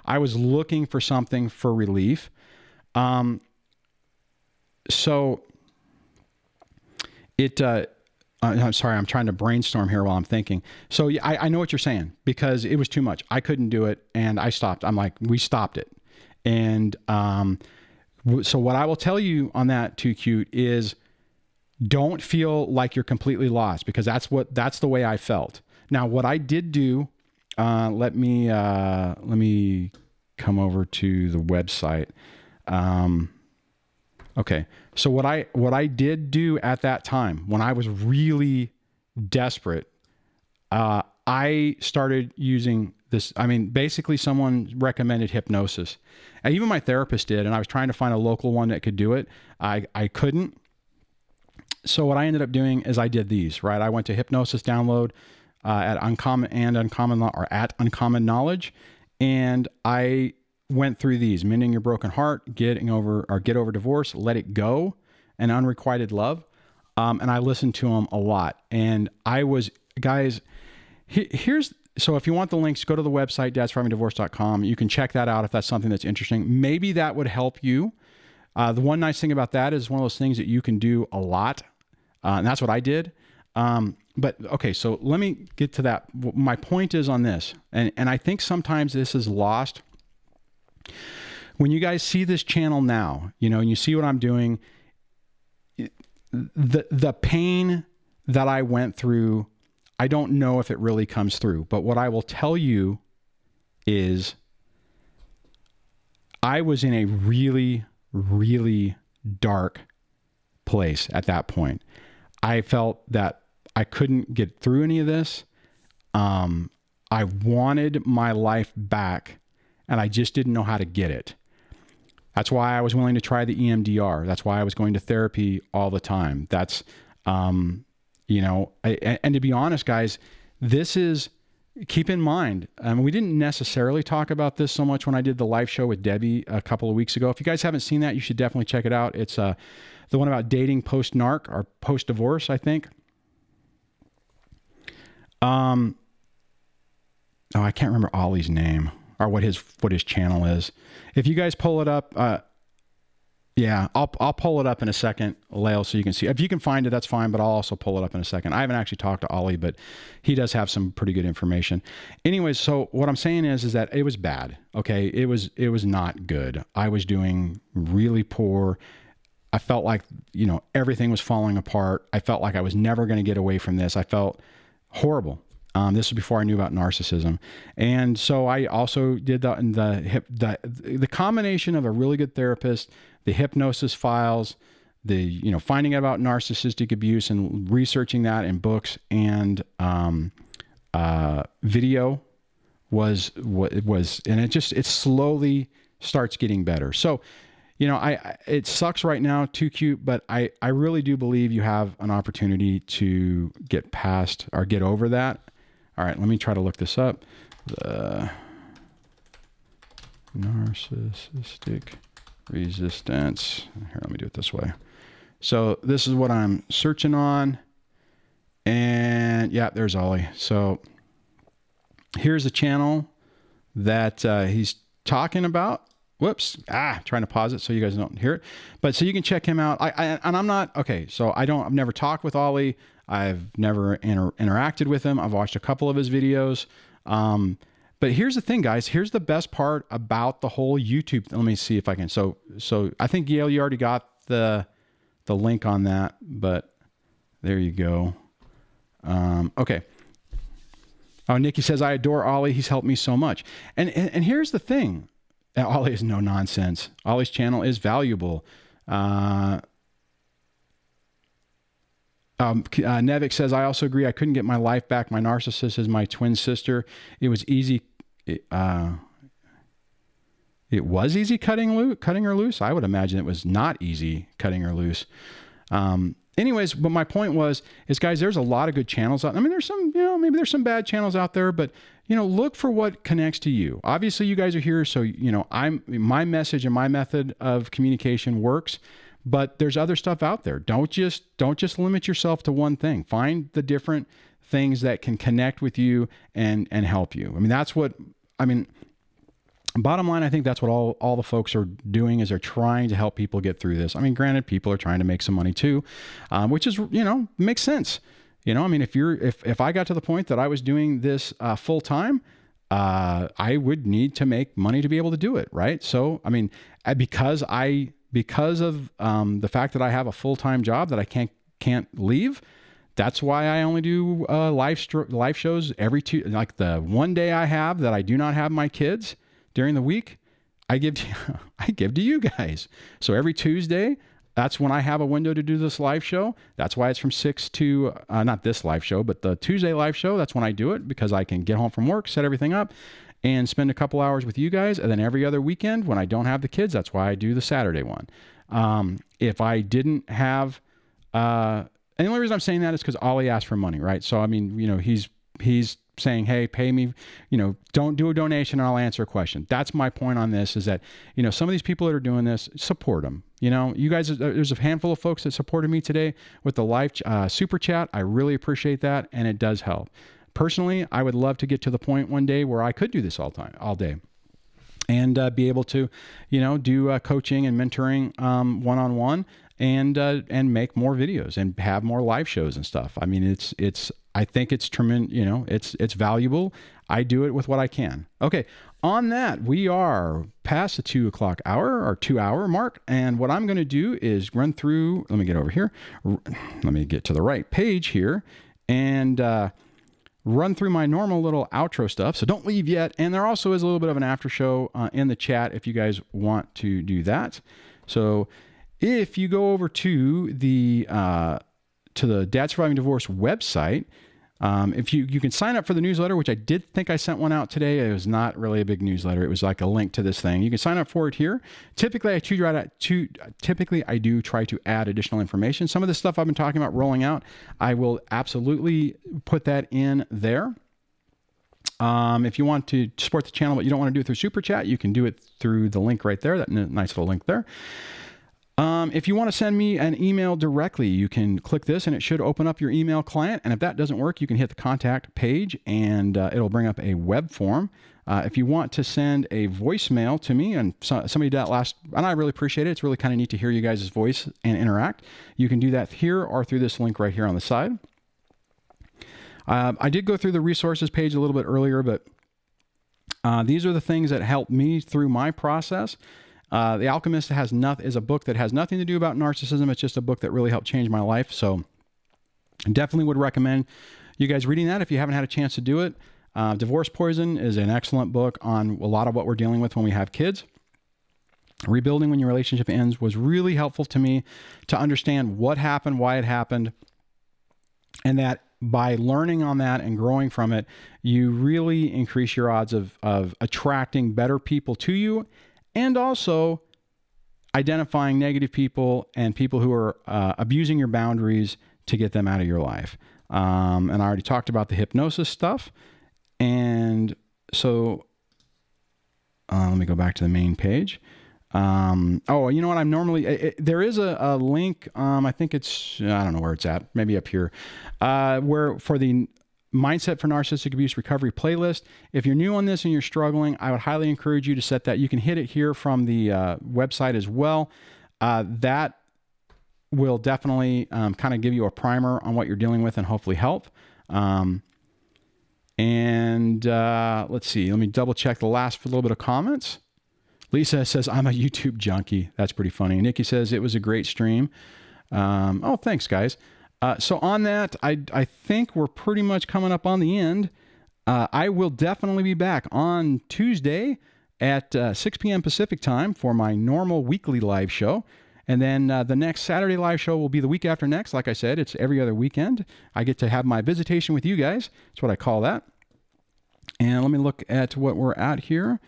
I was looking for something for relief. So I'm sorry, I'm trying to brainstorm here while I'm thinking. So yeah, I know what you're saying because it was too much. I couldn't do it and I stopped. I'm like, we stopped it. And so what I will tell you on that, Too Cute, is don't feel like you're completely lost because that's the way I felt. Now, what I did do, let me come over to the website. Okay. So what I did do at that time when I was really desperate, I started using this, I mean, basically someone recommended hypnosis. And even my therapist did, and I was trying to find a local one that could do it. I couldn't. So what I ended up doing is I did these, right? I went to hypnosis download at Uncommon Knowledge, and I went through these: Mending Your Broken Heart, Get Over Divorce, Let It Go, and Unrequited Love. And I listened to them a lot. And I was, guys, so if you want the links, go to the website, dadssurvivingdivorce.com. You can check that out if that's something that's interesting. Maybe that would help you. The one nice thing about that is one of those things that you can do a lot. And that's what I did. But okay, so let me get to that. My point is on this, and I think sometimes this is lost. When you guys see this channel now, you know, and you see what I'm doing, the pain that I went through, I don't know if it really comes through. But what I will tell you is I was in a really, really dark place at that point. I felt that I couldn't get through any of this. I wanted my life back, and I just didn't know how to get it. That's why I was willing to try the EMDR. That's why I was going to therapy all the time. That's, you know, and to be honest, guys, this is, keep in mind, we didn't necessarily talk about this so much when I did the live show with Debbie a couple of weeks ago. If you guys haven't seen that, you should definitely check it out. It's the one about dating post-narc or post-divorce, I think. Oh, I can't remember Ollie's name or what his channel is. If you guys pull it up, yeah, I'll pull it up in a second, Lael, so you can see. If you can find it, that's fine, but I'll also pull it up in a second. I haven't actually talked to Ollie, but he does have some pretty good information. Anyways, so what I'm saying is that it was bad. Okay, it was not good. I was doing really poor. I felt like, you know, everything was falling apart. I felt like I was never going to get away from this. I felt horrible. This was before I knew about narcissism. And so I also did the combination of a really good therapist, the hypnosis files, you know, finding out about narcissistic abuse and researching that in books and video was what it was. And it slowly starts getting better. So, you know, it sucks right now, too cute, but I really do believe you have an opportunity to get past or get over that. All right, let me try to look this up. The narcissistic resistance. Here, let me do it this way. So this is what I'm searching on. And yeah, there's Ollie. So here's the channel that he's talking about. Whoops. Trying to pause it so you guys don't hear it. But so you can check him out. And I'm not, okay, so I've never talked with Ollie. I've never interacted with him. I've watched a couple of his videos. But here's the thing, guys. Here's the best part about the whole YouTube. Let me see if I can. So I think, Gail, you already got the link on that, but there you go. Okay. Oh, Nikki says, I adore Ollie. He's helped me so much. And here's the thing. Ollie is no nonsense. Ollie's channel is valuable. Nevik says, I also agree. I couldn't get my life back. My narcissist is my twin sister. It was easy. It was easy cutting her loose. I would imagine it was not easy cutting her loose. Anyways, but my point is guys, there's a lot of good channels out. I mean, there's some, you know, maybe there's some bad channels out there, but you know, look for what connects to you. Obviously you guys are here. So, you know, my message and my method of communication works, but there's other stuff out there. Don't just limit yourself to one thing. Find the different things that can connect with you and help you. I mean, that's what, I mean, bottom line, I think that's what all the folks are doing is they're trying to help people get through this. I mean, granted, people are trying to make some money too, which is, you know, makes sense. You know, I mean, if I got to the point that I was doing this full time, I would need to make money to be able to do it. Right. So, I mean, because of the fact that I have a full-time job that I can't leave, that's why I only do live shows every like the one day I have that I do not have my kids during the week, I give to you guys. So every Tuesday that's when I have a window to do this live show. That's why it's from 6 to, not this live show, but the Tuesday live show. That's when I do it, because I can get home from work, set everything up, and spend a couple hours with you guys. And then every other weekend when I don't have the kids, that's why I do the Saturday one. If I didn't have, and the only reason I'm saying that is because Ollie asked for money, right? So, I mean, you know, he's saying, hey, pay me, you know, don't do a donation and I'll answer a question. That's my point on this, is that, you know, some of these people that are doing this, support them. You know, you guys, there's a handful of folks that supported me today with the live super chat. I really appreciate that. And it does help. Personally, I would love to get to the point one day where I could do this all day. And be able to, you know, do coaching and mentoring one-on-one, and make more videos and have more live shows and stuff. I mean, I think it's tremendous, you know, it's valuable. I do it with what I can. Okay. On that, we are past the 2 o'clock hour, or 2 hour mark. And what I'm going to do is run through, let me get over here. Let me get to the right page here and, run through my normal little outro stuff. So don't leave yet. And there also is a little bit of an after show in the chat if you guys want to do that. So if you go over to the Dad Surviving Divorce website, if you can sign up for the newsletter, which I did think I sent one out today. It was not really a big newsletter. It was like a link to this thing. You can sign up for it here. Typically, I do try to add additional information. Some of the stuff I've been talking about rolling out, I will absolutely put that in there. If you want to support the channel, but you don't want to do it through Super Chat, you can do it through the link right there, that nice little link there. If you want to send me an email directly, you can click this and it should open up your email client. And if that doesn't work, you can hit the contact page and it'll bring up a web form. If you want to send a voicemail to me, and somebody did that and I really appreciate it. It's really kind of neat to hear you guys' voice and interact. You can do that here or through this link right here on the side. I did go through the resources page a little bit earlier, but these are the things that helped me through my process. The Alchemist is a book that has nothing to do about narcissism. It's just a book that really helped change my life. So definitely would recommend you guys reading that if you haven't had a chance to do it. Divorce Poison is an excellent book on a lot of what we're dealing with when we have kids. Rebuilding When Your Relationship Ends was really helpful to me to understand what happened, why it happened, and that by learning on that and growing from it, you really increase your odds of attracting better people to you, and also identifying negative people and people who are abusing your boundaries to get them out of your life. And I already talked about the hypnosis stuff. And so let me go back to the main page. Oh, you know what? I'm normally, there is a link. I think it's, I don't know where it's at, maybe up here, where for the Mindset for Narcissistic Abuse Recovery playlist. If you're new on this and you're struggling, I would highly encourage you to set that. You can hit it here from the website as well. That will definitely kind of give you a primer on what you're dealing with and hopefully help. Let's see, let me double check the last little bit of comments. Lisa says, I'm a YouTube junkie. That's pretty funny. Nikki says, it was a great stream. Oh, thanks, guys. So on that, I think we're pretty much coming up on the end. I will definitely be back on Tuesday at 6 p.m. Pacific time for my normal weekly live show. And then the next Saturday live show will be the week after next. Like I said, it's every other weekend. I get to have my visitation with you guys. That's what I call that. And let me look at what we're at here.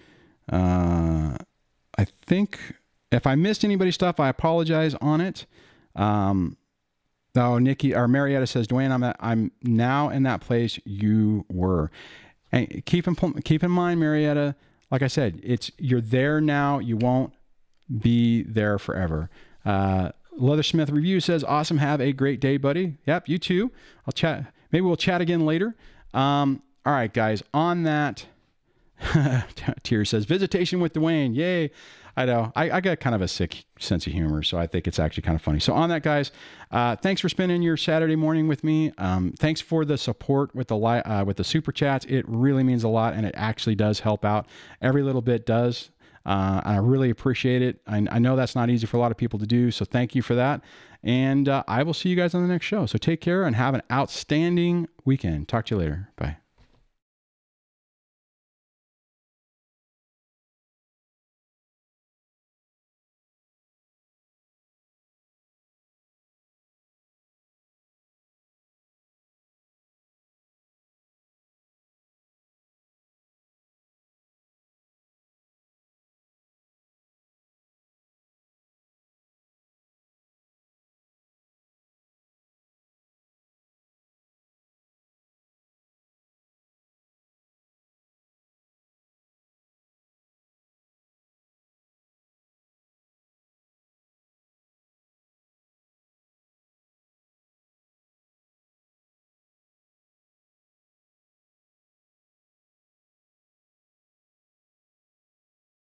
I think if I missed anybody's stuff, I apologize on it. Oh, Nikki or Marietta says, Dwayne, I'm now in that place you were. And keep in mind, Marietta, like I said, you're there now. You won't be there forever. Leathersmith Review says, awesome. Have a great day, buddy. Yep, you too. I'll chat. Maybe we'll chat again later. All right, guys. On that, Tear says, visitation with Dwayne. Yay. I know. I got kind of a sick sense of humor, so I think it's actually kind of funny. So on that, guys, thanks for spending your Saturday morning with me. Thanks for the support with the super chats. It really means a lot, and it actually does help out. Every little bit does. And I really appreciate it. I know that's not easy for a lot of people to do, so thank you for that. And I will see you guys on the next show. So take care and have an outstanding weekend. Talk to you later. Bye.